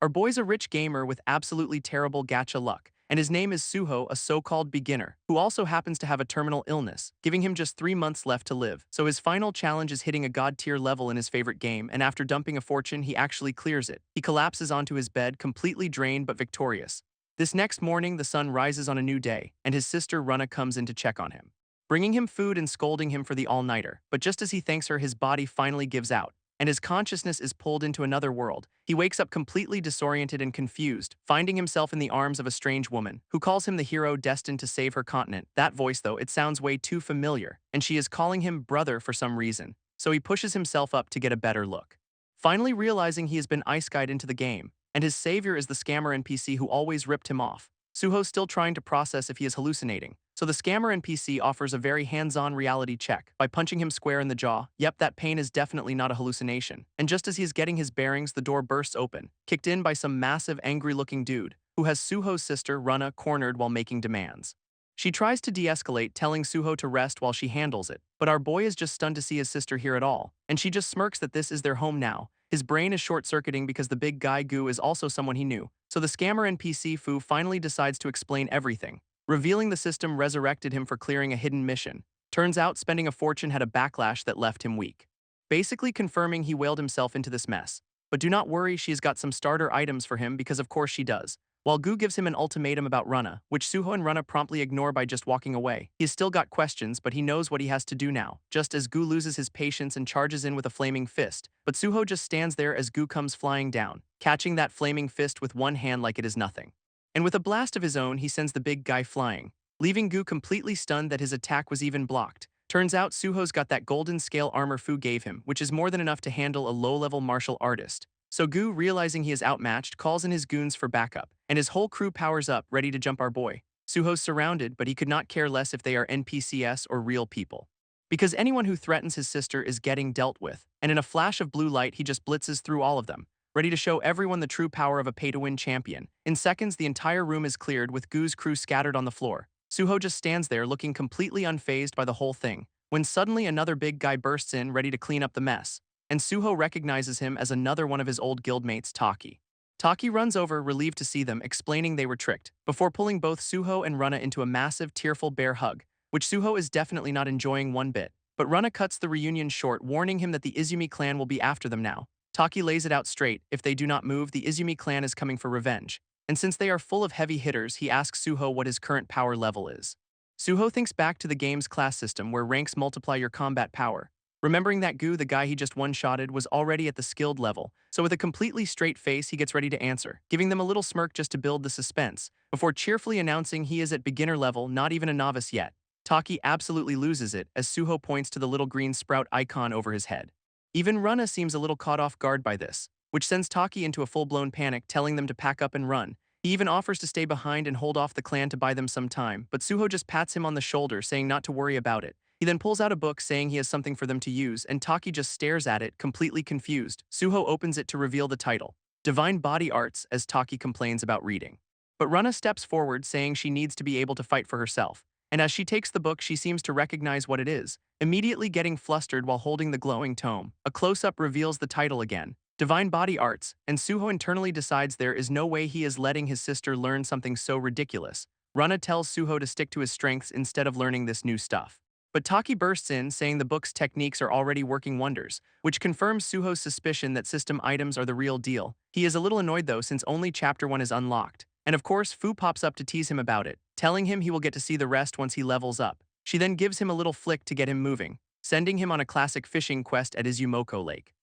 Our boy's a rich gamer with absolutely terrible gacha luck, and his name is Suho, a so-called beginner, who also happens to have a terminal illness, giving him just 3 months left to live. So his final challenge is hitting a god-tier level in his favorite game, and after dumping a fortune, he actually clears it. He collapses onto his bed, completely drained but victorious. This next morning, the sun rises on a new day, and his sister Runa comes in to check on him, bringing him food and scolding him for the all-nighter. But just as he thanks her, his body finally gives out, and his consciousness is pulled into another world. He wakes up completely disoriented and confused, finding himself in the arms of a strange woman, who calls him the hero destined to save her continent. That voice, though, it sounds way too familiar, and she is calling him brother for some reason, so he pushes himself up to get a better look. Finally realizing he has been ice-guyed into the game, and his savior is the scammer NPC who always ripped him off. Suho's still trying to process if he is hallucinating, so the scammer NPC offers a very hands-on reality check by punching him square in the jaw. Yep, that pain is definitely not a hallucination. And just as he is getting his bearings, the door bursts open, kicked in by some massive angry-looking dude, who has Suho's sister, Runa, cornered while making demands. She tries to de-escalate, telling Suho to rest while she handles it, but our boy is just stunned to see his sister here at all, and she just smirks that this is their home now. His brain is short-circuiting because the big guy Gu is also someone he knew, so the scammer NPC Fu finally decides to explain everything, revealing the system resurrected him for clearing a hidden mission. Turns out spending a fortune had a backlash that left him weak, basically confirming he whaled himself into this mess. But do not worry, she's got some starter items for him because of course she does. While Gu gives him an ultimatum about Runa, which Suho and Runa promptly ignore by just walking away. He's still got questions, but he knows what he has to do now, just as Gu loses his patience and charges in with a flaming fist. But Suho just stands there as Gu comes flying down, catching that flaming fist with one hand like it is nothing. And with a blast of his own, he sends the big guy flying, leaving Gu completely stunned that his attack was even blocked. Turns out Suho's got that golden scale armor Fu gave him, which is more than enough to handle a low-level martial artist. So Gu, realizing he is outmatched, calls in his goons for backup, and his whole crew powers up, ready to jump our boy. Suho's surrounded, but he could not care less if they are NPCs or real people, because anyone who threatens his sister is getting dealt with, and in a flash of blue light he just blitzes through all of them, ready to show everyone the true power of a pay-to-win champion. In seconds, the entire room is cleared with Gu's crew scattered on the floor. Suho just stands there looking completely unfazed by the whole thing, when suddenly another big guy bursts in ready to clean up the mess, and Suho recognizes him as another one of his old guildmates, Taki. Taki runs over, relieved to see them, explaining they were tricked, before pulling both Suho and Runa into a massive, tearful bear hug, which Suho is definitely not enjoying one bit. But Runa cuts the reunion short, warning him that the Izumi clan will be after them now. Taki lays it out straight: if they do not move, the Izumi clan is coming for revenge. And since they are full of heavy hitters, he asks Suho what his current power level is. Suho thinks back to the game's class system where ranks multiply your combat power, remembering that Gu, the guy he just one-shotted, was already at the skilled level, so with a completely straight face he gets ready to answer, giving them a little smirk just to build the suspense, before cheerfully announcing he is at beginner level, not even a novice yet. Taki absolutely loses it as Suho points to the little green sprout icon over his head. Even Runa seems a little caught off guard by this, which sends Taki into a full-blown panic, telling them to pack up and run. He even offers to stay behind and hold off the clan to buy them some time, but Suho just pats him on the shoulder, saying not to worry about it. He then pulls out a book saying he has something for them to use, and Taki just stares at it, completely confused. Suho opens it to reveal the title, Divine Body Arts, as Taki complains about reading. But Runa steps forward, saying she needs to be able to fight for herself, and as she takes the book she seems to recognize what it is, immediately getting flustered while holding the glowing tome. A close-up reveals the title again, Divine Body Arts, and Suho internally decides there is no way he is letting his sister learn something so ridiculous. Runa tells Suho to stick to his strengths instead of learning this new stuff. But Taki bursts in, saying the book's techniques are already working wonders, which confirms Suho's suspicion that system items are the real deal. He is a little annoyed though, since only Chapter 1 is unlocked. And of course, Fu pops up to tease him about it, telling him he will get to see the rest once he levels up. She then gives him a little flick to get him moving, sending him on a classic fishing quest at Izumoko Lake.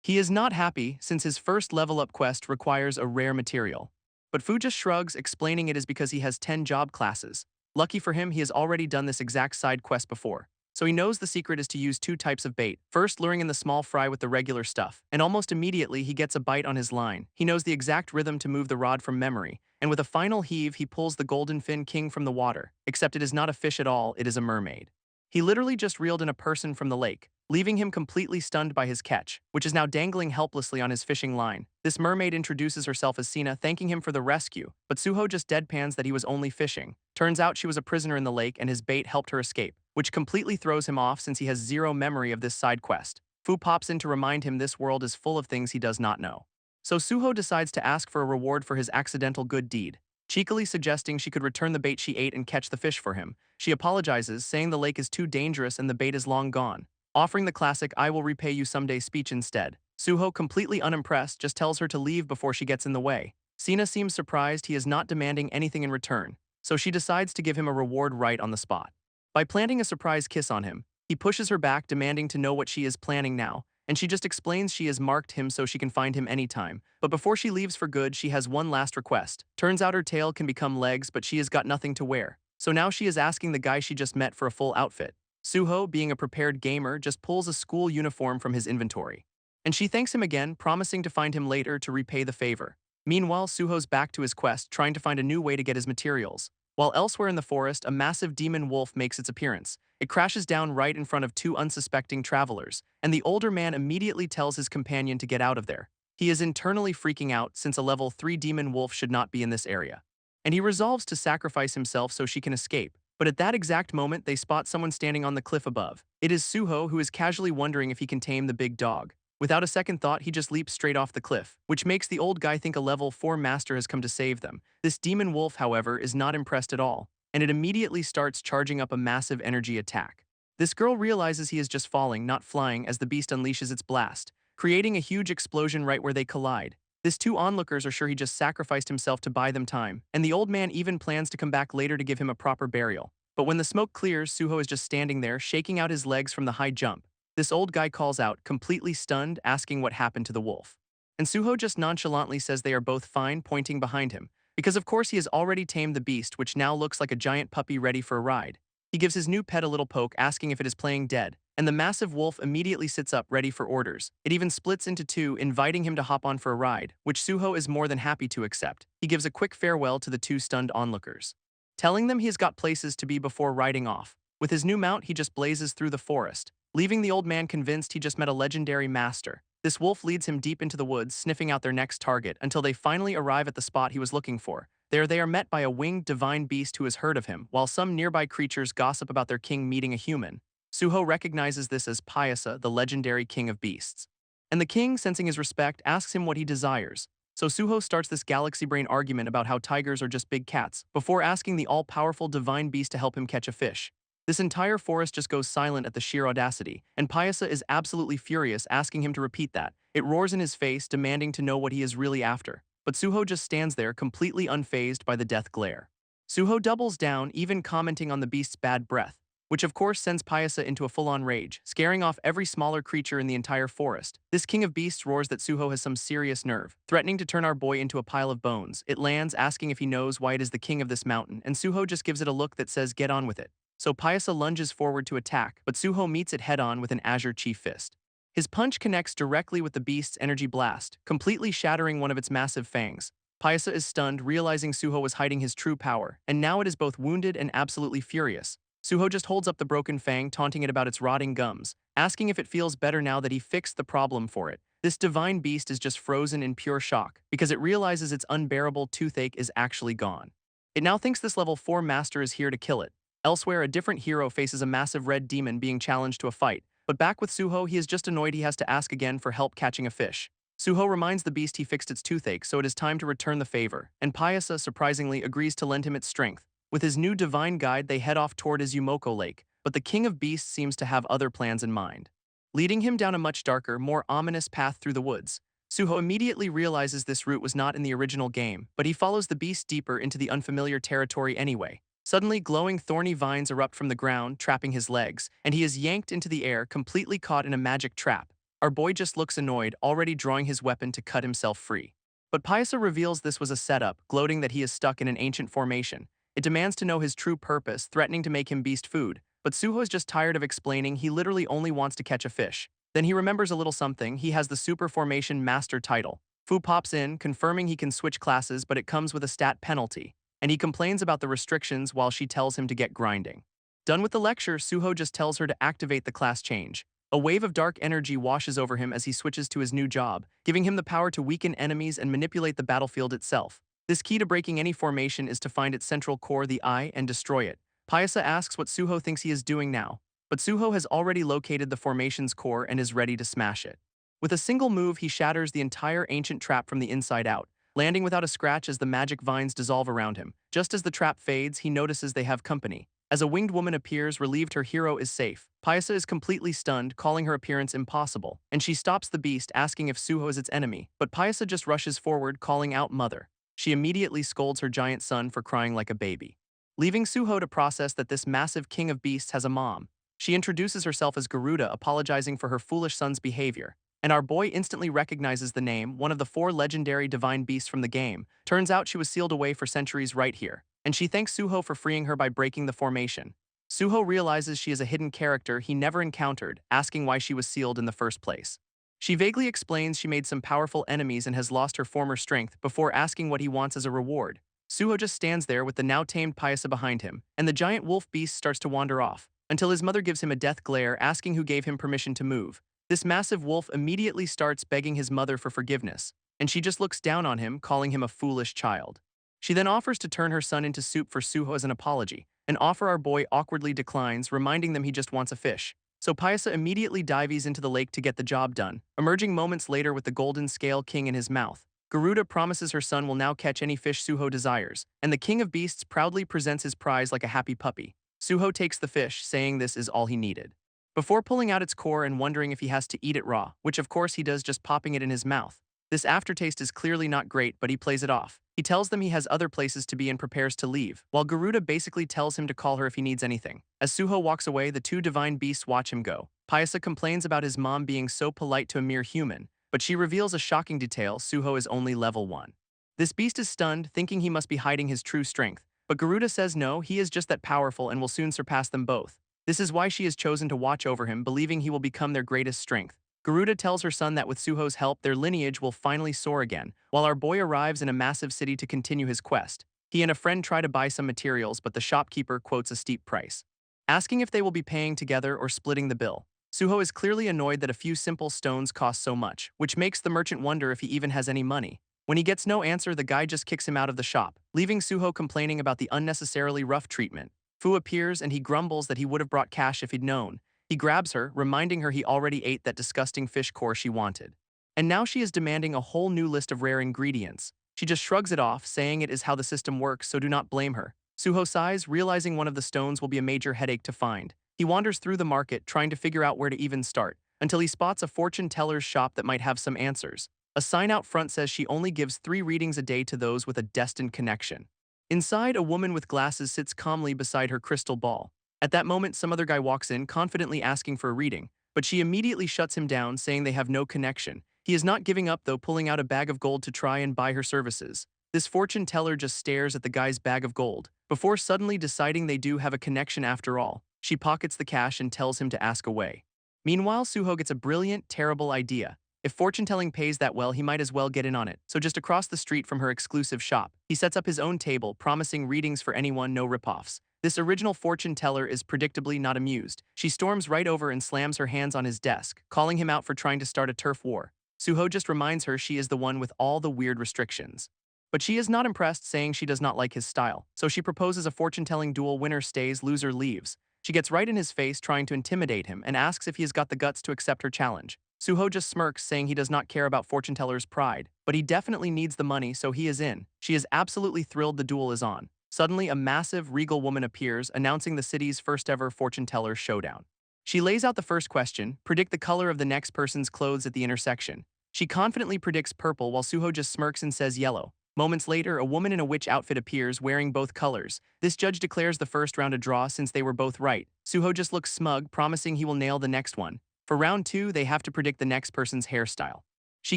He is not happy, since his first level-up quest requires a rare material. But Fu just shrugs, explaining it is because he has 10 job classes. Lucky for him, he has already done this exact side quest before, so he knows the secret is to use 2 types of bait, first luring in the small fry with the regular stuff, and almost immediately he gets a bite on his line. He knows the exact rhythm to move the rod from memory, and with a final heave he pulls the golden fin king from the water, except it is not a fish at all, it is a mermaid. He literally just reeled in a person from the lake, leaving him completely stunned by his catch, which is now dangling helplessly on his fishing line. This mermaid introduces herself as Sina, thanking him for the rescue, but Suho just deadpans that he was only fishing. Turns out she was a prisoner in the lake and his bait helped her escape, which completely throws him off since he has zero memory of this side quest. Fu pops in to remind him this world is full of things he does not know. So Suho decides to ask for a reward for his accidental good deed, cheekily suggesting she could return the bait she ate and catch the fish for him. She apologizes, saying the lake is too dangerous and the bait is long gone, offering the classic "I will repay you someday" speech instead. Suho, completely unimpressed, just tells her to leave before she gets in the way. Sina seems surprised he is not demanding anything in return, so she decides to give him a reward right on the spot. By planting a surprise kiss on him, he pushes her back, demanding to know what she is planning now, and she just explains she has marked him so she can find him anytime. But before she leaves for good, she has one last request. Turns out her tail can become legs, but she has got nothing to wear. So now she is asking the guy she just met for a full outfit. Suho, being a prepared gamer, just pulls a school uniform from his inventory. And she thanks him again, promising to find him later to repay the favor. Meanwhile, Suho's back to his quest, trying to find a new way to get his materials. While elsewhere in the forest, a massive demon wolf makes its appearance. It crashes down right in front of two unsuspecting travelers, and the older man immediately tells his companion to get out of there. He is internally freaking out since a level 3 demon wolf should not be in this area. And he resolves to sacrifice himself so she can escape. But at that exact moment, they spot someone standing on the cliff above. It is Suho, who is casually wondering if he can tame the big dog. Without a second thought, he just leaps straight off the cliff, which makes the old guy think a level 4 master has come to save them. This demon wolf, however, is not impressed at all, and it immediately starts charging up a massive energy attack. This girl realizes he is just falling, not flying, as the beast unleashes its blast, creating a huge explosion right where they collide. These two onlookers are sure he just sacrificed himself to buy them time, and the old man even plans to come back later to give him a proper burial. But when the smoke clears, Suho is just standing there, shaking out his legs from the high jump. This old guy calls out, completely stunned, asking what happened to the wolf. And Suho just nonchalantly says they are both fine, pointing behind him, because of course he has already tamed the beast, which now looks like a giant puppy ready for a ride. He gives his new pet a little poke, asking if it is playing dead, and the massive wolf immediately sits up, ready for orders. It even splits into two, inviting him to hop on for a ride, which Suho is more than happy to accept. He gives a quick farewell to the two stunned onlookers, telling them he has got places to be before riding off. With his new mount, he just blazes through the forest, leaving the old man convinced he just met a legendary master. This wolf leads him deep into the woods, sniffing out their next target until they finally arrive at the spot he was looking for. There they are met by a winged divine beast who has heard of him, while some nearby creatures gossip about their king meeting a human. Suho recognizes this as Pyasa, the legendary king of beasts. And the king, sensing his respect, asks him what he desires. So Suho starts this galaxy brain argument about how tigers are just big cats, before asking the all-powerful divine beast to help him catch a fish. This entire forest just goes silent at the sheer audacity, and Pyasa is absolutely furious, asking him to repeat that. It roars in his face, demanding to know what he is really after. But Suho just stands there, completely unfazed by the death glare. Suho doubles down, even commenting on the beast's bad breath, which of course sends Pyasa into a full-on rage, scaring off every smaller creature in the entire forest. This king of beasts roars that Suho has some serious nerve, threatening to turn our boy into a pile of bones. It lands, asking if he knows why it is the king of this mountain, and Suho just gives it a look that says get on with it. So Pyasa lunges forward to attack, but Suho meets it head-on with an Azure Chi Fist. His punch connects directly with the beast's energy blast, completely shattering one of its massive fangs. Pyasa is stunned, realizing Suho was hiding his true power, and now it is both wounded and absolutely furious. Suho just holds up the broken fang, taunting it about its rotting gums, asking if it feels better now that he fixed the problem for it. This divine beast is just frozen in pure shock, because it realizes its unbearable toothache is actually gone. It now thinks this level 4 master is here to kill it. Elsewhere, a different hero faces a massive red demon being challenged to a fight, but back with Suho, he is just annoyed he has to ask again for help catching a fish. Suho reminds the beast he fixed its toothache, so it is time to return the favor, and Pyasa surprisingly agrees to lend him its strength. With his new divine guide, they head off toward Izumoko Lake, but the king of beasts seems to have other plans in mind, leading him down a much darker, more ominous path through the woods. Suho immediately realizes this route was not in the original game, but he follows the beast deeper into the unfamiliar territory anyway. Suddenly, glowing thorny vines erupt from the ground, trapping his legs, and he is yanked into the air, completely caught in a magic trap. Our boy just looks annoyed, already drawing his weapon to cut himself free. But Pyasa reveals this was a setup, gloating that he is stuck in an ancient formation. It demands to know his true purpose, threatening to make him beast food. But Suho is just tired of explaining, he literally only wants to catch a fish. Then he remembers a little something, he has the Super Formation Master title. Fu pops in, confirming he can switch classes, but it comes with a stat penalty, and he complains about the restrictions while she tells him to get grinding. Done with the lecture, Suho just tells her to activate the class change. A wave of dark energy washes over him as he switches to his new job, giving him the power to weaken enemies and manipulate the battlefield itself. This key to breaking any formation is to find its central core, the eye, and destroy it. Pyasa asks what Suho thinks he is doing now, but Suho has already located the formation's core and is ready to smash it. With a single move, he shatters the entire ancient trap from the inside out, landing without a scratch as the magic vines dissolve around him. Just as the trap fades, he notices they have company. As a winged woman appears, relieved her hero is safe, Pyasa is completely stunned, calling her appearance impossible, and she stops the beast, asking if Suho is its enemy, but Pyasa just rushes forward, calling out mother. She immediately scolds her giant son for crying like a baby. Leaving Suho to process that this massive king of beasts has a mom, she introduces herself as Garuda, apologizing for her foolish son's behavior. And our boy instantly recognizes the name, one of the 4 legendary divine beasts from the game. Turns out she was sealed away for centuries right here, and she thanks Suho for freeing her by breaking the formation. Suho realizes she is a hidden character he never encountered, asking why she was sealed in the first place. She vaguely explains she made some powerful enemies and has lost her former strength before asking what he wants as a reward. Suho just stands there with the now tamed Pyasa behind him, and the giant wolf beast starts to wander off, until his mother gives him a death glare, asking who gave him permission to move. This massive wolf immediately starts begging his mother for forgiveness, and she just looks down on him, calling him a foolish child. She then offers to turn her son into soup for Suho as an apology, an offer our boy awkwardly declines, reminding them he just wants a fish. So Pyasa immediately dives into the lake to get the job done, emerging moments later with the golden scale king in his mouth. Garuda promises her son will now catch any fish Suho desires, and the king of beasts proudly presents his prize like a happy puppy. Suho takes the fish, saying this is all he needed. Before pulling out its core and wondering if he has to eat it raw, which of course he does, just popping it in his mouth. This aftertaste is clearly not great, but he plays it off. He tells them he has other places to be and prepares to leave, while Garuda basically tells him to call her if he needs anything. As Suho walks away, the 2 divine beasts watch him go. Pyasa complains about his mom being so polite to a mere human, but she reveals a shocking detail: Suho is only level 1. This beast is stunned, thinking he must be hiding his true strength, but Garuda says no, he is just that powerful and will soon surpass them both. This is why she has chosen to watch over him, believing he will become their greatest strength. Garuda tells her son that with Suho's help, their lineage will finally soar again, while our boy arrives in a massive city to continue his quest. He and a friend try to buy some materials, but the shopkeeper quotes a steep price, asking if they will be paying together or splitting the bill. Suho is clearly annoyed that a few simple stones cost so much, which makes the merchant wonder if he even has any money. When he gets no answer, the guy just kicks him out of the shop, leaving Suho complaining about the unnecessarily rough treatment. Fu appears and he grumbles that he would have brought cash if he'd known. He grabs her, reminding her he already ate that disgusting fish core she wanted. And now she is demanding a whole new list of rare ingredients. She just shrugs it off, saying it is how the system works, so do not blame her. Suho sighs, realizing one of the stones will be a major headache to find. He wanders through the market, trying to figure out where to even start, until he spots a fortune teller's shop that might have some answers. A sign out front says she only gives 3 readings a day to those with a destined connection. Inside, a woman with glasses sits calmly beside her crystal ball. At that moment, some other guy walks in, confidently asking for a reading, but she immediately shuts him down, saying they have no connection. He is not giving up, though, pulling out a bag of gold to try and buy her services. This fortune teller just stares at the guy's bag of gold, before suddenly deciding they do have a connection after all. She pockets the cash and tells him to ask away. Meanwhile, Suho gets a brilliant, terrible idea. If fortune-telling pays that well, he might as well get in on it. So just across the street from her exclusive shop, he sets up his own table, promising readings for anyone, no ripoffs. This original fortune teller is predictably not amused. She storms right over and slams her hands on his desk, calling him out for trying to start a turf war. Suho just reminds her she is the one with all the weird restrictions. But she is not impressed, saying she does not like his style. So she proposes a fortune-telling duel: winner stays, loser leaves. She gets right in his face, trying to intimidate him, and asks if he has got the guts to accept her challenge. Suho just smirks, saying he does not care about fortune teller's pride, but he definitely needs the money, so he is in. She is absolutely thrilled the duel is on. Suddenly, a massive, regal woman appears, announcing the city's first ever fortune teller showdown. She lays out the first question: predict the color of the next person's clothes at the intersection. She confidently predicts purple, while Suho just smirks and says yellow. Moments later, a woman in a witch outfit appears, wearing both colors. This judge declares the first round a draw since they were both right. Suho just looks smug, promising he will nail the next one. For round 2, they have to predict the next person's hairstyle. She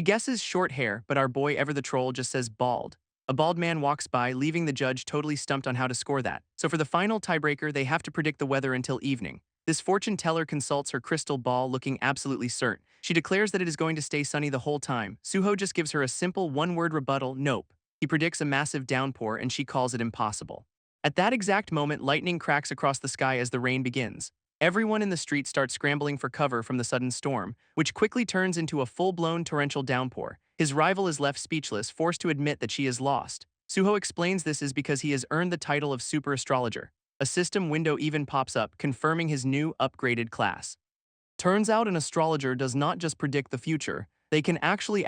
guesses short hair, but our boy Ever the Troll just says bald. A bald man walks by, leaving the judge totally stumped on how to score that. So for the final tiebreaker, they have to predict the weather until evening. This fortune teller consults her crystal ball, looking absolutely certain. She declares that it is going to stay sunny the whole time. Suho just gives her a simple one-word rebuttal: nope. He predicts a massive downpour, and she calls it impossible. At that exact moment, lightning cracks across the sky as the rain begins. Everyone in the street starts scrambling for cover from the sudden storm, which quickly turns into a full-blown torrential downpour. His rival is left speechless, forced to admit that she is lost. Suho explains this is because he has earned the title of super astrologer. A system window even pops up, confirming his new, upgraded class. Turns out an astrologer does not just predict the future, they can actually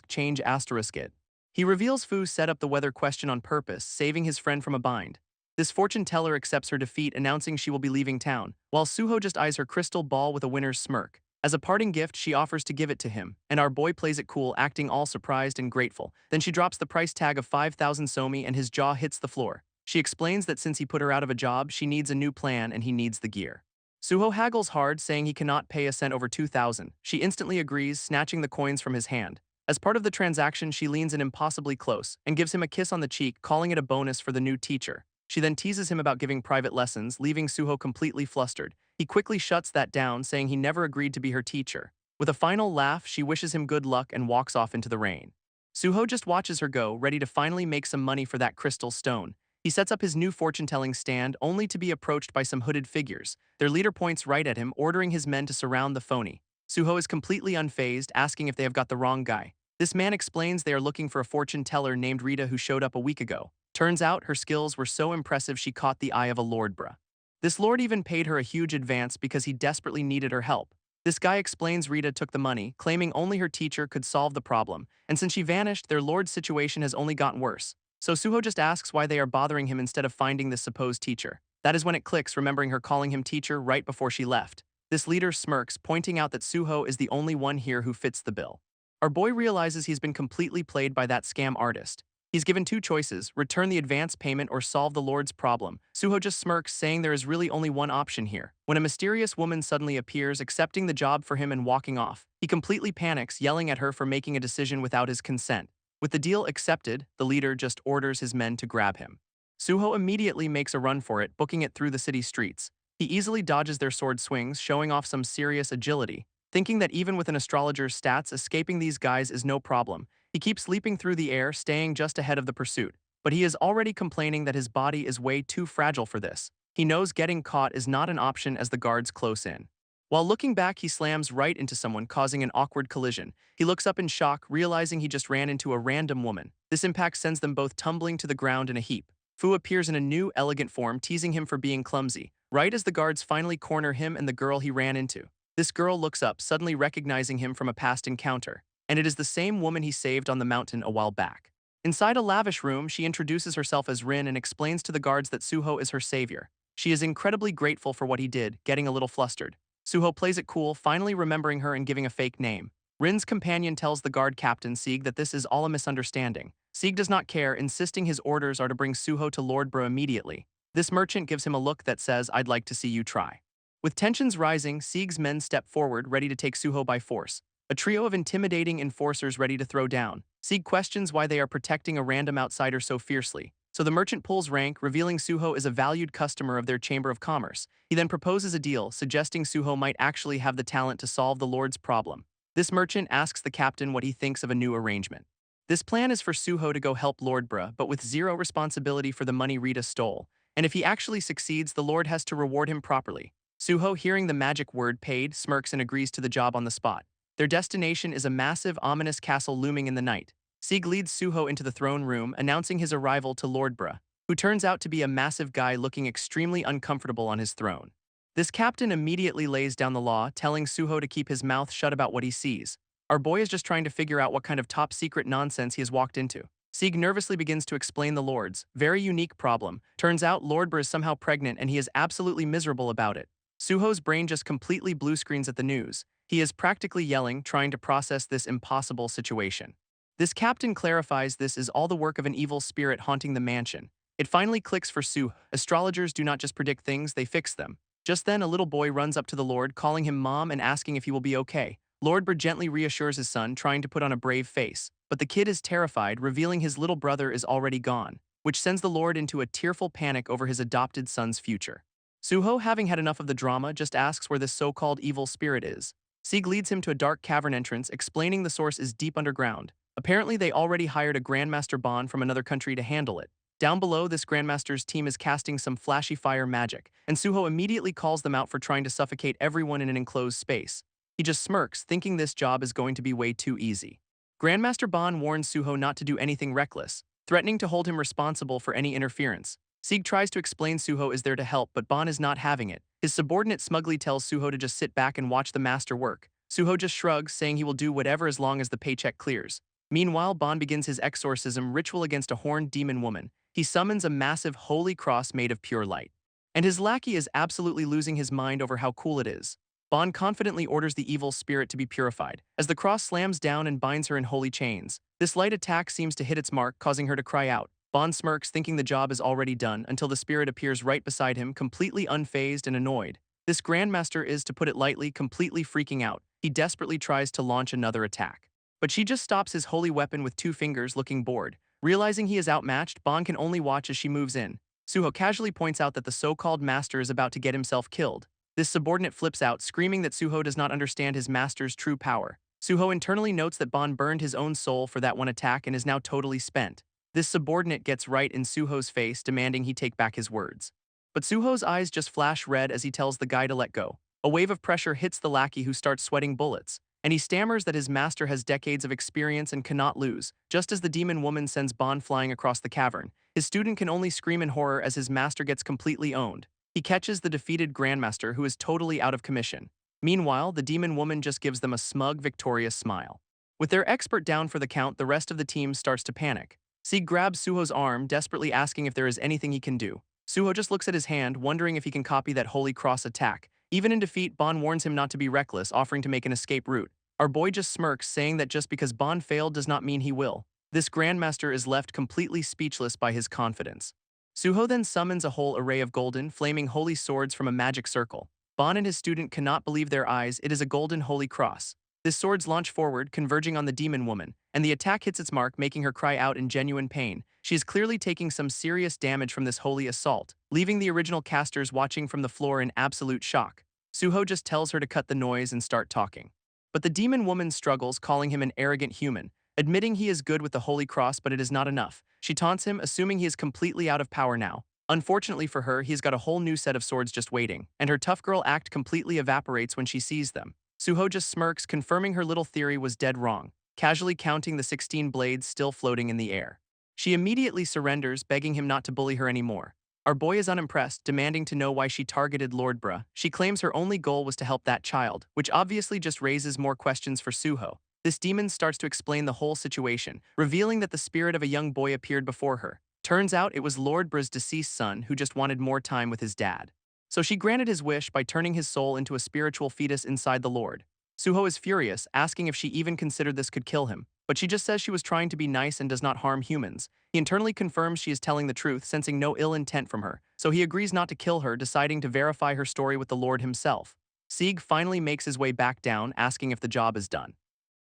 change it. He reveals Fu set up the weather question on purpose, saving his friend from a bind. This fortune teller accepts her defeat, announcing she will be leaving town, while Suho just eyes her crystal ball with a winner's smirk. As a parting gift, she offers to give it to him, and our boy plays it cool, acting all surprised and grateful. Then she drops the price tag of 5,000 somi and his jaw hits the floor. She explains that since he put her out of a job, she needs a new plan and he needs the gear. Suho haggles hard, saying he cannot pay a cent over 2,000. She instantly agrees, snatching the coins from his hand. As part of the transaction, she leans in impossibly close and gives him a kiss on the cheek, calling it a bonus for the new teacher. She then teases him about giving private lessons, leaving Suho completely flustered. He quickly shuts that down, saying he never agreed to be her teacher. With a final laugh, she wishes him good luck and walks off into the rain. Suho just watches her go, ready to finally make some money for that crystal stone. He sets up his new fortune-telling stand, only to be approached by some hooded figures. Their leader points right at him, ordering his men to surround the phony. Suho is completely unfazed, asking if they have got the wrong guy. This man explains they are looking for a fortune teller named Rita who showed up a week ago. Turns out her skills were so impressive she caught the eye of a lord bruh. This lord even paid her a huge advance because he desperately needed her help. This guy explains Rita took the money, claiming only her teacher could solve the problem, and since she vanished, their lord's situation has only gotten worse. So Suho just asks why they are bothering him instead of finding this supposed teacher. That is when it clicks, remembering her calling him teacher right before she left. This leader smirks, pointing out that Suho is the only one here who fits the bill. Our boy realizes he's been completely played by that scam artist. He's given two choices: return the advance payment or solve the lord's problem. Suho just smirks, saying there is really only one option here. When a mysterious woman suddenly appears, accepting the job for him and walking off, he completely panics, yelling at her for making a decision without his consent. With the deal accepted, the leader just orders his men to grab him. Suho immediately makes a run for it, booking it through the city streets. He easily dodges their sword swings, showing off some serious agility. Thinking that even with an astrologer's stats, escaping these guys is no problem, he keeps leaping through the air, staying just ahead of the pursuit. But he is already complaining that his body is way too fragile for this. He knows getting caught is not an option as the guards close in. While looking back, he slams right into someone, causing an awkward collision. He looks up in shock, realizing he just ran into a random woman. This impact sends them both tumbling to the ground in a heap. Fu appears in a new, elegant form, teasing him for being clumsy, right as the guards finally corner him and the girl he ran into. This girl looks up, suddenly recognizing him from a past encounter, and it is the same woman he saved on the mountain a while back. Inside a lavish room, she introduces herself as Rin and explains to the guards that Suho is her savior. She is incredibly grateful for what he did, getting a little flustered. Suho plays it cool, finally remembering her and giving a fake name. Rin's companion tells the guard captain, Sieg, that this is all a misunderstanding. Sieg does not care, insisting his orders are to bring Suho to Lord Bro immediately. This merchant gives him a look that says, "I'd like to see you try." With tensions rising, Sieg's men step forward, ready to take Suho by force. A trio of intimidating enforcers ready to throw down. Sieg questions why they are protecting a random outsider so fiercely. So the merchant pulls rank, revealing Suho is a valued customer of their Chamber of Commerce. He then proposes a deal, suggesting Suho might actually have the talent to solve the Lord's problem. This merchant asks the captain what he thinks of a new arrangement. This plan is for Suho to go help Lord Bra, but with zero responsibility for the money Rita stole. And if he actually succeeds, the Lord has to reward him properly. Suho, hearing the magic word paid, smirks and agrees to the job on the spot. Their destination is a massive, ominous castle looming in the night. Sieg leads Suho into the throne room, announcing his arrival to Lord Bra, who turns out to be a massive guy looking extremely uncomfortable on his throne. This captain immediately lays down the law, telling Suho to keep his mouth shut about what he sees. Our boy is just trying to figure out what kind of top-secret nonsense he has walked into. Sieg nervously begins to explain the Lord's very unique problem. Turns out Lord Bra is somehow pregnant and he is absolutely miserable about it. Suho's brain just completely blue screens at the news. He is practically yelling, trying to process this impossible situation. This captain clarifies this is all the work of an evil spirit haunting the mansion. It finally clicks for Suho. Astrologers do not just predict things, they fix them. Just then, a little boy runs up to the Lord, calling him Mom and asking if he will be okay. Lord Bra gently reassures his son, trying to put on a brave face. But the kid is terrified, revealing his little brother is already gone, which sends the Lord into a tearful panic over his adopted son's future. Suho, having had enough of the drama, just asks where this so-called evil spirit is. Sieg leads him to a dark cavern entrance, explaining the source is deep underground. Apparently, they already hired a Grandmaster Bond from another country to handle it. Down below, this Grandmaster's team is casting some flashy fire magic, and Suho immediately calls them out for trying to suffocate everyone in an enclosed space. He just smirks, thinking this job is going to be way too easy. Grandmaster Bond warns Suho not to do anything reckless, threatening to hold him responsible for any interference. Sieg tries to explain Suho is there to help, but Bond is not having it. His subordinate smugly tells Suho to just sit back and watch the master work. Suho just shrugs, saying he will do whatever as long as the paycheck clears. Meanwhile, Bon begins his exorcism ritual against a horned demon woman. He summons a massive holy cross made of pure light. And his lackey is absolutely losing his mind over how cool it is. Bon confidently orders the evil spirit to be purified, as the cross slams down and binds her in holy chains. This light attack seems to hit its mark, causing her to cry out. Bon smirks, thinking the job is already done, until the spirit appears right beside him, completely unfazed and annoyed. This Grandmaster is, to put it lightly, completely freaking out. He desperately tries to launch another attack. But she just stops his holy weapon with 2 fingers, looking bored. Realizing he is outmatched, Bon can only watch as she moves in. Suho casually points out that the so-called master is about to get himself killed. This subordinate flips out, screaming that Suho does not understand his master's true power. Suho internally notes that Bon burned his own soul for that one attack and is now totally spent. This subordinate gets right in Suho's face, demanding he take back his words. But Suho's eyes just flash red as he tells the guy to let go. A wave of pressure hits the lackey, who starts sweating bullets, and he stammers that his master has decades of experience and cannot lose. Just as the demon woman sends Bon flying across the cavern, his student can only scream in horror as his master gets completely owned. He catches the defeated Grandmaster, who is totally out of commission. Meanwhile, the demon woman just gives them a smug, victorious smile. With their expert down for the count, the rest of the team starts to panic. Sieg grabs Suho's arm, desperately asking if there is anything he can do. Suho just looks at his hand, wondering if he can copy that Holy Cross attack. Even in defeat, Bon warns him not to be reckless, offering to make an escape route. Our boy just smirks, saying that just because Bon failed does not mean he will. This Grandmaster is left completely speechless by his confidence. Suho then summons a whole array of golden, flaming holy swords from a magic circle. Bon and his student cannot believe their eyes. It is a golden holy cross. The swords launch forward, converging on the demon woman, and the attack hits its mark, making her cry out in genuine pain. She is clearly taking some serious damage from this holy assault, leaving the original casters watching from the floor in absolute shock. Suho just tells her to cut the noise and start talking. But the demon woman struggles, calling him an arrogant human, admitting he is good with the holy cross, but it is not enough. She taunts him, assuming he is completely out of power now. Unfortunately for her, he's got a whole new set of swords just waiting, and her tough girl act completely evaporates when she sees them. Suho just smirks, confirming her little theory was dead wrong, casually counting the 16 blades still floating in the air. She immediately surrenders, begging him not to bully her anymore. Our boy is unimpressed, demanding to know why she targeted Lord Bra. She claims her only goal was to help that child, which obviously just raises more questions for Suho. This demon starts to explain the whole situation, revealing that the spirit of a young boy appeared before her. Turns out it was Lord Bra's deceased son, who just wanted more time with his dad. So she granted his wish by turning his soul into a spiritual fetus inside the Lord. Suho is furious, asking if she even considered this could kill him, but she just says she was trying to be nice and does not harm humans. He internally confirms she is telling the truth, sensing no ill intent from her, so he agrees not to kill her, deciding to verify her story with the Lord himself. Sieg finally makes his way back down, asking if the job is done.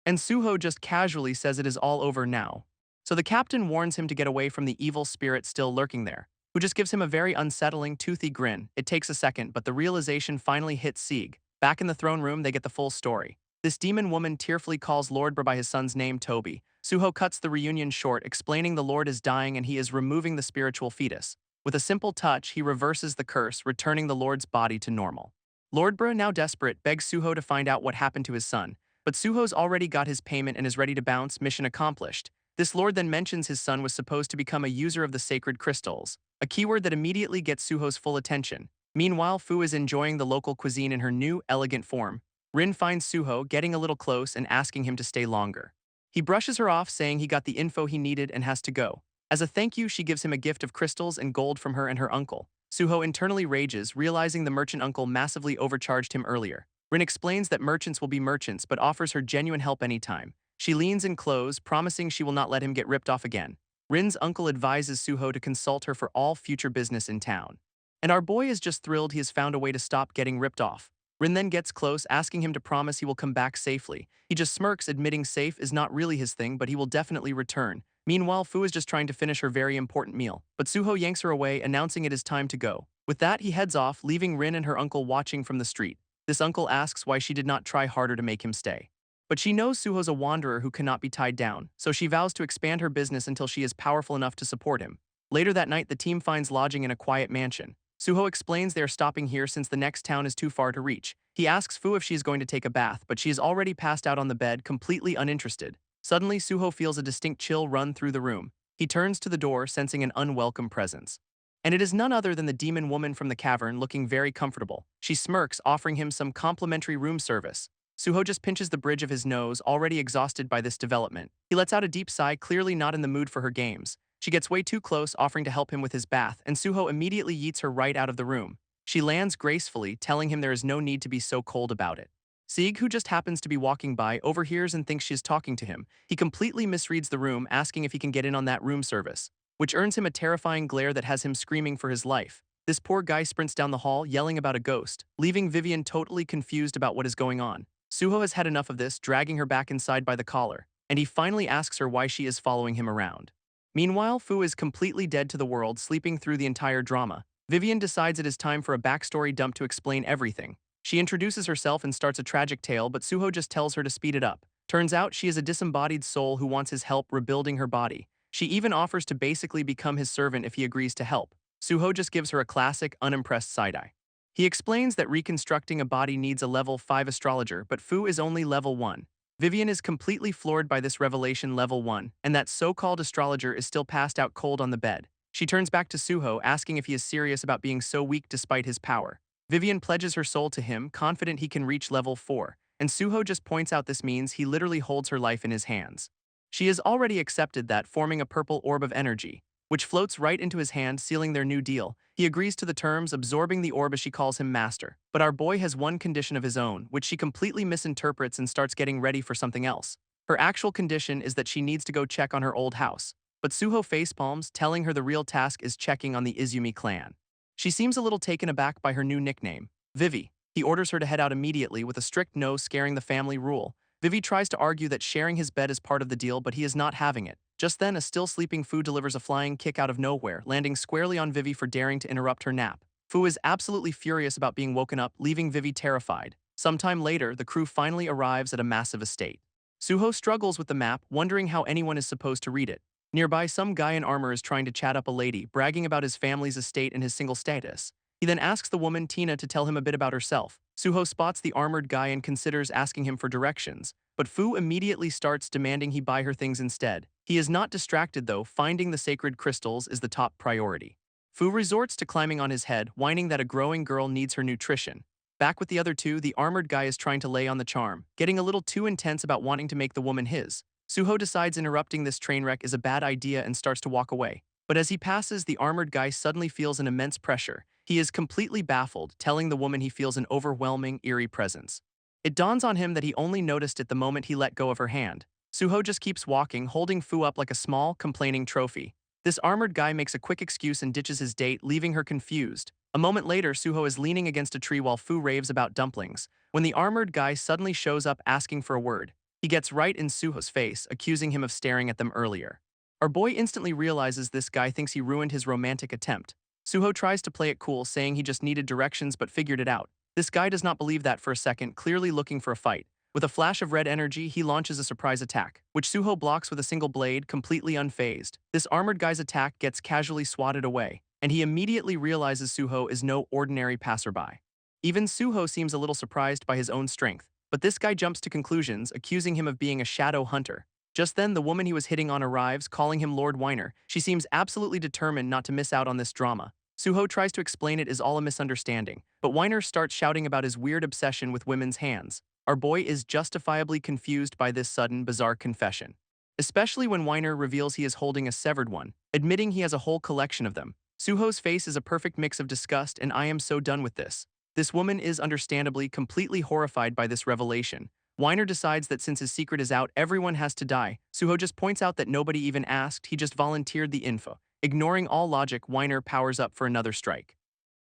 And Suho just casually says it is all over now. So the captain warns him to get away from the evil spirit still lurking there, who just gives him a very unsettling, toothy grin. It takes a second, but the realization finally hits Sieg. Back in the throne room, they get the full story. This demon woman tearfully calls Lord Bra by his son's name, Toby. Suho cuts the reunion short, explaining the Lord is dying and he is removing the spiritual fetus. With a simple touch, he reverses the curse, returning the Lord's body to normal. Lord Bra, now desperate, begs Suho to find out what happened to his son, but Suho's already got his payment and is ready to bounce, mission accomplished. This Lord then mentions his son was supposed to become a user of the sacred crystals, a keyword that immediately gets Suho's full attention. Meanwhile, Fu is enjoying the local cuisine in her new, elegant form. Rin finds Suho, getting a little close and asking him to stay longer. He brushes her off, saying he got the info he needed and has to go. As a thank you, she gives him a gift of crystals and gold from her and her uncle. Suho internally rages, realizing the merchant uncle massively overcharged him earlier. Rin explains that merchants will be merchants but offers her genuine help anytime. She leans in close, promising she will not let him get ripped off again. Rin's uncle advises Suho to consult her for all future business in town. And our boy is just thrilled he has found a way to stop getting ripped off. Rin then gets close, asking him to promise he will come back safely. He just smirks, admitting safe is not really his thing, but he will definitely return. Meanwhile, Fu is just trying to finish her very important meal, but Suho yanks her away, announcing it is time to go. With that, he heads off, leaving Rin and her uncle watching from the street. This uncle asks why she did not try harder to make him stay. But she knows Suho's a wanderer who cannot be tied down, so she vows to expand her business until she is powerful enough to support him. Later that night, the team finds lodging in a quiet mansion. Suho explains they are stopping here since the next town is too far to reach. He asks Fu if she is going to take a bath, but she is already passed out on the bed, completely uninterested. Suddenly, Suho feels a distinct chill run through the room. He turns to the door, sensing an unwelcome presence. And it is none other than the demon woman from the cavern looking very comfortable. She smirks, offering him some complimentary room service. Suho just pinches the bridge of his nose, already exhausted by this development. He lets out a deep sigh, clearly not in the mood for her games. She gets way too close, offering to help him with his bath, and Suho immediately yeets her right out of the room. She lands gracefully, telling him there is no need to be so cold about it. Sieg, who just happens to be walking by, overhears and thinks she is talking to him. He completely misreads the room, asking if he can get in on that room service, which earns him a terrifying glare that has him screaming for his life. This poor guy sprints down the hall, yelling about a ghost, leaving Vivian totally confused about what is going on. Suho has had enough of this, dragging her back inside by the collar, and he finally asks her why she is following him around. Meanwhile, Fu is completely dead to the world, sleeping through the entire drama. Vivian decides it is time for a backstory dump to explain everything. She introduces herself and starts a tragic tale, but Suho just tells her to speed it up. Turns out she is a disembodied soul who wants his help rebuilding her body. She even offers to basically become his servant if he agrees to help. Suho just gives her a classic, unimpressed side-eye. He explains that reconstructing a body needs a level 5 astrologer, but Fu is only level 1. Vivian is completely floored by this revelation level 1, and that so-called astrologer is still passed out cold on the bed. She turns back to Suho, asking if he is serious about being so weak despite his power. Vivian pledges her soul to him, confident he can reach level 4, and Suho just points out this means he literally holds her life in his hands. She has already accepted that, forming a purple orb of energy, which floats right into his hand, sealing their new deal. He agrees to the terms, absorbing the orb as she calls him master. But our boy has one condition of his own, which she completely misinterprets and starts getting ready for something else. Her actual condition is that she needs to go check on her old house. But Suho facepalms, telling her the real task is checking on the Izumi clan. She seems a little taken aback by her new nickname, Vivi. He orders her to head out immediately with a strict no, scaring the family rule. Vivi tries to argue that sharing his bed is part of the deal, but he is not having it. Just then, a still sleeping Fu delivers a flying kick out of nowhere, landing squarely on Vivi for daring to interrupt her nap. Fu is absolutely furious about being woken up, leaving Vivi terrified. Sometime later, the crew finally arrives at a massive estate. Suho struggles with the map, wondering how anyone is supposed to read it. Nearby, some guy in armor is trying to chat up a lady, bragging about his family's estate and his single status. He then asks the woman Tina to tell him a bit about herself. Suho spots the armored guy and considers asking him for directions, but Fu immediately starts demanding he buy her things instead. He is not distracted though, finding the sacred crystals is the top priority. Fu resorts to climbing on his head, whining that a growing girl needs her nutrition. Back with the other two, the armored guy is trying to lay on the charm, getting a little too intense about wanting to make the woman his. Suho decides interrupting this train wreck is a bad idea and starts to walk away. But as he passes, the armored guy suddenly feels an immense pressure. He is completely baffled, telling the woman he feels an overwhelming, eerie presence. It dawns on him that he only noticed it the moment he let go of her hand. Suho just keeps walking, holding Fu up like a small, complaining trophy. This armored guy makes a quick excuse and ditches his date, leaving her confused. A moment later, Suho is leaning against a tree while Fu raves about dumplings, when the armored guy suddenly shows up asking for a word. He gets right in Suho's face, accusing him of staring at them earlier. Our boy instantly realizes this guy thinks he ruined his romantic attempt. Suho tries to play it cool, saying he just needed directions but figured it out. This guy does not believe that for a second, clearly looking for a fight. With a flash of red energy, he launches a surprise attack, which Suho blocks with a single blade, completely unfazed. This armored guy's attack gets casually swatted away, and he immediately realizes Suho is no ordinary passerby. Even Suho seems a little surprised by his own strength, but this guy jumps to conclusions, accusing him of being a shadow hunter. Just then, the woman he was hitting on arrives, calling him Lord Whiner. She seems absolutely determined not to miss out on this drama. Suho tries to explain it is all a misunderstanding, but Whiner starts shouting about his weird obsession with women's hands. Our boy is justifiably confused by this sudden, bizarre confession, especially when Whiner reveals he is holding a severed one, admitting he has a whole collection of them. Suho's face is a perfect mix of disgust and I am so done with this. This woman is understandably completely horrified by this revelation. Whiner decides that since his secret is out, everyone has to die. Suho just points out that nobody even asked, he just volunteered the info. Ignoring all logic, Whiner powers up for another strike.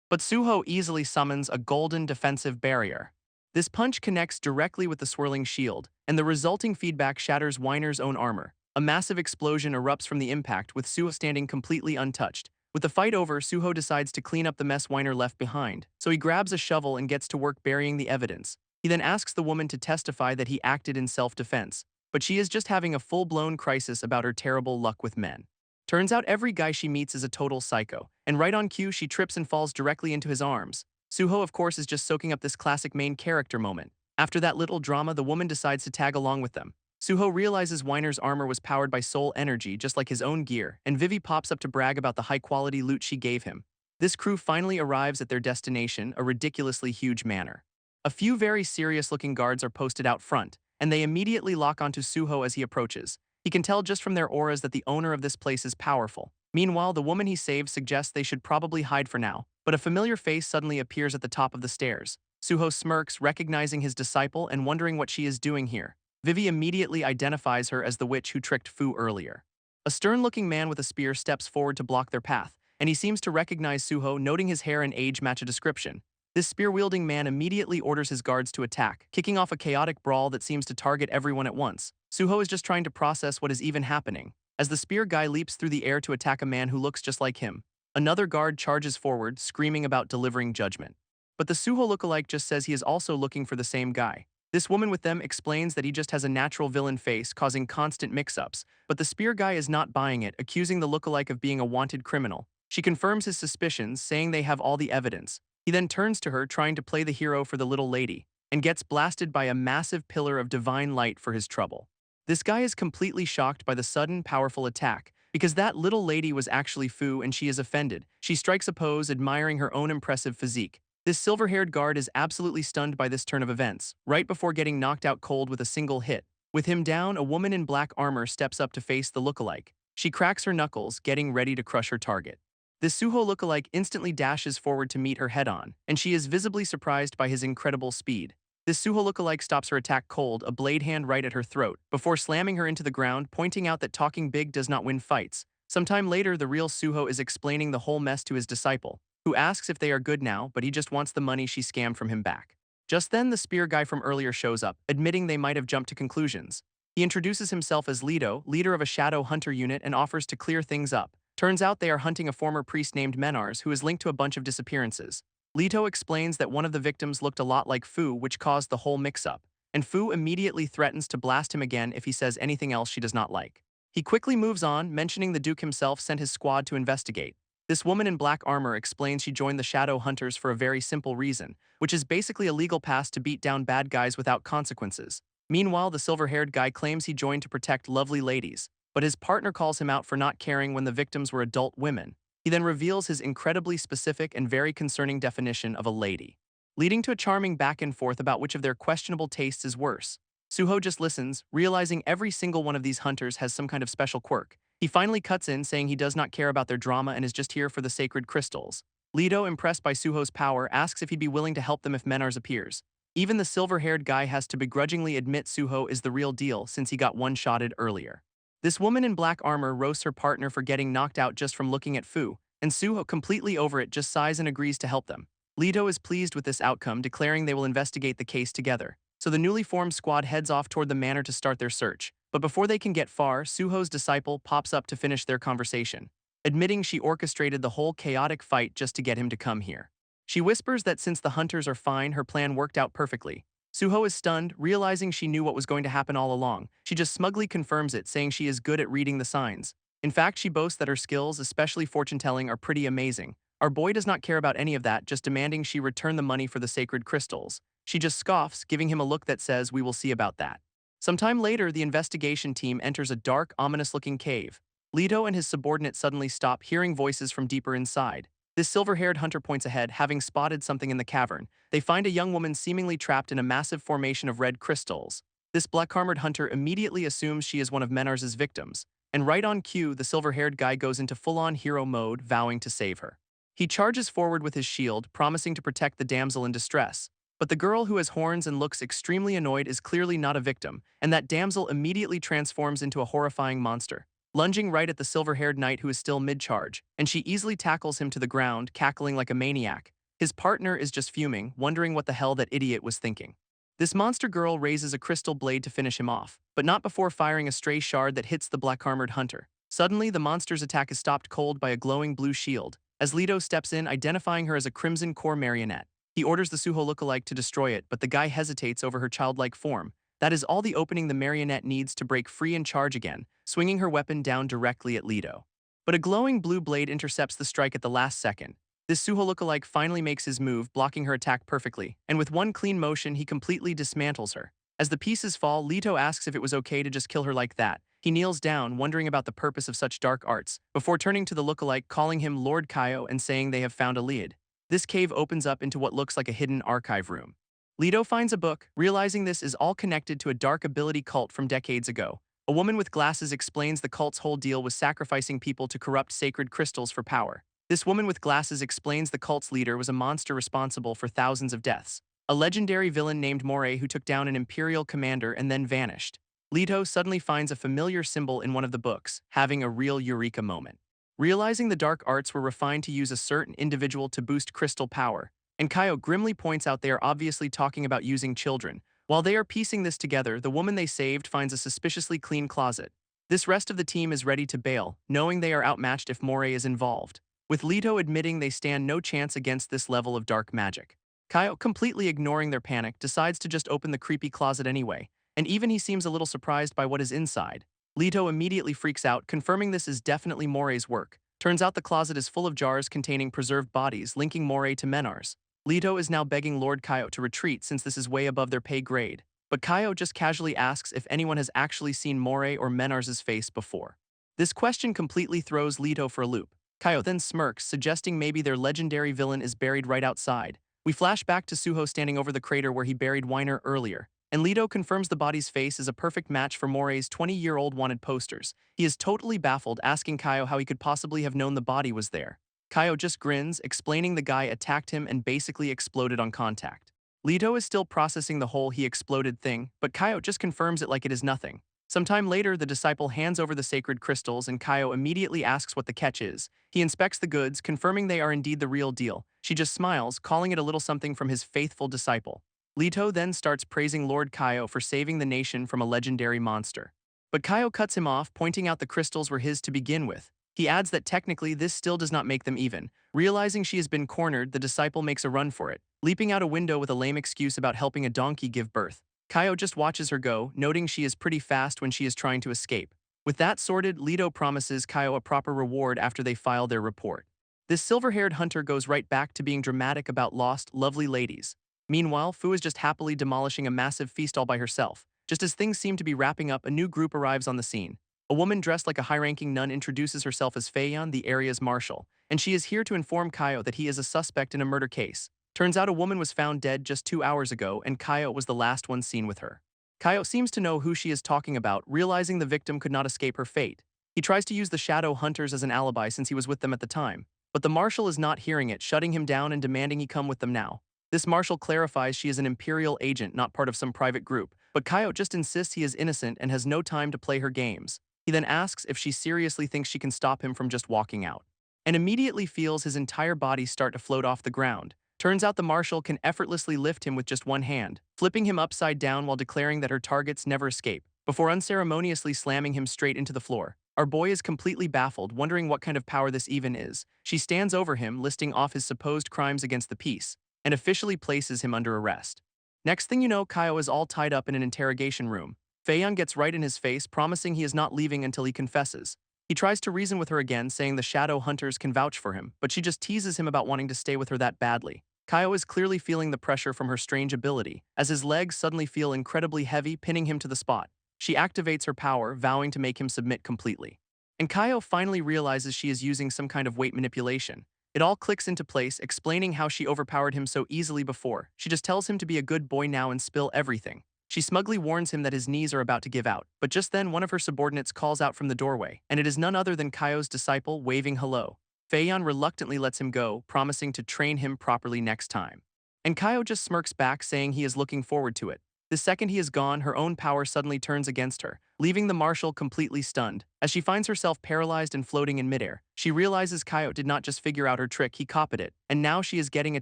But Suho easily summons a golden defensive barrier. This punch connects directly with the swirling shield, and the resulting feedback shatters Whiner's own armor. A massive explosion erupts from the impact, with Suho standing completely untouched. With the fight over, Suho decides to clean up the mess Whiner left behind, so he grabs a shovel and gets to work burying the evidence. He then asks the woman to testify that he acted in self-defense, but she is just having a full-blown crisis about her terrible luck with men. Turns out every guy she meets is a total psycho, and right on cue she trips and falls directly into his arms. Suho, of course, is just soaking up this classic main character moment. After that little drama, the woman decides to tag along with them. Suho realizes Whiner's armor was powered by soul energy just like his own gear, and Vivi pops up to brag about the high-quality loot she gave him. This crew finally arrives at their destination, a ridiculously huge manor. A few very serious-looking guards are posted out front, and they immediately lock onto Suho as he approaches. He can tell just from their auras that the owner of this place is powerful. Meanwhile, the woman he saved suggests they should probably hide for now, but a familiar face suddenly appears at the top of the stairs. Suho smirks, recognizing his disciple and wondering what she is doing here. Vivi immediately identifies her as the witch who tricked Fu earlier. A stern-looking man with a spear steps forward to block their path, and he seems to recognize Suho, noting his hair and age match a description. This spear-wielding man immediately orders his guards to attack, kicking off a chaotic brawl that seems to target everyone at once. Suho is just trying to process what is even happening, as the spear guy leaps through the air to attack a man who looks just like him. Another guard charges forward, screaming about delivering judgment. But the Suho lookalike just says he is also looking for the same guy. This woman with them explains that he just has a natural villain face, causing constant mix-ups, but the spear guy is not buying it, accusing the lookalike of being a wanted criminal. She confirms his suspicions, saying they have all the evidence. He then turns to her, trying to play the hero for the little lady, and gets blasted by a massive pillar of divine light for his trouble. This guy is completely shocked by the sudden, powerful attack, because that little lady was actually Fu and she is offended. She strikes a pose, admiring her own impressive physique. This silver-haired guard is absolutely stunned by this turn of events, right before getting knocked out cold with a single hit. With him down, a woman in black armor steps up to face the lookalike. She cracks her knuckles, getting ready to crush her target. This Suho lookalike instantly dashes forward to meet her head-on, and she is visibly surprised by his incredible speed. This Suho lookalike stops her attack cold, a blade hand right at her throat, before slamming her into the ground, pointing out that talking big does not win fights. Sometime later, the real Suho is explaining the whole mess to his disciple, who asks if they are good now, but he just wants the money she scammed from him back. Just then, the spear guy from earlier shows up, admitting they might have jumped to conclusions. He introduces himself as Leto, leader of a shadow hunter unit, and offers to clear things up. Turns out they are hunting a former priest named Menars who is linked to a bunch of disappearances. Leto explains that one of the victims looked a lot like Fu, which caused the whole mix-up, and Fu immediately threatens to blast him again if he says anything else she does not like. He quickly moves on, mentioning the Duke himself sent his squad to investigate. This woman in black armor explains she joined the Shadow Hunters for a very simple reason, which is basically a legal pass to beat down bad guys without consequences. Meanwhile, the silver-haired guy claims he joined to protect lovely ladies, but his partner calls him out for not caring when the victims were adult women. He then reveals his incredibly specific and very concerning definition of a lady, leading to a charming back and forth about which of their questionable tastes is worse. Suho just listens, realizing every single one of these hunters has some kind of special quirk. He finally cuts in, saying he does not care about their drama and is just here for the sacred crystals. Leto, impressed by Suho's power, asks if he'd be willing to help them if Menars appears. Even the silver-haired guy has to begrudgingly admit Suho is the real deal since he got one-shotted earlier. This woman in black armor roasts her partner for getting knocked out just from looking at Fu, and Suho, completely over it, just sighs and agrees to help them. Leto is pleased with this outcome, declaring they will investigate the case together. So the newly formed squad heads off toward the manor to start their search. But before they can get far, Suho's disciple pops up to finish their conversation, admitting she orchestrated the whole chaotic fight just to get him to come here. She whispers that since the hunters are fine, her plan worked out perfectly. Suho is stunned, realizing she knew what was going to happen all along. She just smugly confirms it, saying she is good at reading the signs. In fact, she boasts that her skills, especially fortune-telling, are pretty amazing. Our boy does not care about any of that, just demanding she return the money for the sacred crystals. She just scoffs, giving him a look that says, "We will see about that." Sometime later, the investigation team enters a dark, ominous-looking cave. Leto and his subordinate suddenly stop, hearing voices from deeper inside. This silver-haired hunter points ahead, having spotted something in the cavern. They find a young woman seemingly trapped in a massive formation of red crystals. This black-armored hunter immediately assumes she is one of Menars' victims, and right on cue, the silver-haired guy goes into full-on hero mode, vowing to save her. He charges forward with his shield, promising to protect the damsel in distress. But the girl who has horns and looks extremely annoyed is clearly not a victim, and that damsel immediately transforms into a horrifying monster, lunging right at the silver-haired knight who is still mid-charge, and she easily tackles him to the ground, cackling like a maniac. His partner is just fuming, wondering what the hell that idiot was thinking. This monster girl raises a crystal blade to finish him off, but not before firing a stray shard that hits the black-armored hunter. Suddenly, the monster's attack is stopped cold by a glowing blue shield, as Leto steps in, identifying her as a Crimson Core marionette. He orders the Suho lookalike to destroy it, but the guy hesitates over her childlike form. That is all the opening the marionette needs to break free and charge again, swinging her weapon down directly at Leto. But a glowing blue blade intercepts the strike at the last second. This Suho lookalike finally makes his move, blocking her attack perfectly, and with one clean motion, he completely dismantles her. As the pieces fall, Leto asks if it was okay to just kill her like that. He kneels down, wondering about the purpose of such dark arts, before turning to the lookalike, calling him Lord Kaio and saying they have found a lead. This cave opens up into what looks like a hidden archive room. Leto finds a book, realizing this is all connected to a dark ability cult from decades ago. A woman with glasses explains the cult's whole deal was sacrificing people to corrupt sacred crystals for power. This woman with glasses explains the cult's leader was a monster responsible for thousands of deaths. A legendary villain named Moray who took down an imperial commander and then vanished. Leto suddenly finds a familiar symbol in one of the books, having a real eureka moment. Realizing the dark arts were refined to use a certain individual to boost crystal power, and Kaio grimly points out they are obviously talking about using children. While they are piecing this together, the woman they saved finds a suspiciously clean closet. This rest of the team is ready to bail, knowing they are outmatched if Moray is involved, with Leto admitting they stand no chance against this level of dark magic. Kaio, completely ignoring their panic, decides to just open the creepy closet anyway, and even he seems a little surprised by what is inside. Leto immediately freaks out, confirming this is definitely Moray's work. Turns out the closet is full of jars containing preserved bodies, linking Moray to Menars. Leto is now begging Lord Kaio to retreat since this is way above their pay grade, but Kaio just casually asks if anyone has actually seen Moray or Menars' face before. This question completely throws Leto for a loop. Kaio then smirks, suggesting maybe their legendary villain is buried right outside. We flash back to Suho standing over the crater where he buried Weiner earlier, and Leto confirms the body's face is a perfect match for Moray's 20-year-old wanted posters. He is totally baffled, asking Kaio how he could possibly have known the body was there. Kaio just grins, explaining the guy attacked him and basically exploded on contact. Leto is still processing the whole he exploded thing, but Kaio just confirms it like it is nothing. Sometime later, the disciple hands over the sacred crystals and Kaio immediately asks what the catch is. He inspects the goods, confirming they are indeed the real deal. She just smiles, calling it a little something from his faithful disciple. Leto then starts praising Lord Kaio for saving the nation from a legendary monster. But Kaio cuts him off, pointing out the crystals were his to begin with. He adds that technically this still does not make them even. Realizing she has been cornered, the disciple makes a run for it, leaping out a window with a lame excuse about helping a donkey give birth. Kaio just watches her go, noting she is pretty fast when she is trying to escape. With that sorted, Leto promises Kaio a proper reward after they file their report. This silver-haired hunter goes right back to being dramatic about lost, lovely ladies. Meanwhile, Fu is just happily demolishing a massive feast all by herself. Just as things seem to be wrapping up, a new group arrives on the scene. A woman dressed like a high-ranking nun introduces herself as Feiyan, the area's marshal, and she is here to inform Kaio that he is a suspect in a murder case. Turns out a woman was found dead just 2 hours ago, and Kaio was the last one seen with her. Kaio seems to know who she is talking about, realizing the victim could not escape her fate. He tries to use the shadow hunters as an alibi since he was with them at the time, but the marshal is not hearing it, shutting him down and demanding he come with them now. This marshal clarifies she is an imperial agent, not part of some private group, but Kaio just insists he is innocent and has no time to play her games. He then asks if she seriously thinks she can stop him from just walking out, and immediately feels his entire body start to float off the ground. Turns out the marshal can effortlessly lift him with just one hand, flipping him upside down while declaring that her targets never escape, before unceremoniously slamming him straight into the floor. Our boy is completely baffled, wondering what kind of power this even is. She stands over him, listing off his supposed crimes against the peace, and officially places him under arrest. Next thing you know, Kaio is all tied up in an interrogation room. Feiyan gets right in his face, promising he is not leaving until he confesses. He tries to reason with her again, saying the shadow hunters can vouch for him, but she just teases him about wanting to stay with her that badly. Kaio is clearly feeling the pressure from her strange ability, as his legs suddenly feel incredibly heavy, pinning him to the spot. She activates her power, vowing to make him submit completely. And Kaio finally realizes she is using some kind of weight manipulation. It all clicks into place, explaining how she overpowered him so easily before. She just tells him to be a good boy now and spill everything. She smugly warns him that his knees are about to give out, but just then one of her subordinates calls out from the doorway, and it is none other than Kaio's disciple waving hello. Feiyan reluctantly lets him go, promising to train him properly next time. And Kaio just smirks back, saying he is looking forward to it. The second he is gone, her own power suddenly turns against her, leaving the marshal completely stunned. As she finds herself paralyzed and floating in midair, she realizes Kaio did not just figure out her trick, he copied it, and now she is getting a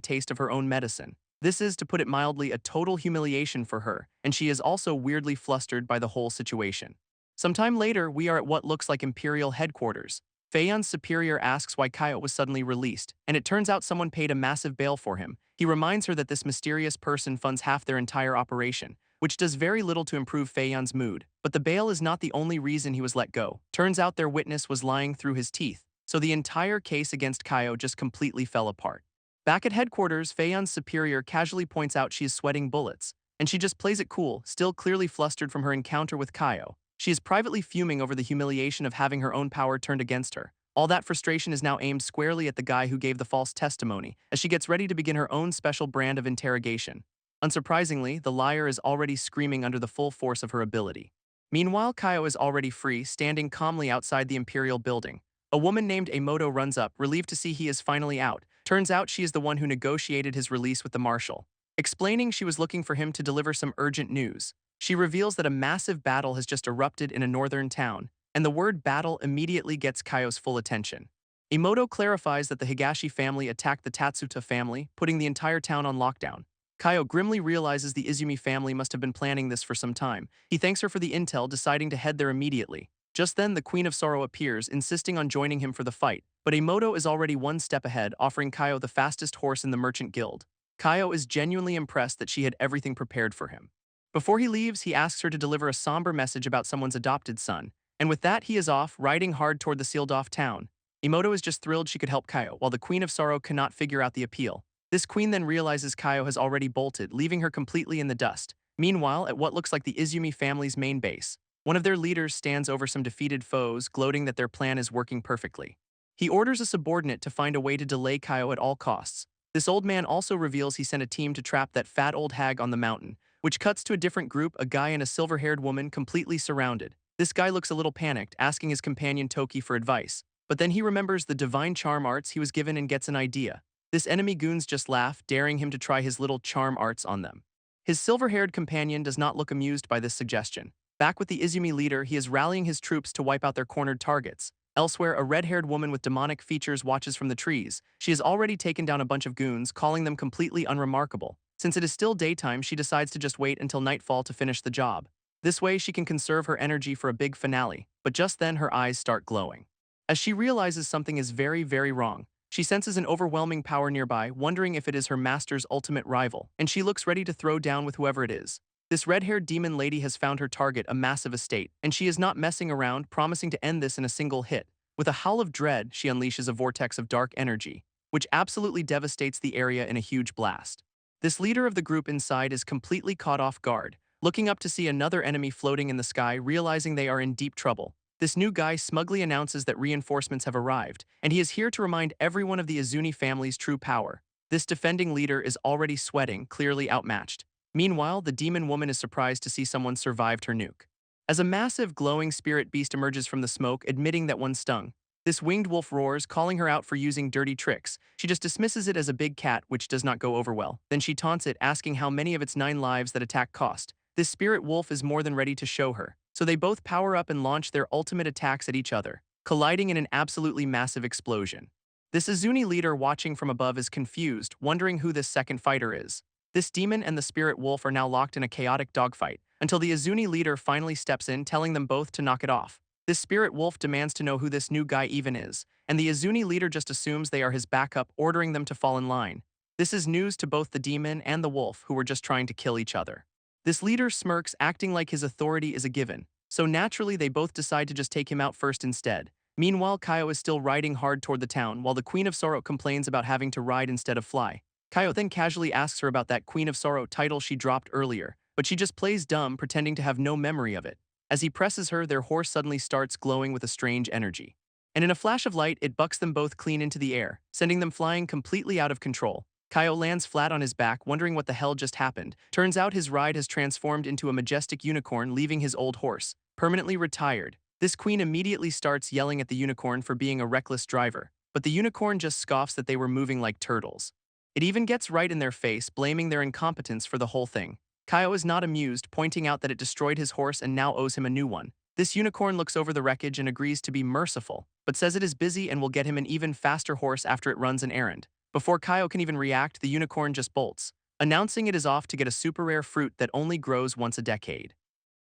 taste of her own medicine. This is, to put it mildly, a total humiliation for her, and she is also weirdly flustered by the whole situation. Sometime later, we are at what looks like Imperial headquarters. Feiyan's superior asks why Kaio was suddenly released, and it turns out someone paid a massive bail for him. He reminds her that this mysterious person funds half their entire operation, which does very little to improve Feiyan's mood. But the bail is not the only reason he was let go. Turns out their witness was lying through his teeth, so the entire case against Kaio just completely fell apart. Back at headquarters, Feiyan's superior casually points out she is sweating bullets, and she just plays it cool, still clearly flustered from her encounter with Kaio. She is privately fuming over the humiliation of having her own power turned against her. All that frustration is now aimed squarely at the guy who gave the false testimony, as she gets ready to begin her own special brand of interrogation. Unsurprisingly, the liar is already screaming under the full force of her ability. Meanwhile, Kaio is already free, standing calmly outside the Imperial building. A woman named Emoto runs up, relieved to see he is finally out. Turns out she is the one who negotiated his release with the marshal. Explaining she was looking for him to deliver some urgent news. She reveals that a massive battle has just erupted in a northern town, and the word battle immediately gets Kaio's full attention. Emoto clarifies that the Higashi family attacked the Tatsuta family, putting the entire town on lockdown. Kaio grimly realizes the Izumi family must have been planning this for some time. He thanks her for the intel, deciding to head there immediately. Just then, the Queen of Sorrow appears, insisting on joining him for the fight, but Emoto is already one step ahead, offering Kaio the fastest horse in the merchant guild. Kaio is genuinely impressed that she had everything prepared for him. Before he leaves, he asks her to deliver a somber message about someone's adopted son, and with that he is off, riding hard toward the sealed-off town. Emoto is just thrilled she could help Kaio, while the Queen of Sorrow cannot figure out the appeal. This queen then realizes Kaio has already bolted, leaving her completely in the dust. Meanwhile, at what looks like the Izumi family's main base, one of their leaders stands over some defeated foes, gloating that their plan is working perfectly. He orders a subordinate to find a way to delay Kaio at all costs. This old man also reveals he sent a team to trap that fat old hag on the mountain, which cuts to a different group, a guy and a silver-haired woman completely surrounded. This guy looks a little panicked, asking his companion Toki for advice. But then he remembers the divine charm arts he was given and gets an idea. This enemy goons just laugh, daring him to try his little charm arts on them. His silver-haired companion does not look amused by this suggestion. Back with the Izumi leader, he is rallying his troops to wipe out their cornered targets. Elsewhere, a red-haired woman with demonic features watches from the trees. She has already taken down a bunch of goons, calling them completely unremarkable. Since it is still daytime, she decides to just wait until nightfall to finish the job. This way, she can conserve her energy for a big finale, but just then her eyes start glowing. As she realizes something is very, very wrong, she senses an overwhelming power nearby, wondering if it is her master's ultimate rival, and she looks ready to throw down with whoever it is. This red-haired demon lady has found her target, a massive estate, and she is not messing around, promising to end this in a single hit. With a howl of dread, she unleashes a vortex of dark energy, which absolutely devastates the area in a huge blast. This leader of the group inside is completely caught off guard, looking up to see another enemy floating in the sky, realizing they are in deep trouble. This new guy smugly announces that reinforcements have arrived, and he is here to remind everyone of the Izumi family's true power. This defending leader is already sweating, clearly outmatched. Meanwhile, the demon woman is surprised to see someone survived her nuke. As a massive glowing spirit beast emerges from the smoke, admitting that one stung, this winged wolf roars, calling her out for using dirty tricks. She just dismisses it as a big cat, which does not go over well. Then she taunts it, asking how many of its 9 lives that attack cost. This spirit wolf is more than ready to show her, so they both power up and launch their ultimate attacks at each other, colliding in an absolutely massive explosion. This Izumi leader watching from above is confused, wondering who this second fighter is. This demon and the spirit wolf are now locked in a chaotic dogfight, until the Izumi leader finally steps in, telling them both to knock it off. This spirit wolf demands to know who this new guy even is, and the Izumi leader just assumes they are his backup, ordering them to fall in line. This is news to both the demon and the wolf, who were just trying to kill each other. This leader smirks, acting like his authority is a given, so naturally they both decide to just take him out first instead. Meanwhile, Kaio is still riding hard toward the town, while the Queen of Sorrow complains about having to ride instead of fly. Kaio then casually asks her about that Queen of Sorrow title she dropped earlier, but she just plays dumb, pretending to have no memory of it. As he presses her, their horse suddenly starts glowing with a strange energy. And in a flash of light, it bucks them both clean into the air, sending them flying completely out of control. Kaio lands flat on his back, wondering what the hell just happened. Turns out his ride has transformed into a majestic unicorn, leaving his old horse permanently retired. This queen immediately starts yelling at the unicorn for being a reckless driver, but the unicorn just scoffs that they were moving like turtles. It even gets right in their face, blaming their incompetence for the whole thing. Kaio is not amused, pointing out that it destroyed his horse and now owes him a new one. This unicorn looks over the wreckage and agrees to be merciful, but says it is busy and will get him an even faster horse after it runs an errand. Before Kaio can even react, the unicorn just bolts, announcing it is off to get a super rare fruit that only grows once a decade.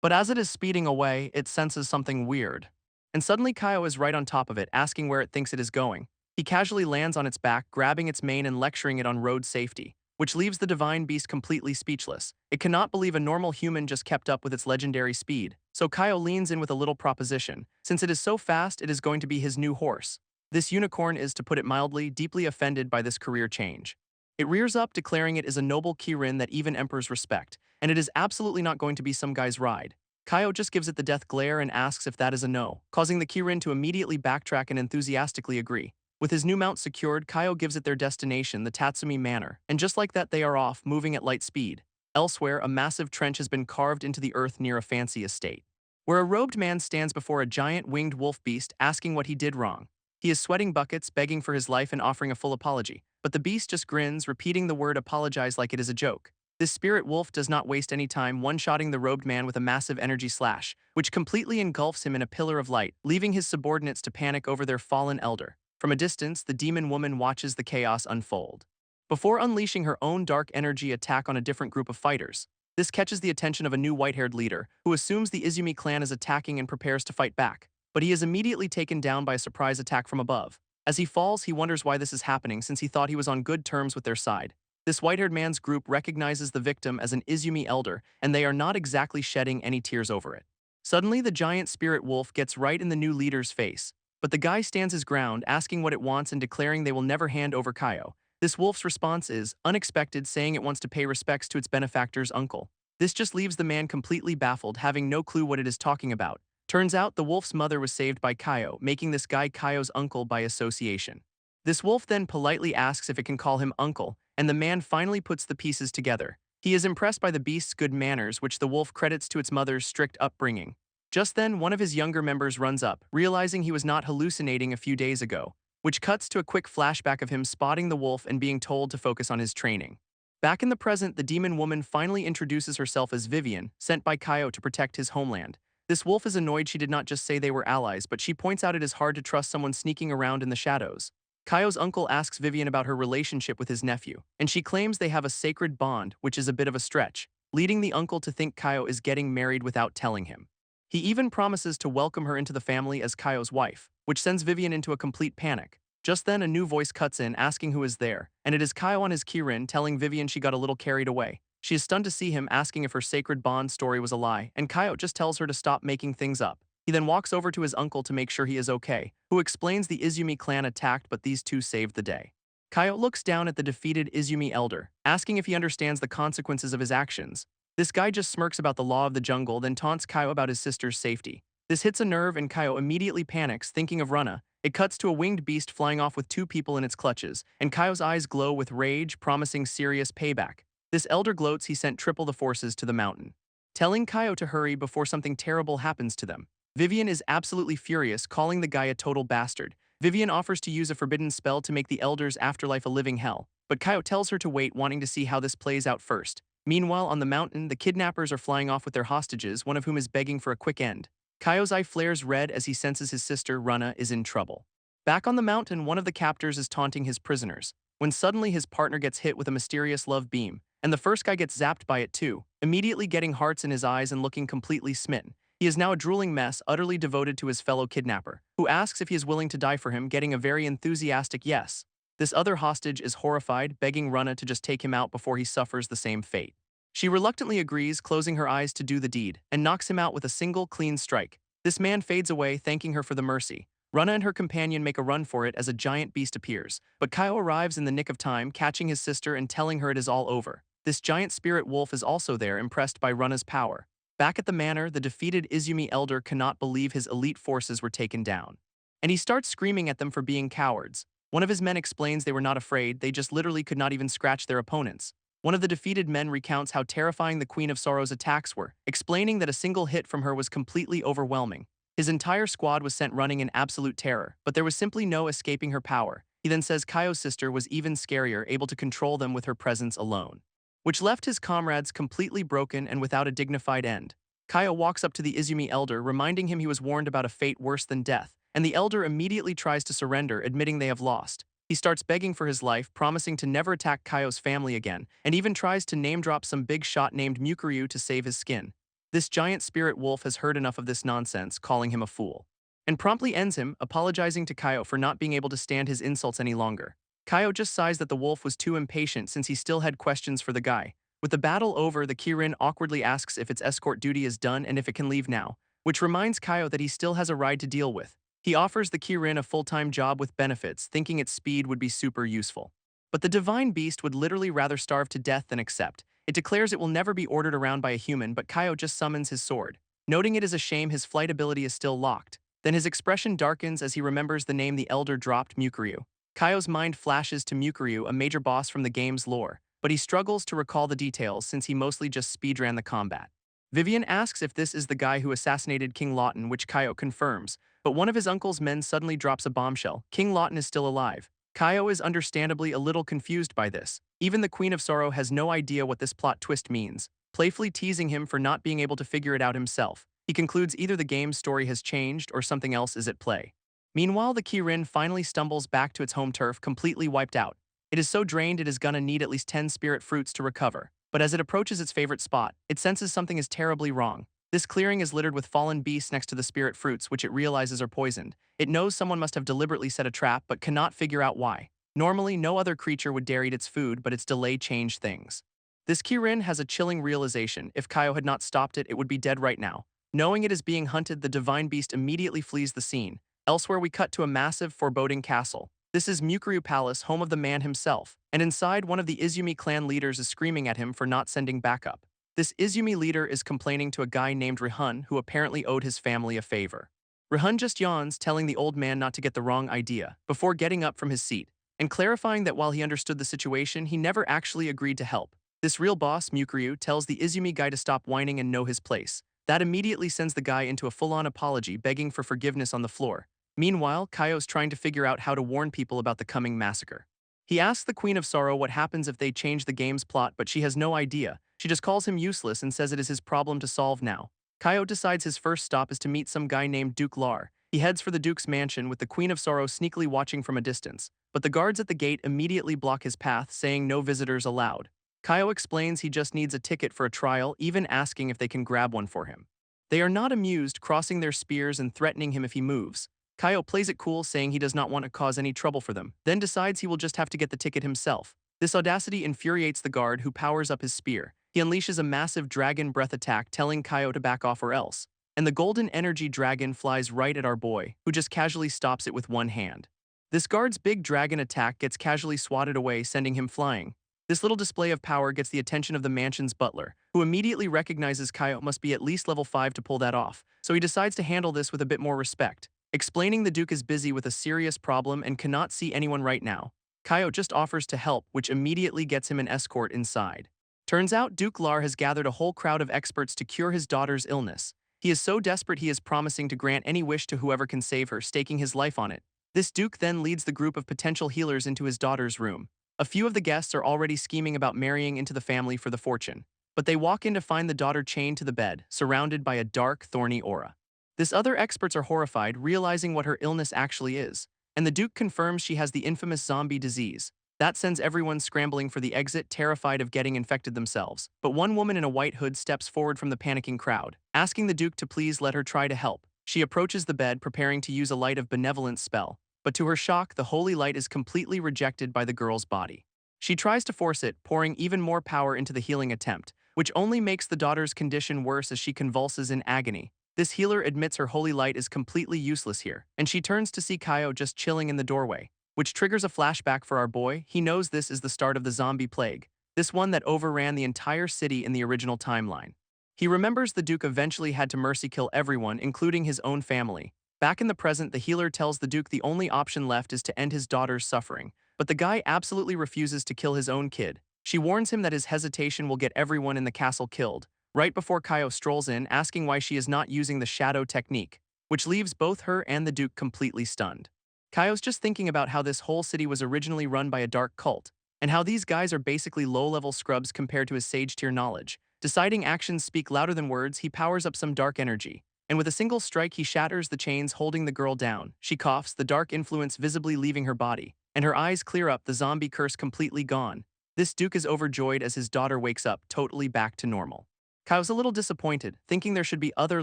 But as it is speeding away, it senses something weird. And suddenly Kaio is right on top of it, asking where it thinks it is going. He casually lands on its back, grabbing its mane and lecturing it on road safety, which leaves the divine beast completely speechless. It cannot believe a normal human just kept up with its legendary speed, so Kaio leans in with a little proposition. Since it is so fast, it is going to be his new horse. This unicorn is, to put it mildly, deeply offended by this career change. It rears up, declaring it is a noble kirin that even emperors respect, and it is absolutely not going to be some guy's ride. Kaio just gives it the death glare and asks if that is a no, causing the Kirin to immediately backtrack and enthusiastically agree. With his new mount secured, Kaio gives it their destination, the Tatsumi Manor, and just like that they are off, moving at light speed. Elsewhere, a massive trench has been carved into the earth near a fancy estate, where a robed man stands before a giant winged wolf beast asking what he did wrong. He is sweating buckets, begging for his life and offering a full apology, but the beast just grins, repeating the word apologize like it is a joke. This spirit wolf does not waste any time one-shotting the robed man with a massive energy slash, which completely engulfs him in a pillar of light, leaving his subordinates to panic over their fallen elder. From a distance, the demon woman watches the chaos unfold, before unleashing her own dark energy attack on a different group of fighters. This catches the attention of a new white-haired leader, who assumes the Izumi clan is attacking and prepares to fight back. But he is immediately taken down by a surprise attack from above. As he falls, he wonders why this is happening since he thought he was on good terms with their side. This white-haired man's group recognizes the victim as an Izumi elder, and they are not exactly shedding any tears over it. Suddenly, the giant spirit wolf gets right in the new leader's face, but the guy stands his ground, asking what it wants and declaring they will never hand over Kaio. This wolf's response is unexpected, saying it wants to pay respects to its benefactor's uncle. This just leaves the man completely baffled, having no clue what it is talking about. Turns out the wolf's mother was saved by Kaio, making this guy Kaio's uncle by association. This wolf then politely asks if it can call him uncle, and the man finally puts the pieces together. He is impressed by the beast's good manners, which the wolf credits to its mother's strict upbringing. Just then, one of his younger members runs up, realizing he was not hallucinating a few days ago, which cuts to a quick flashback of him spotting the wolf and being told to focus on his training. Back in the present, the demon woman finally introduces herself as Vivian, sent by Kaio to protect his homeland. This wolf is annoyed she did not just say they were allies, but she points out it is hard to trust someone sneaking around in the shadows. Kaio's uncle asks Vivian about her relationship with his nephew, and she claims they have a sacred bond, which is a bit of a stretch, leading the uncle to think Kaio is getting married without telling him. He even promises to welcome her into the family as Kaio's wife, which sends Vivian into a complete panic. Just then, a new voice cuts in asking who is there, and it is Kaio on his Kirin telling Vivian she got a little carried away. She is stunned to see him, asking if her sacred bond story was a lie, and Kaio just tells her to stop making things up. He then walks over to his uncle to make sure he is okay, who explains the Izumi clan attacked but these two saved the day. Kaio looks down at the defeated Izumi elder, asking if he understands the consequences of his actions. This guy just smirks about the law of the jungle, then taunts Kaio about his sister's safety. This hits a nerve and Kaio immediately panics, thinking of Runa. It cuts to a winged beast flying off with two people in its clutches, and Kaio's eyes glow with rage, promising serious payback. This elder gloats he sent triple the forces to the mountain, telling Kaio to hurry before something terrible happens to them. Vivian is absolutely furious, calling the guy a total bastard. Vivian offers to use a forbidden spell to make the elder's afterlife a living hell, but Kaio tells her to wait, wanting to see how this plays out first. Meanwhile, on the mountain, the kidnappers are flying off with their hostages, one of whom is begging for a quick end. Kaio's eye flares red as he senses his sister, Runa, is in trouble. Back on the mountain, one of the captors is taunting his prisoners, when suddenly his partner gets hit with a mysterious love beam, and the first guy gets zapped by it too, immediately getting hearts in his eyes and looking completely smitten. He is now a drooling mess, utterly devoted to his fellow kidnapper, who asks if he is willing to die for him, getting a very enthusiastic yes. This other hostage is horrified, begging Runa to just take him out before he suffers the same fate. She reluctantly agrees, closing her eyes to do the deed, and knocks him out with a single clean strike. This man fades away, thanking her for the mercy. Runa and her companion make a run for it as a giant beast appears, but Kaio arrives in the nick of time, catching his sister and telling her it is all over. This giant spirit wolf is also there, impressed by Runa's power. Back at the manor, the defeated Izumi elder cannot believe his elite forces were taken down, and he starts screaming at them for being cowards. One of his men explains they were not afraid, they just literally could not even scratch their opponents. One of the defeated men recounts how terrifying the Queen of Sorrow's attacks were, explaining that a single hit from her was completely overwhelming. His entire squad was sent running in absolute terror, but there was simply no escaping her power. He then says Kaio's sister was even scarier, able to control them with her presence alone, which left his comrades completely broken and without a dignified end. Kaio walks up to the Izumi elder, reminding him he was warned about a fate worse than death, and the elder immediately tries to surrender, admitting they have lost. He starts begging for his life, promising to never attack Kaio's family again, and even tries to name-drop some big shot named Mukuryu to save his skin. This giant spirit wolf has heard enough of this nonsense, calling him a fool, and promptly ends him, apologizing to Kaio for not being able to stand his insults any longer. Kaio just sighs that the wolf was too impatient since he still had questions for the guy. With the battle over, the Kirin awkwardly asks if its escort duty is done and if it can leave now, which reminds Kaio that he still has a ride to deal with. He offers the Kirin a full-time job with benefits, thinking its speed would be super useful. But the divine beast would literally rather starve to death than accept. It declares it will never be ordered around by a human, but Kaio just summons his sword. Noting it is a shame his flight ability is still locked. Then his expression darkens as he remembers the name the Elder dropped, Mukuryu. Kaio's mind flashes to Mukuryu, a major boss from the game's lore, but he struggles to recall the details since he mostly just speedran the combat. Vivian asks if this is the guy who assassinated King Lawton, which Kaio confirms, but one of his uncle's men suddenly drops a bombshell. King Lawton is still alive. Kaio is understandably a little confused by this. Even the Queen of Sorrow has no idea what this plot twist means, playfully teasing him for not being able to figure it out himself. He concludes either the game's story has changed or something else is at play. Meanwhile, the Kirin finally stumbles back to its home turf, completely wiped out. It is so drained it is gonna need at least 10 spirit fruits to recover. But as it approaches its favorite spot, it senses something is terribly wrong. This clearing is littered with fallen beasts next to the spirit fruits, which it realizes are poisoned. It knows someone must have deliberately set a trap but cannot figure out why. Normally, no other creature would dare eat its food, but its delay changed things. This Kirin has a chilling realization. If Kaio had not stopped it, it would be dead right now. Knowing it is being hunted, the divine beast immediately flees the scene. Elsewhere, we cut to a massive, foreboding castle. This is Mukuryu Palace, home of the man himself, and inside, one of the Izumi clan leaders is screaming at him for not sending backup. This Izumi leader is complaining to a guy named Rihun, who apparently owed his family a favor. Rihun just yawns, telling the old man not to get the wrong idea, before getting up from his seat, and clarifying that while he understood the situation, he never actually agreed to help. This real boss, Mukuryu, tells the Izumi guy to stop whining and know his place. That immediately sends the guy into a full-on apology, begging for forgiveness on the floor. Meanwhile, Kaio's trying to figure out how to warn people about the coming massacre. He asks the Queen of Sorrow what happens if they change the game's plot, but she has no idea. She just calls him useless and says it is his problem to solve now. Kaio decides his first stop is to meet some guy named Duke Lar. He heads for the Duke's mansion with the Queen of Sorrow sneakily watching from a distance, but the guards at the gate immediately block his path, saying no visitors allowed. Kaio explains he just needs a ticket for a trial, even asking if they can grab one for him. They are not amused, crossing their spears and threatening him if he moves. Kaio plays it cool, saying he does not want to cause any trouble for them, then decides he will just have to get the ticket himself. This audacity infuriates the guard, who powers up his spear. He unleashes a massive dragon breath attack, telling Kaio to back off or else. And the golden energy dragon flies right at our boy, who just casually stops it with one hand. This guard's big dragon attack gets casually swatted away, sending him flying. This little display of power gets the attention of the mansion's butler, who immediately recognizes Kaio must be at least level 5 to pull that off, so he decides to handle this with a bit more respect. Explaining the Duke is busy with a serious problem and cannot see anyone right now, Kaio just offers to help, which immediately gets him an escort inside. Turns out Duke Lar has gathered a whole crowd of experts to cure his daughter's illness. He is so desperate he is promising to grant any wish to whoever can save her, staking his life on it. This Duke then leads the group of potential healers into his daughter's room. A few of the guests are already scheming about marrying into the family for the fortune, but they walk in to find the daughter chained to the bed, surrounded by a dark, thorny aura. This other experts are horrified, realizing what her illness actually is, and the Duke confirms she has the infamous zombie disease. That sends everyone scrambling for the exit, terrified of getting infected themselves. But one woman in a white hood steps forward from the panicking crowd, asking the Duke to please let her try to help. She approaches the bed, preparing to use a light of benevolence spell, but to her shock, the holy light is completely rejected by the girl's body. She tries to force it, pouring even more power into the healing attempt, which only makes the daughter's condition worse as she convulses in agony. This healer admits her holy light is completely useless here, and she turns to see Kaio just chilling in the doorway, which triggers a flashback for our boy. He knows this is the start of the zombie plague, this one that overran the entire city in the original timeline. He remembers the Duke eventually had to mercy kill everyone, including his own family. Back in the present, the healer tells the Duke the only option left is to end his daughter's suffering, but the guy absolutely refuses to kill his own kid. She warns him that his hesitation will get everyone in the castle killed, right before Kaio strolls in, asking why she is not using the shadow technique, which leaves both her and the Duke completely stunned. Kaio's just thinking about how this whole city was originally run by a dark cult, and how these guys are basically low-level scrubs compared to his sage-tier knowledge. Deciding actions speak louder than words, he powers up some dark energy, and with a single strike he shatters the chains holding the girl down. She coughs, the dark influence visibly leaving her body, and her eyes clear up, the zombie curse completely gone. This Duke is overjoyed as his daughter wakes up, totally back to normal. Kaio's a little disappointed, thinking there should be other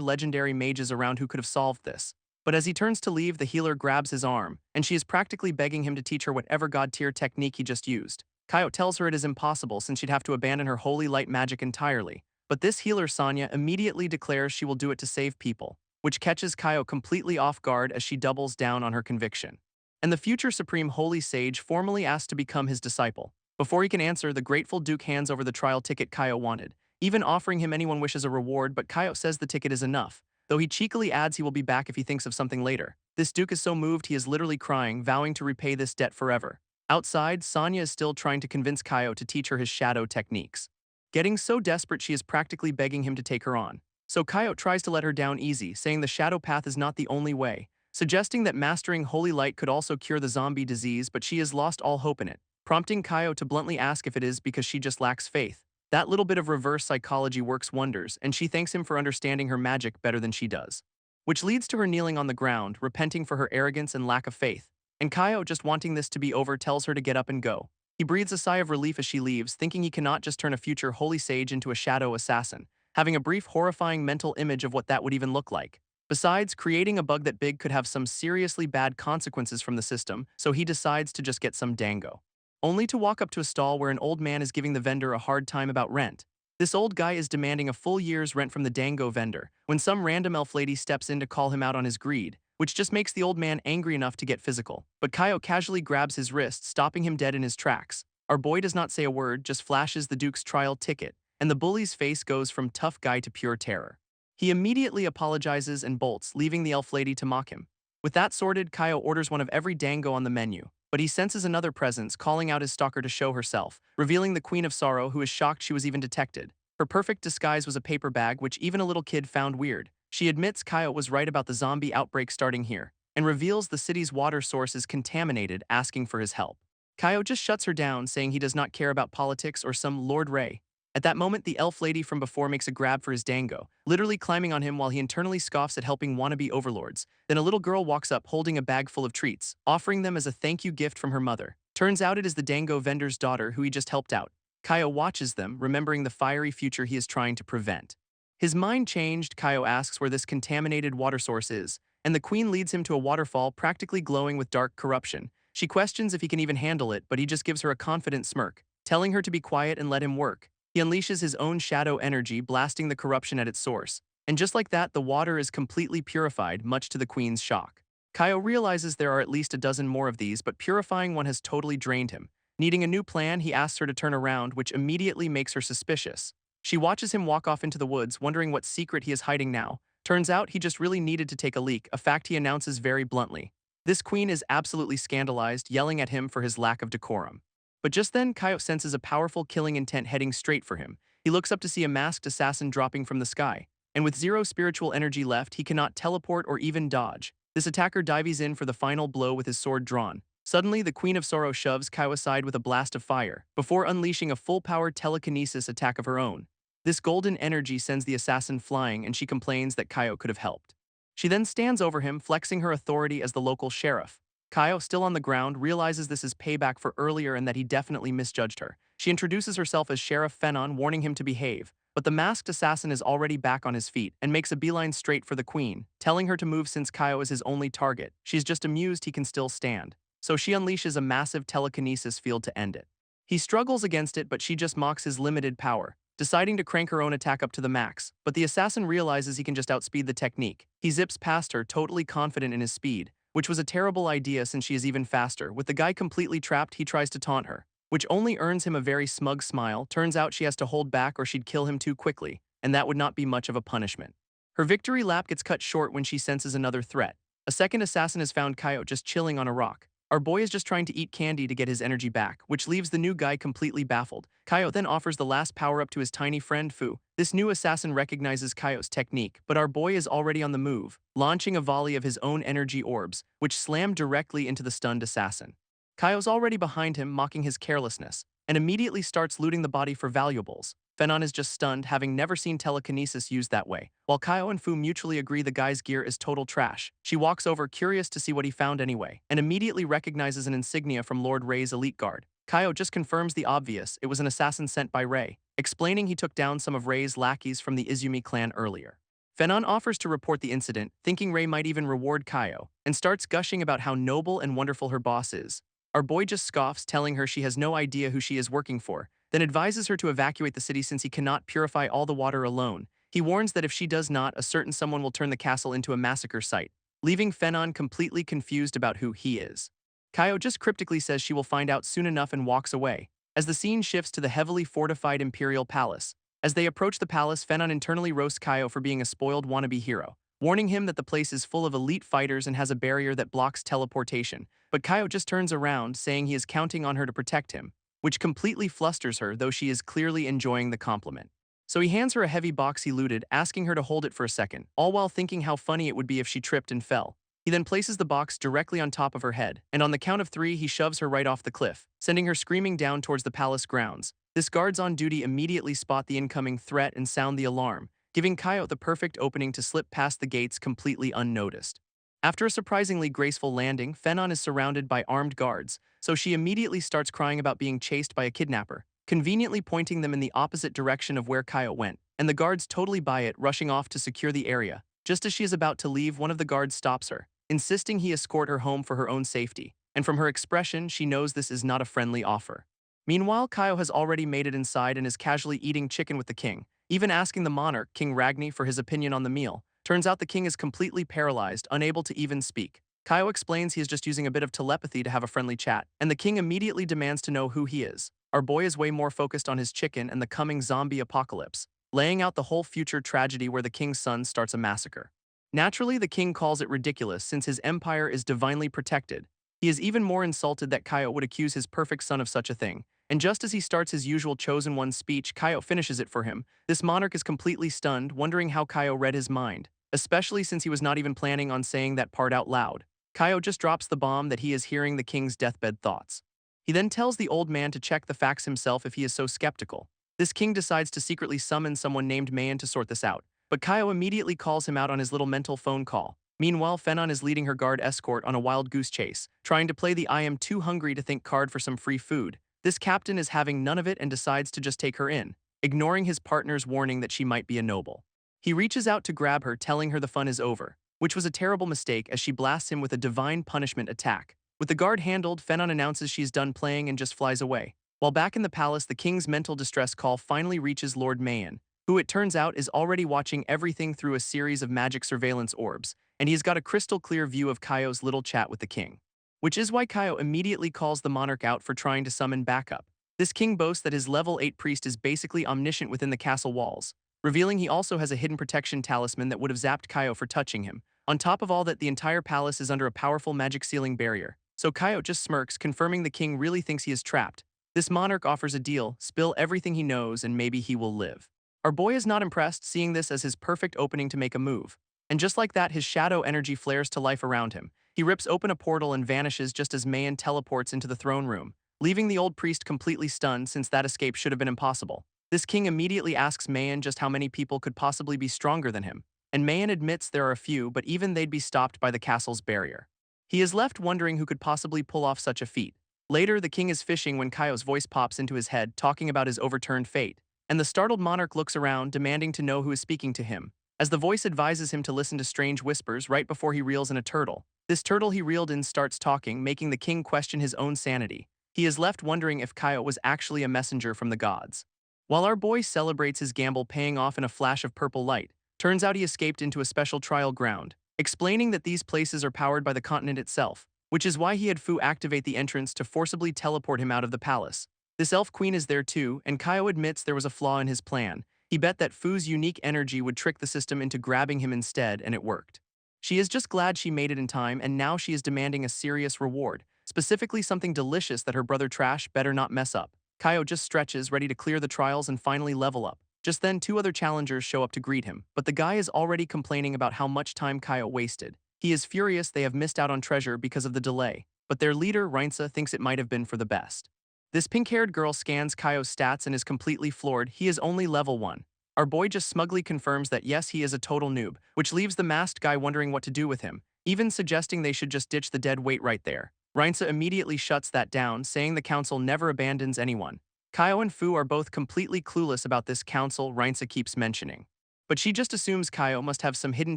legendary mages around who could have solved this. But as he turns to leave, the healer grabs his arm, and she is practically begging him to teach her whatever god-tier technique he just used. Kaio tells her it is impossible since she'd have to abandon her holy light magic entirely. But this healer, Sonya, immediately declares she will do it to save people, which catches Kaio completely off guard as she doubles down on her conviction. And the future Supreme Holy Sage formally asks to become his disciple. Before he can answer, the grateful Duke hands over the trial ticket Kaio wanted. even offering him anyone wishes a reward, but Coyote says the ticket is enough, though he cheekily adds he will be back if he thinks of something later. This duke is so moved he is literally crying, vowing to repay this debt forever. Outside, Sonya is still trying to convince Coyote to teach her his shadow techniques. Getting so desperate she is practically begging him to take her on. So Coyote tries to let her down easy, saying the shadow path is not the only way, suggesting that mastering holy light could also cure the zombie disease, but she has lost all hope in it, prompting Coyote to bluntly ask if it is because she just lacks faith. That little bit of reverse psychology works wonders, and she thanks him for understanding her magic better than she does. Which leads to her kneeling on the ground, repenting for her arrogance and lack of faith. And Coyote, just wanting this to be over, tells her to get up and go. He breathes a sigh of relief as she leaves, thinking he cannot just turn a future holy sage into a shadow assassin, having a brief horrifying mental image of what that would even look like. Besides, creating a bug that big could have some seriously bad consequences from the system, so he decides to just get some dango. Only to walk up to a stall where an old man is giving the vendor a hard time about rent. This old guy is demanding a full year's rent from the dango vendor, when some random elf lady steps in to call him out on his greed, which just makes the old man angry enough to get physical. But Coyote casually grabs his wrist, stopping him dead in his tracks. Our boy does not say a word, just flashes the Duke's trial ticket, and the bully's face goes from tough guy to pure terror. He immediately apologizes and bolts, leaving the elf lady to mock him. With that sorted, Coyote orders one of every dango on the menu, but he senses another presence, calling out his stalker to show herself, revealing the Queen of Sorrow, who is shocked she was even detected. Her perfect disguise was a paper bag, which even a little kid found weird. She admits Coyote was right about the zombie outbreak starting here, and reveals the city's water source is contaminated, asking for his help. Coyote just shuts her down, saying he does not care about politics or some Lord Ray. At that moment, the elf lady from before makes a grab for his dango, literally climbing on him while he internally scoffs at helping wannabe overlords. Then a little girl walks up holding a bag full of treats, offering them as a thank you gift from her mother. Turns out it is the dango vendor's daughter who he just helped out. Coyote watches them, remembering the fiery future he is trying to prevent. His mind changed, Coyote asks where this contaminated water source is, and the queen leads him to a waterfall practically glowing with dark corruption. She questions if he can even handle it, but he just gives her a confident smirk, telling her to be quiet and let him work. He unleashes his own shadow energy, blasting the corruption at its source. And just like that, the water is completely purified, much to the queen's shock. Coyote realizes there are at least a dozen more of these, but purifying one has totally drained him. Needing a new plan, he asks her to turn around, which immediately makes her suspicious. She watches him walk off into the woods, wondering what secret he is hiding now. Turns out he just really needed to take a leak, a fact he announces very bluntly. This queen is absolutely scandalized, yelling at him for his lack of decorum. But just then, Coyote senses a powerful killing intent heading straight for him. He looks up to see a masked assassin dropping from the sky, and with zero spiritual energy left, he cannot teleport or even dodge. This attacker dives in for the final blow with his sword drawn. Suddenly, the Queen of Sorrow shoves Coyote aside with a blast of fire, before unleashing a full-powered telekinesis attack of her own. This golden energy sends the assassin flying, and she complains that Coyote could have helped. She then stands over him, flexing her authority as the local sheriff. Coyote, still on the ground, realizes this is payback for earlier and that he definitely misjudged her. She introduces herself as Sheriff Fenon, warning him to behave, but the masked assassin is already back on his feet and makes a beeline straight for the queen, telling her to move since Coyote is his only target. She's just amused he can still stand. So she unleashes a massive telekinesis field to end it. He struggles against it, but she just mocks his limited power, deciding to crank her own attack up to the max, but the assassin realizes he can just outspeed the technique. He zips past her, totally confident in his speed, which was a terrible idea since she is even faster. With the guy completely trapped, he tries to taunt her, which only earns him a very smug smile. Turns out she has to hold back or she'd kill him too quickly, and that would not be much of a punishment. Her victory lap gets cut short when she senses another threat. A second assassin has found Coyote just chilling on a rock. Our boy is just trying to eat candy to get his energy back, which leaves the new guy completely baffled. Coyote then offers the last power-up to his tiny friend Fu. This new assassin recognizes Coyote's technique, but our boy is already on the move, launching a volley of his own energy orbs, which slam directly into the stunned assassin. Coyote's already behind him, mocking his carelessness, and immediately starts looting the body for valuables. Fenon is just stunned, having never seen telekinesis used that way, while Coyote and Fu mutually agree the guy's gear is total trash. She walks over, curious to see what he found anyway, and immediately recognizes an insignia from Lord Ray's elite guard. Coyote just confirms the obvious, it was an assassin sent by Ray, explaining he took down some of Ray's lackeys from the Izumi clan earlier. Fenon offers to report the incident, thinking Ray might even reward Coyote, and starts gushing about how noble and wonderful her boss is. Our boy just scoffs, telling her she has no idea who she is working for, then advises her to evacuate the city since he cannot purify all the water alone. He warns that if she does not, a certain someone will turn the castle into a massacre site, leaving Fenon completely confused about who he is. Coyote just cryptically says she will find out soon enough and walks away. As the scene shifts to the heavily fortified Imperial Palace, As they approach the palace, Fenon internally roasts Kaio for being a spoiled wannabe hero, warning him that the place is full of elite fighters and has a barrier that blocks teleportation. But Kaio just turns around, saying he is counting on her to protect him, which completely flusters her, though she is clearly enjoying the compliment. So he hands her a heavy box he looted, asking her to hold it for a second, all while thinking how funny it would be if she tripped and fell. He then places the box directly on top of her head, and on the count of 3 he shoves her right off the cliff, sending her screaming down towards the palace grounds. This guards on duty immediately spot the incoming threat and sound the alarm, giving Kaio the perfect opening to slip past the gates completely unnoticed. After a surprisingly graceful landing, Fenon is surrounded by armed guards, so she immediately starts crying about being chased by a kidnapper, conveniently pointing them in the opposite direction of where Kaio went, and the guards totally buy it, rushing off to secure the area. Just as she is about to leave, one of the guards stops her, insisting he escort her home for her own safety, and from her expression, she knows this is not a friendly offer. Meanwhile, Kaio has already made it inside and is casually eating chicken with the king, even asking the monarch, King Ragni, for his opinion on the meal. Turns out the king is completely paralyzed, unable to even speak. Kaio explains he is just using a bit of telepathy to have a friendly chat, and the king immediately demands to know who he is. Our boy is way more focused on his chicken and the coming zombie apocalypse, laying out the whole future tragedy where the king's son starts a massacre. Naturally, the king calls it ridiculous since his empire is divinely protected. He is even more insulted that Kaio would accuse his perfect son of such a thing. And just as he starts his usual chosen one speech, Kaio finishes it for him. This monarch is completely stunned, wondering how Kaio read his mind, especially since he was not even planning on saying that part out loud. Kaio just drops the bomb that he is hearing the king's deathbed thoughts. He then tells the old man to check the facts himself if he is so skeptical. This king decides to secretly summon someone named Mayan to sort this out, but Kaio immediately calls him out on his little mental phone call. Meanwhile, Fenon is leading her guard escort on a wild goose chase, trying to play the I am too hungry to think card for some free food. This captain is having none of it and decides to just take her in, ignoring his partner's warning that she might be a noble. He reaches out to grab her, telling her the fun is over, which was a terrible mistake as she blasts him with a divine punishment attack. With the guard handled, Fenon announces she's done playing and just flies away. While back in the palace, the king's mental distress call finally reaches Lord Mayan, who it turns out is already watching everything through a series of magic surveillance orbs, and he's got a crystal clear view of Kaio's little chat with the king. Which is why Kaio immediately calls the monarch out for trying to summon backup. This king boasts that his level 8 priest is basically omniscient within the castle walls, revealing he also has a hidden protection talisman that would have zapped Kaio for touching him. On top of all that, the entire palace is under a powerful magic ceiling barrier, so Kaio just smirks, confirming the king really thinks he is trapped. This monarch offers a deal: spill everything he knows and maybe he will live. Our boy is not impressed, seeing this as his perfect opening to make a move. And just like that, his shadow energy flares to life around him. He rips open a portal and vanishes just as Mayan teleports into the throne room, leaving the old priest completely stunned since that escape should have been impossible. This king immediately asks Mayan just how many people could possibly be stronger than him, and Mayan admits there are a few, but even they'd be stopped by the castle's barrier. He is left wondering who could possibly pull off such a feat. Later, the king is fishing when Kaio's voice pops into his head, talking about his overturned fate, and the startled monarch looks around, demanding to know who is speaking to him, as the voice advises him to listen to strange whispers right before he reels in a turtle. This turtle he reeled in starts talking, making the king question his own sanity. He is left wondering if Kaio was actually a messenger from the gods. While our boy celebrates his gamble paying off in a flash of purple light, turns out he escaped into a special trial ground, explaining that these places are powered by the continent itself, which is why he had Fu activate the entrance to forcibly teleport him out of the palace. This elf queen is there too, and Kaio admits there was a flaw in his plan. He bet that Fu's unique energy would trick the system into grabbing him instead, and it worked. She is just glad she made it in time, and now she is demanding a serious reward, specifically something delicious that her brother Trash better not mess up. Kaio just stretches, ready to clear the trials and finally level up. Just then, 2 other challengers show up to greet him, but the guy is already complaining about how much time Kaio wasted. He is furious they have missed out on treasure because of the delay, but their leader, Reinsa, thinks it might have been for the best. This pink-haired girl scans Kaio's stats and is completely floored. He is only level 1. Our boy just smugly confirms that yes, he is a total noob, which leaves the masked guy wondering what to do with him, even suggesting they should just ditch the dead weight right there. Reinsa immediately shuts that down, saying the council never abandons anyone. Kaio and Fu are both completely clueless about this council Reinsa keeps mentioning. But she just assumes Kaio must have some hidden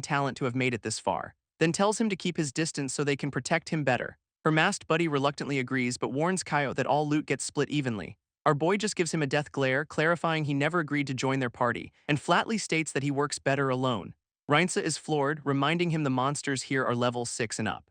talent to have made it this far, then tells him to keep his distance so they can protect him better. Her masked buddy reluctantly agrees but warns Kaio that all loot gets split evenly. Our boy just gives him a death glare, clarifying he never agreed to join their party, and flatly states that he works better alone. Reinsa is floored, reminding him the monsters here are level 6 and up.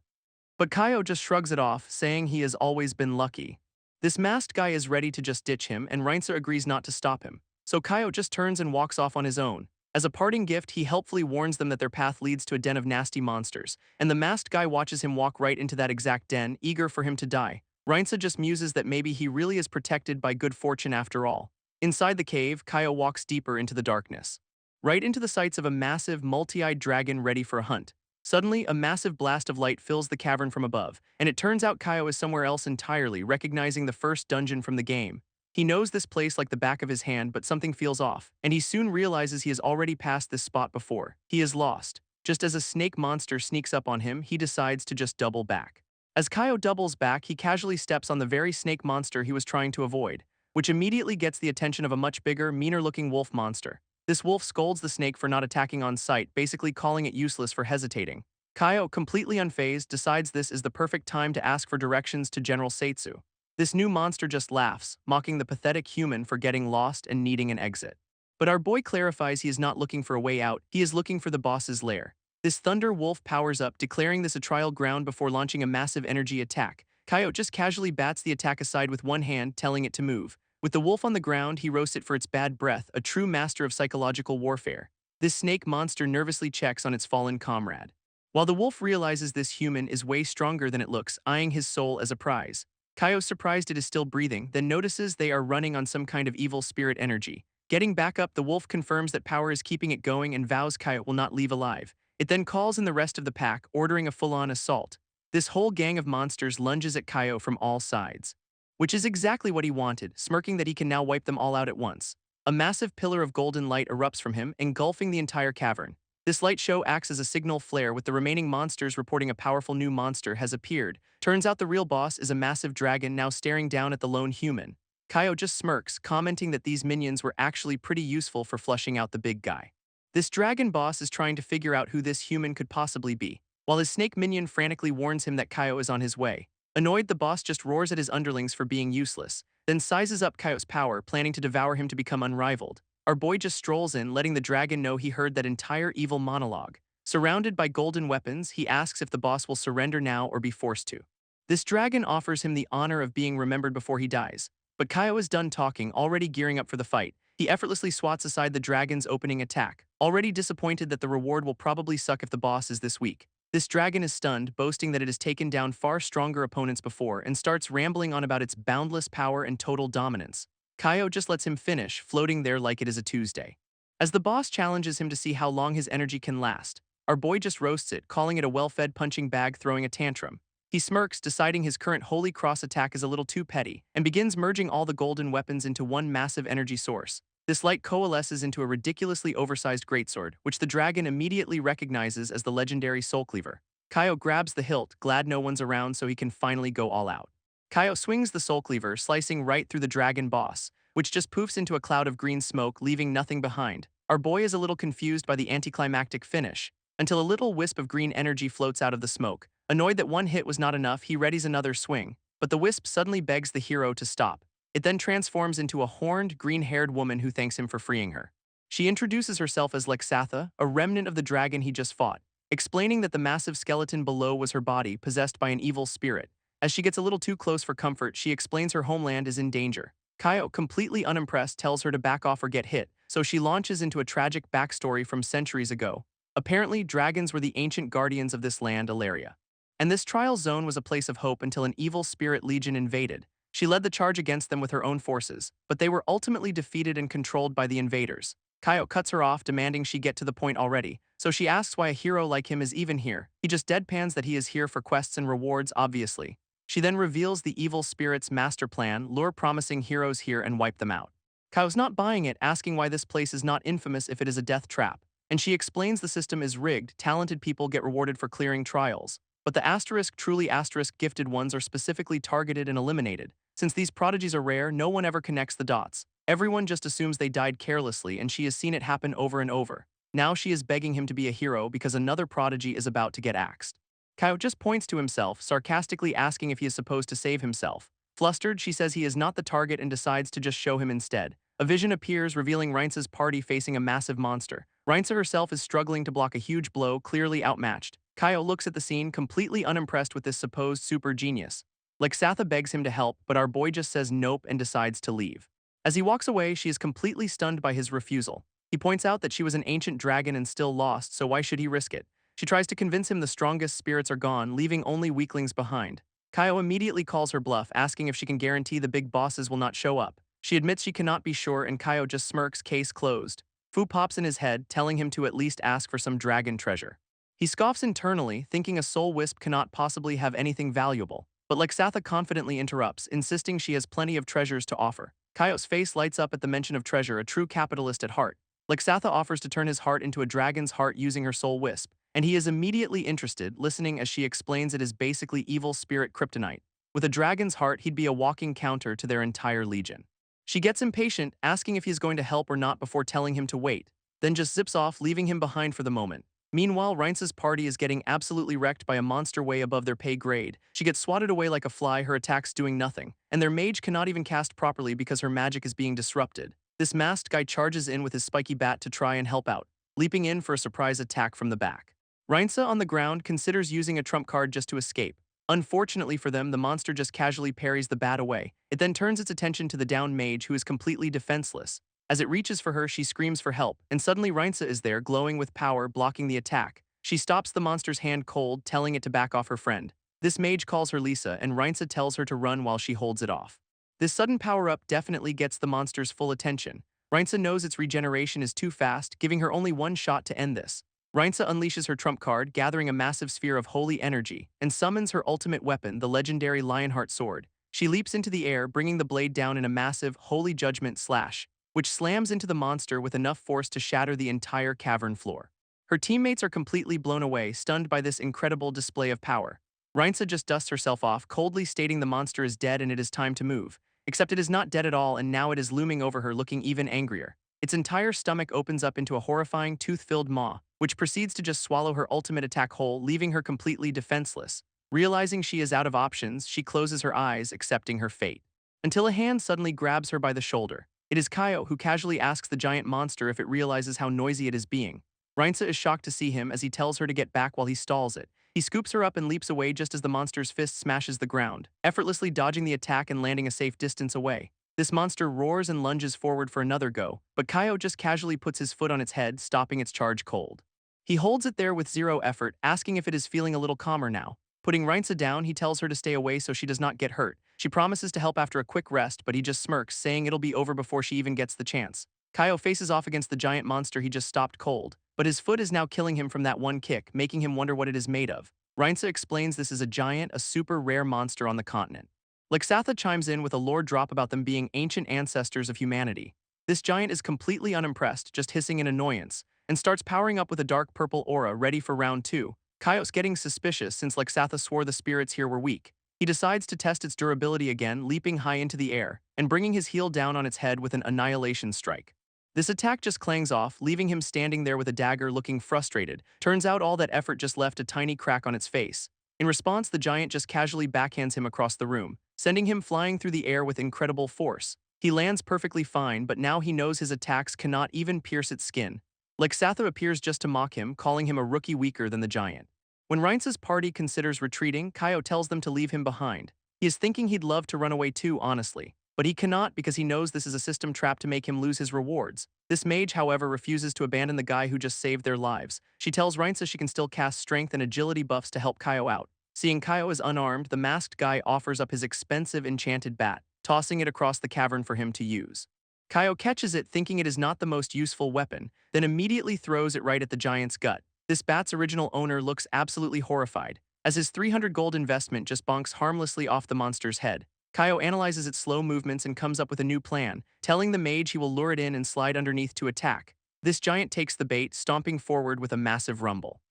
But Kaio just shrugs it off, saying he has always been lucky. This masked guy is ready to just ditch him, and Reinsa agrees not to stop him. So Kaio just turns and walks off on his own. As a parting gift, he helpfully warns them that their path leads to a den of nasty monsters, and the masked guy watches him walk right into that exact den, eager for him to die. Reinsa just muses that maybe he really is protected by good fortune after all. Inside the cave, Kaio walks deeper into the darkness. Right into the sights of a massive, multi-eyed dragon ready for a hunt. Suddenly, a massive blast of light fills the cavern from above, and it turns out Kaio is somewhere else entirely, recognizing the first dungeon from the game. He knows this place like the back of his hand, but something feels off, and he soon realizes he has already passed this spot before. He is lost. Just as a snake monster sneaks up on him, he decides to just double back. As Kaio doubles back, he casually steps on the very snake monster he was trying to avoid, which immediately gets the attention of a much bigger, meaner-looking wolf monster. This wolf scolds the snake for not attacking on sight, basically calling it useless for hesitating. Kaio, completely unfazed, decides this is the perfect time to ask for directions to General Seitsu. This new monster just laughs, mocking the pathetic human for getting lost and needing an exit. But our boy clarifies he is not looking for a way out, he is looking for the boss's lair. This thunder wolf powers up, declaring this a trial ground before launching a massive energy attack. Kaio just casually bats the attack aside with one hand, telling it to move. With the wolf on the ground, he roasts it for its bad breath, a true master of psychological warfare. This snake monster nervously checks on its fallen comrade. While the wolf realizes this human is way stronger than it looks, eyeing his soul as a prize. Kaio, surprised it is still breathing, then notices they are running on some kind of evil spirit energy. Getting back up, the wolf confirms that power is keeping it going and vows Kaio will not leave alive. It then calls in the rest of the pack, ordering a full-on assault. This whole gang of monsters lunges at Kaio from all sides. Which is exactly what he wanted, smirking that he can now wipe them all out at once. A massive pillar of golden light erupts from him, engulfing the entire cavern. This light show acts as a signal flare, with the remaining monsters reporting a powerful new monster has appeared. Turns out the real boss is a massive dragon now staring down at the lone human. Kaio just smirks, commenting that these minions were actually pretty useful for flushing out the big guy. This dragon boss is trying to figure out who this human could possibly be, while his snake minion frantically warns him that Kaio is on his way. Annoyed, the boss just roars at his underlings for being useless, then sizes up Kaio's power, planning to devour him to become unrivaled. Our boy just strolls in, letting the dragon know he heard that entire evil monologue. Surrounded by golden weapons, he asks if the boss will surrender now or be forced to. This dragon offers him the honor of being remembered before he dies. But Kaio is done talking, already gearing up for the fight. He effortlessly swats aside the dragon's opening attack, already disappointed that the reward will probably suck if the boss is this weak. This dragon is stunned, boasting that it has taken down far stronger opponents before, and starts rambling on about its boundless power and total dominance. Kaio just lets him finish, floating there like it is a Tuesday. As the boss challenges him to see how long his energy can last, our boy just roasts it, calling it a well-fed punching bag throwing a tantrum. He smirks, deciding his current Holy Cross attack is a little too petty, and begins merging all the golden weapons into one massive energy source. This light coalesces into a ridiculously oversized greatsword, which the dragon immediately recognizes as the legendary Soul Cleaver. Kaio grabs the hilt, glad no one's around so he can finally go all out. Kaio swings the Soul Cleaver, slicing right through the dragon boss, which just poofs into a cloud of green smoke, leaving nothing behind. Our boy is a little confused by the anticlimactic finish, until a little wisp of green energy floats out of the smoke. Annoyed that one hit was not enough, he readies another swing, but the wisp suddenly begs the hero to stop. It then transforms into a horned, green-haired woman who thanks him for freeing her. She introduces herself as Lexatha, a remnant of the dragon he just fought, explaining that the massive skeleton below was her body, possessed by an evil spirit. As she gets a little too close for comfort, she explains her homeland is in danger. Kaio, completely unimpressed, tells her to back off or get hit, so she launches into a tragic backstory from centuries ago. Apparently, dragons were the ancient guardians of this land, Alaria. And this trial zone was a place of hope until an evil spirit legion invaded. She led the charge against them with her own forces, but they were ultimately defeated and controlled by the invaders. Kaio cuts her off, demanding she get to the point already, so she asks why a hero like him is even here. He just deadpans that he is here for quests and rewards, obviously. She then reveals the evil spirit's master plan, lure promising heroes here and wipe them out. Kaio's not buying it, asking why this place is not infamous if it is a death trap, and she explains the system is rigged, talented people get rewarded for clearing trials. But the truly gifted ones are specifically targeted and eliminated. Since these prodigies are rare, no one ever connects the dots. Everyone just assumes they died carelessly, and she has seen it happen over and over. Now she is begging him to be a hero because another prodigy is about to get axed. Kaio just points to himself, sarcastically asking if he is supposed to save himself. Flustered, she says he is not the target and decides to just show him instead. A vision appears, revealing Reinsa's party facing a massive monster. Reinsa herself is struggling to block a huge blow, clearly outmatched. Kaio looks at the scene, completely unimpressed with this supposed super genius. Lexatha begs him to help, but our boy just says nope and decides to leave. As he walks away, she is completely stunned by his refusal. He points out that she was an ancient dragon and still lost, so why should he risk it? She tries to convince him the strongest spirits are gone, leaving only weaklings behind. Kaio immediately calls her bluff, asking if she can guarantee the big bosses will not show up. She admits she cannot be sure, and Kaio just smirks, case closed. Fu pops in his head, telling him to at least ask for some dragon treasure. He scoffs internally, thinking a soul wisp cannot possibly have anything valuable. But Lexatha confidently interrupts, insisting she has plenty of treasures to offer. Kaio's face lights up at the mention of treasure, a true capitalist at heart. Lexatha offers to turn his heart into a dragon's heart using her soul wisp, and he is immediately interested, listening as she explains it is basically evil spirit kryptonite. With a dragon's heart, he'd be a walking counter to their entire legion. She gets impatient, asking if he's going to help or not before telling him to wait, then just zips off, leaving him behind for the moment. Meanwhile, Reince's party is getting absolutely wrecked by a monster way above their pay grade. She gets swatted away like a fly, her attacks doing nothing, and their mage cannot even cast properly because her magic is being disrupted. This masked guy charges in with his spiky bat to try and help out, leaping in for a surprise attack from the back. Reince on the ground considers using a trump card just to escape. Unfortunately for them, the monster just casually parries the bat away. It then turns its attention to the downed mage, who is completely defenseless. As it reaches for her, she screams for help, and suddenly Reince is there, glowing with power, blocking the attack. She stops the monster's hand cold, telling it to back off her friend. This mage calls her Lisa, and Reince tells her to run while she holds it off. This sudden power-up definitely gets the monster's full attention. Reince knows its regeneration is too fast, giving her only one shot to end this. Reince unleashes her trump card, gathering a massive sphere of holy energy, and summons her ultimate weapon, the legendary Lionheart sword. She leaps into the air, bringing the blade down in a massive, holy judgment slash, which slams into the monster with enough force to shatter the entire cavern floor. Her teammates are completely blown away, stunned by this incredible display of power. Reince just dusts herself off, coldly stating the monster is dead and it is time to move. Except it is not dead at all, and now it is looming over her, looking even angrier. Its entire stomach opens up into a horrifying, tooth-filled maw, which proceeds to just swallow her ultimate attack whole, leaving her completely defenseless. Realizing she is out of options, she closes her eyes, accepting her fate. Until a hand suddenly grabs her by the shoulder. It is Kaio, who casually asks the giant monster if it realizes how noisy it is being. Reince is shocked to see him as he tells her to get back while he stalls it. He scoops her up and leaps away just as the monster's fist smashes the ground, effortlessly dodging the attack and landing a safe distance away. This monster roars and lunges forward for another go, but Kaio just casually puts his foot on its head, stopping its charge cold. He holds it there with zero effort, asking if it is feeling a little calmer now. Putting Reince down, he tells her to stay away so she does not get hurt. She promises to help after a quick rest, but he just smirks, saying it'll be over before she even gets the chance. Kaio faces off against the giant monster he just stopped cold, but his foot is now killing him from that one kick, making him wonder what it is made of. Reince explains this is a giant, a super rare monster on the continent. Lexatha chimes in with a lore drop about them being ancient ancestors of humanity. This giant is completely unimpressed, just hissing in annoyance, and starts powering up with a dark purple aura, ready for round 2. Kaio's getting suspicious since Lexatha swore the spirits here were weak. He decides to test its durability again, leaping high into the air, and bringing his heel down on its head with an annihilation strike. This attack just clangs off, leaving him standing there with a dagger, looking frustrated. Turns out all that effort just left a tiny crack on its face. In response, the giant just casually backhands him across the room, sending him flying through the air with incredible force. He lands perfectly fine, but now he knows his attacks cannot even pierce its skin. Lexatha appears just to mock him, calling him a rookie weaker than the giant. When Reince's party considers retreating, Kaio tells them to leave him behind. He is thinking he'd love to run away too, honestly. But he cannot because he knows this is a system trap to make him lose his rewards. This mage, however, refuses to abandon the guy who just saved their lives. She tells Reince she can still cast strength and agility buffs to help Kaio out. Seeing Kaio is unarmed, the masked guy offers up his expensive enchanted bat, tossing it across the cavern for him to use. Kaio catches it, thinking it is not the most useful weapon, then immediately throws it right at the giant's gut. This bat's original owner looks absolutely horrified, as his 300 gold investment just bonks harmlessly off the monster's head. Kaio analyzes its slow movements and comes up with a new plan, telling the mage he will lure it in and slide underneath to attack. This giant takes the bait, stomping forward with a massive rumble,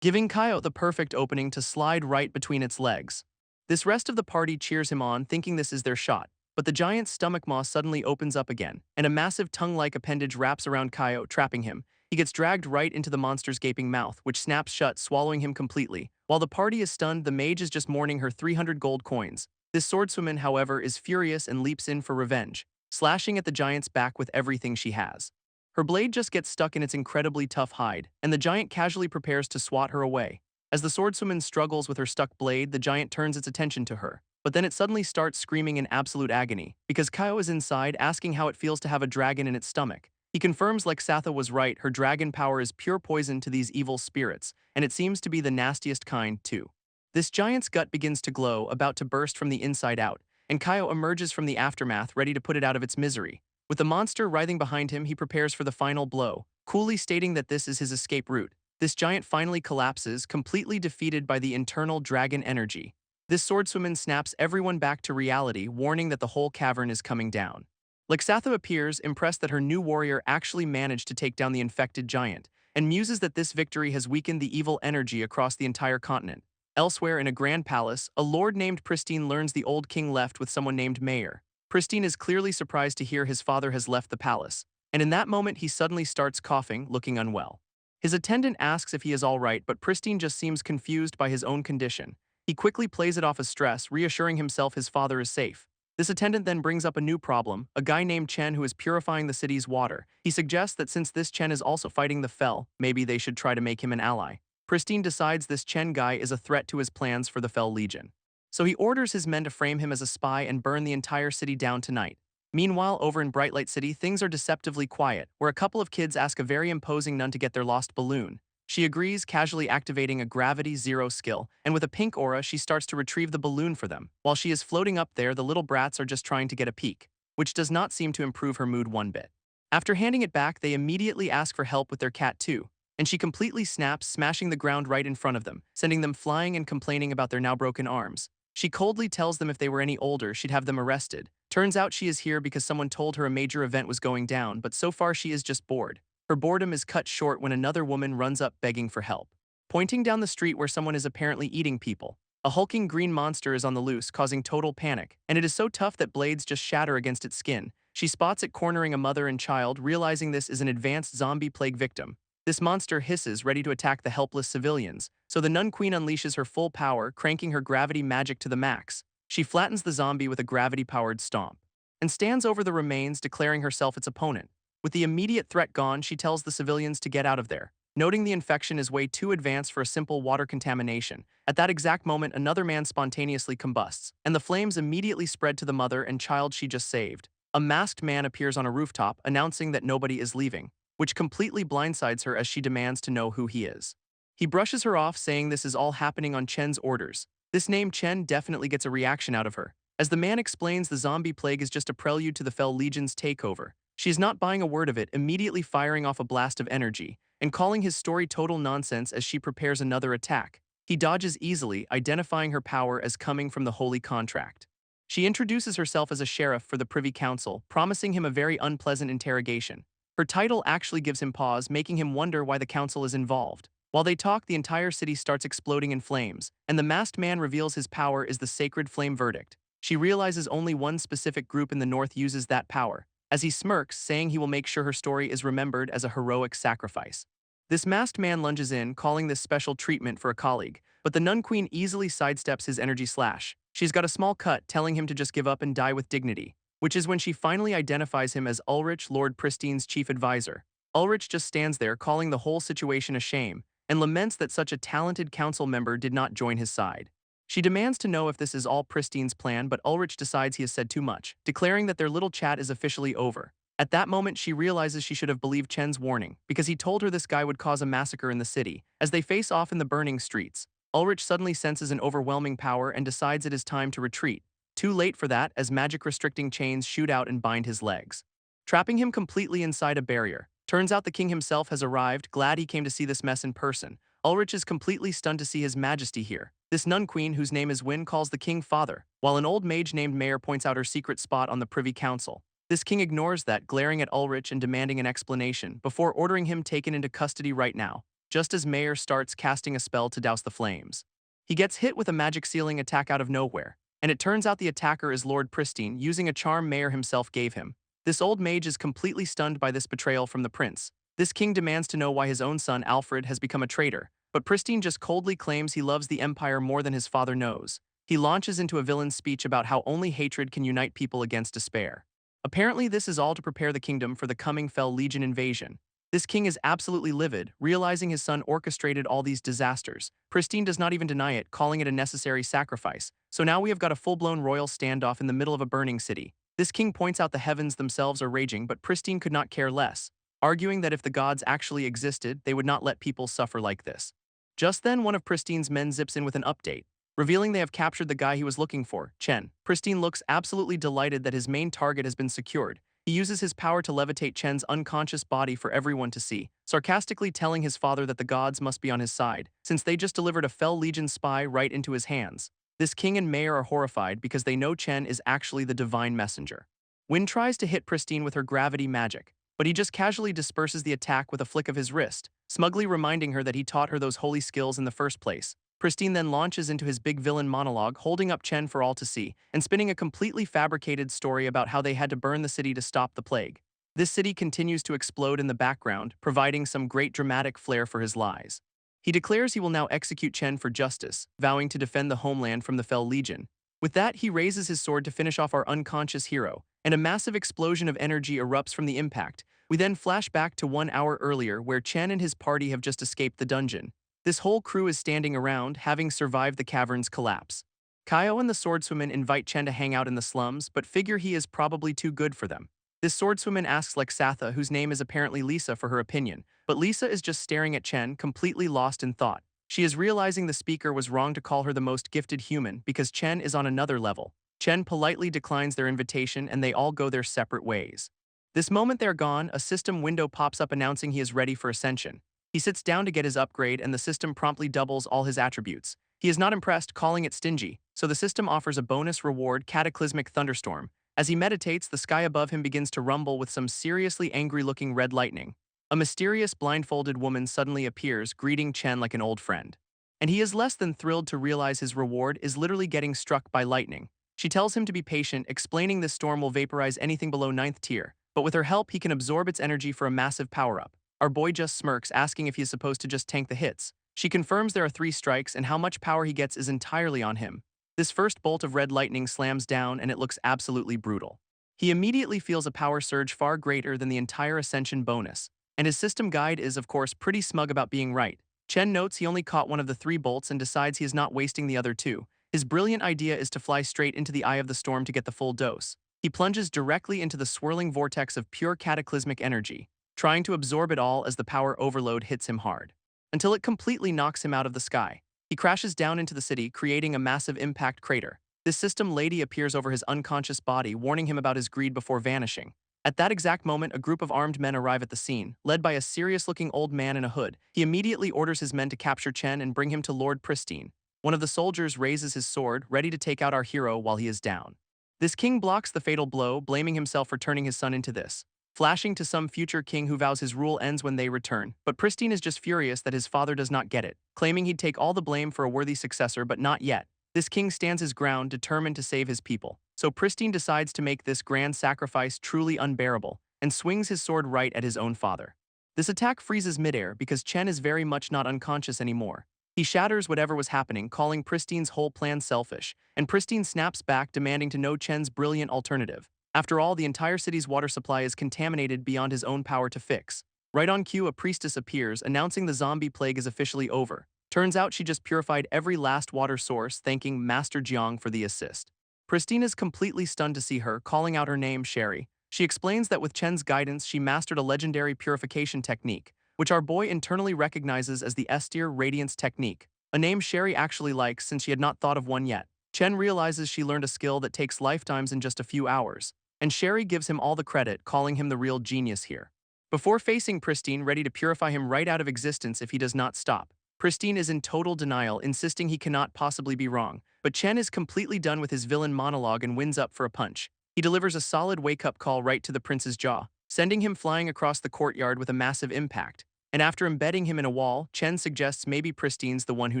giving Kaio the perfect opening to slide right between its legs. This rest of the party cheers him on, thinking this is their shot, but the giant's stomach maw suddenly opens up again, and a massive tongue-like appendage wraps around Kaio, trapping him. He gets dragged right into the monster's gaping mouth, which snaps shut, swallowing him completely. While the party is stunned, the mage is just mourning her 300 gold coins. This swordswoman, however, is furious and leaps in for revenge, slashing at the giant's back with everything she has. Her blade just gets stuck in its incredibly tough hide, and the giant casually prepares to swat her away. As the swordswoman struggles with her stuck blade, the giant turns its attention to her. but then it suddenly starts screaming in absolute agony, because Kaio is inside asking how it feels to have a dragon in its stomach. He confirms Lexatha was right, her dragon power is pure poison to these evil spirits, and it seems to be the nastiest kind, too. This giant's gut begins to glow, about to burst from the inside out, and Kaio emerges from the aftermath ready to put it out of its misery. With the monster writhing behind him, he prepares for the final blow, coolly stating that this is his escape route. This giant finally collapses, completely defeated by the internal dragon energy. This swordswoman snaps everyone back to reality, warning that the whole cavern is coming down. Lexatha appears, impressed that her new warrior actually managed to take down the infected giant, and muses that this victory has weakened the evil energy across the entire continent. Elsewhere in a grand palace, a lord named Pristine learns the old king left with someone named Mayor. Pristine is clearly surprised to hear his father has left the palace, and in that moment he suddenly starts coughing, looking unwell. His attendant asks if he is all right, but Pristine just seems confused by his own condition. He quickly plays it off as stress, reassuring himself his father is safe. This attendant then brings up a new problem, a guy named Chen who is purifying the city's water. He suggests that since this Chen is also fighting the Fel, maybe they should try to make him an ally. Pristine decides this Chen guy is a threat to his plans for the Fel Legion. So he orders his men to frame him as a spy and burn the entire city down tonight. Meanwhile, over in Brightlight City, things are deceptively quiet, where a couple of kids ask a very imposing nun to get their lost balloon. She agrees, casually activating a Gravity Zero skill, and with a pink aura, she starts to retrieve the balloon for them. While she is floating up there, the little brats are just trying to get a peek, which does not seem to improve her mood one bit. After handing it back, they immediately ask for help with their cat too, and she completely snaps, smashing the ground right in front of them, sending them flying and complaining about their now broken arms. She coldly tells them if they were any older, she'd have them arrested. Turns out she is here because someone told her a major event was going down, but so far she is just bored. Her boredom is cut short when another woman runs up begging for help. Pointing down the street where someone is apparently eating people, a hulking green monster is on the loose, causing total panic, and it is so tough that blades just shatter against its skin. She spots it cornering a mother and child, realizing this is an advanced zombie plague victim. This monster hisses, ready to attack the helpless civilians, so the Nun Queen unleashes her full power, cranking her gravity magic to the max. She flattens the zombie with a gravity-powered stomp, and stands over the remains, declaring herself its opponent. With the immediate threat gone, she tells the civilians to get out of there, noting the infection is way too advanced for a simple water contamination. At that exact moment, another man spontaneously combusts, and the flames immediately spread to the mother and child she just saved. A masked man appears on a rooftop, announcing that nobody is leaving, which completely blindsides her as she demands to know who he is. He brushes her off, saying this is all happening on Chen's orders. This name Chen definitely gets a reaction out of her. As the man explains, the zombie plague is just a prelude to the Fel Legion's takeover. She is not buying a word of it, immediately firing off a blast of energy, and calling his story total nonsense as she prepares another attack. He dodges easily, identifying her power as coming from the Holy Contract. She introduces herself as a sheriff for the Privy Council, promising him a very unpleasant interrogation. Her title actually gives him pause, making him wonder why the council is involved. While they talk, the entire city starts exploding in flames, and the masked man reveals his power is the Sacred Flame Verdict. She realizes only one specific group in the north uses that power, as he smirks, saying he will make sure her story is remembered as a heroic sacrifice. This masked man lunges in, calling this special treatment for a colleague, but the Nun Queen easily sidesteps his energy slash. She's got a small cut, telling him to just give up and die with dignity, which is when she finally identifies him as Ulrich, Lord Pristine's chief advisor. Ulrich just stands there, calling the whole situation a shame, and laments that such a talented council member did not join his side. She demands to know if this is all Pristine's plan, but Ulrich decides he has said too much, declaring that their little chat is officially over. At that moment, she realizes she should have believed Chen's warning, because he told her this guy would cause a massacre in the city. As they face off in the burning streets, Ulrich suddenly senses an overwhelming power and decides it is time to retreat. Too late for that, as magic-restricting chains shoot out and bind his legs, trapping him completely inside a barrier. Turns out the king himself has arrived, glad he came to see this mess in person. Ulrich is completely stunned to see his majesty here. This nun queen, whose name is Win, calls the king father, while an old mage named Mayor points out her secret spot on the Privy Council. This king ignores that, glaring at Ulrich and demanding an explanation, before ordering him taken into custody right now, just as Mayor starts casting a spell to douse the flames. He gets hit with a magic ceiling attack out of nowhere, and it turns out the attacker is Lord Pristine, using a charm Mayor himself gave him. This old mage is completely stunned by this betrayal from the prince. This king demands to know why his own son, Alfred, has become a traitor, but Pristine just coldly claims he loves the empire more than his father knows. He launches into a villain's speech about how only hatred can unite people against despair. Apparently, this is all to prepare the kingdom for the coming Fel Legion invasion. This king is absolutely livid, realizing his son orchestrated all these disasters. Pristine does not even deny it, calling it a necessary sacrifice. So now we have got a full-blown royal standoff in the middle of a burning city. This king points out the heavens themselves are raging, but Pristine could not care less, arguing that if the gods actually existed, they would not let people suffer like this. Just then, one of Pristine's men zips in with an update, revealing they have captured the guy he was looking for, Chen. Pristine looks absolutely delighted that his main target has been secured. He uses his power to levitate Chen's unconscious body for everyone to see, sarcastically telling his father that the gods must be on his side, since they just delivered a Fel Legion spy right into his hands. This king and mayor are horrified because they know Chen is actually the divine messenger. Win tries to hit Pristine with her gravity magic, but he just casually disperses the attack with a flick of his wrist, smugly reminding her that he taught her those holy skills in the first place. Pristine then launches into his big villain monologue, holding up Chen for all to see, and spinning a completely fabricated story about how they had to burn the city to stop the plague. This city continues to explode in the background, providing some great dramatic flair for his lies. He declares he will now execute Chen for justice, vowing to defend the homeland from the Fel Legion. With that, he raises his sword to finish off our unconscious hero, and a massive explosion of energy erupts from the impact. We then flash back to 1 hour earlier where Chen and his party have just escaped the dungeon. This whole crew is standing around, having survived the cavern's collapse. Kaio and the swordswoman invite Chen to hang out in the slums, but figure he is probably too good for them. This swordswoman asks Lexatha, whose name is apparently Lisa, for her opinion, but Lisa is just staring at Chen, completely lost in thought. She is realizing the speaker was wrong to call her the most gifted human because Chen is on another level. Chen politely declines their invitation and they all go their separate ways. This moment they're gone, a system window pops up announcing he is ready for ascension. He sits down to get his upgrade and the system promptly doubles all his attributes. He is not impressed, calling it stingy, so the system offers a bonus reward, Cataclysmic Thunderstorm. As he meditates, the sky above him begins to rumble with some seriously angry-looking red lightning. A mysterious blindfolded woman suddenly appears, greeting Chen like an old friend. And he is less than thrilled to realize his reward is literally getting struck by lightning. She tells him to be patient, explaining this storm will vaporize anything below 9th tier, but with her help he can absorb its energy for a massive power-up. Our boy just smirks, asking if he is supposed to just tank the hits. She confirms there are 3 strikes and how much power he gets is entirely on him. This first bolt of red lightning slams down and it looks absolutely brutal. He immediately feels a power surge far greater than the entire ascension bonus, and his system guide is of course pretty smug about being right. Chen notes he only caught one of the 3 bolts and decides he is not wasting the other 2. His brilliant idea is to fly straight into the eye of the storm to get the full dose. He plunges directly into the swirling vortex of pure cataclysmic energy, trying to absorb it all as the power overload hits him hard, until it completely knocks him out of the sky. He crashes down into the city, creating a massive impact crater. This system lady appears over his unconscious body, warning him about his greed before vanishing. At that exact moment, a group of armed men arrive at the scene, led by a serious-looking old man in a hood. He immediately orders his men to capture Chen and bring him to Lord Pristine. One of the soldiers raises his sword, ready to take out our hero while he is down. This king blocks the fatal blow, blaming himself for turning his son into this, flashing to some future king who vows his rule ends when they return. But Pristine is just furious that his father does not get it, claiming he'd take all the blame for a worthy successor, but not yet. This king stands his ground, determined to save his people. So Pristine decides to make this grand sacrifice truly unbearable, and swings his sword right at his own father. This attack freezes midair because Chen is very much not unconscious anymore. He shatters whatever was happening, calling Pristine's whole plan selfish, and Pristine snaps back, demanding to know Chen's brilliant alternative. After all, the entire city's water supply is contaminated beyond his own power to fix. Right on cue, a priestess appears, announcing the zombie plague is officially over. Turns out she just purified every last water source, thanking Master Jiang for the assist. Pristine is completely stunned to see her, calling out her name, Sherry. She explains that with Chen's guidance, she mastered a legendary purification technique, which our boy internally recognizes as the S-tier Radiance technique, a name Sherry actually likes since she had not thought of one yet. Chen realizes she learned a skill that takes lifetimes in just a few hours, and Sherry gives him all the credit, calling him the real genius here. Before facing Pristine, ready to purify him right out of existence if he does not stop, Pristine is in total denial, insisting he cannot possibly be wrong, but Chen is completely done with his villain monologue and wins up for a punch. He delivers a solid wake-up call right to the prince's jaw, sending him flying across the courtyard with a massive impact. And after embedding him in a wall, Chen suggests maybe Pristine's the one who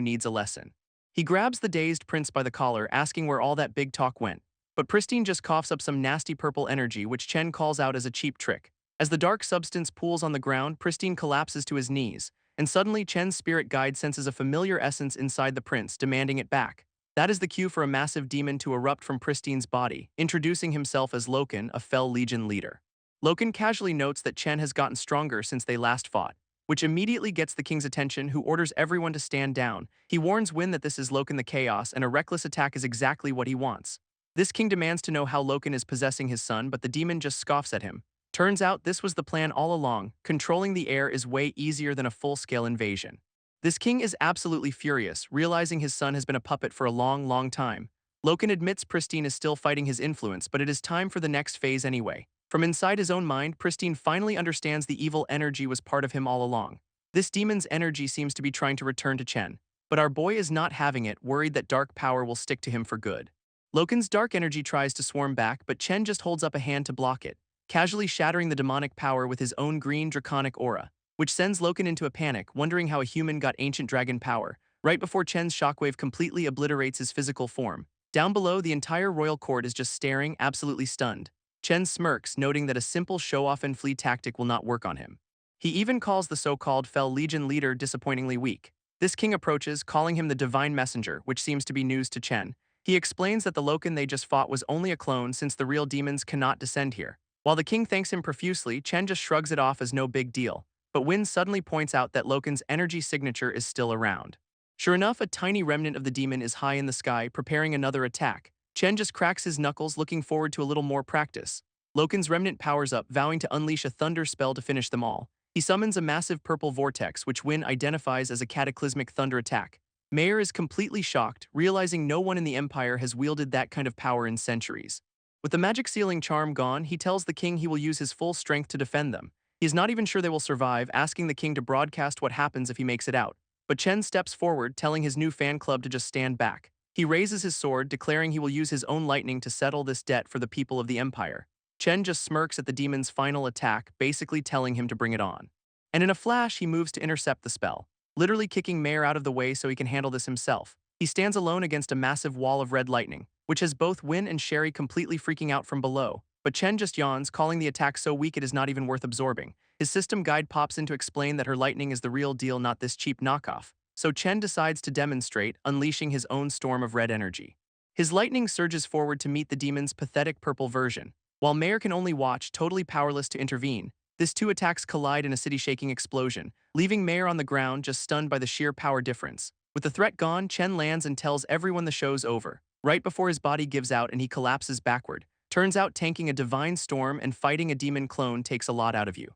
needs a lesson. He grabs the dazed prince by the collar, asking where all that big talk went. But Pristine just coughs up some nasty purple energy, which Chen calls out as a cheap trick. As the dark substance pools on the ground, Pristine collapses to his knees, and suddenly Chen's spirit guide senses a familiar essence inside the prince, demanding it back. That is the cue for a massive demon to erupt from Pristine's body, introducing himself as Loken, a Fel Legion leader. Loken casually notes that Chen has gotten stronger since they last fought, which immediately gets the king's attention, who orders everyone to stand down. He warns Win that this is Loken the Chaos and a reckless attack is exactly what he wants. This king demands to know how Loken is possessing his son, but the demon just scoffs at him. Turns out this was the plan all along. Controlling the air is way easier than a full-scale invasion. This king is absolutely furious, realizing his son has been a puppet for a long time. Loken admits Pristine is still fighting his influence, but it is time for the next phase anyway. From inside his own mind, Pristine finally understands the evil energy was part of him all along. This demon's energy seems to be trying to return to Chen, but our boy is not having it, worried that dark power will stick to him for good. Loken's dark energy tries to swarm back, but Chen just holds up a hand to block it, casually shattering the demonic power with his own green draconic aura, which sends Loken into a panic, wondering how a human got ancient dragon power, right before Chen's shockwave completely obliterates his physical form. Down below, the entire royal court is just staring, absolutely stunned. Chen smirks, noting that a simple show-off and flee tactic will not work on him. He even calls the so-called Fell Legion leader disappointingly weak. This king approaches, calling him the Divine Messenger, which seems to be news to Chen. He explains that the Loken they just fought was only a clone since the real demons cannot descend here. While the king thanks him profusely, Chen just shrugs it off as no big deal. But Win suddenly points out that Loken's energy signature is still around. Sure enough, a tiny remnant of the demon is high in the sky, preparing another attack. Chen just cracks his knuckles, looking forward to a little more practice. Loken's remnant powers up, vowing to unleash a thunder spell to finish them all. He summons a massive purple vortex, which Win identifies as a cataclysmic thunder attack. Mayor is completely shocked, realizing no one in the Empire has wielded that kind of power in centuries. With the magic sealing charm gone, he tells the king he will use his full strength to defend them. He is not even sure they will survive, asking the king to broadcast what happens if he makes it out. But Chen steps forward, telling his new fan club to just stand back. He raises his sword, declaring he will use his own lightning to settle this debt for the people of the Empire. Chen just smirks at the demon's final attack, basically telling him to bring it on. And in a flash, he moves to intercept the spell, literally kicking Mayor out of the way so he can handle this himself. He stands alone against a massive wall of red lightning, which has both Win and Sherry completely freaking out from below. But Chen just yawns, calling the attack so weak it is not even worth absorbing. His system guide pops in to explain that her lightning is the real deal, not this cheap knockoff. So Chen decides to demonstrate, unleashing his own storm of red energy. His lightning surges forward to meet the demon's pathetic purple version. While Mayor can only watch, totally powerless to intervene, these two attacks collide in a city-shaking explosion, leaving Mayor on the ground just stunned by the sheer power difference. With the threat gone, Chen lands and tells everyone the show's over, right before his body gives out and he collapses backward. Turns out tanking a divine storm and fighting a demon clone takes a lot out of you.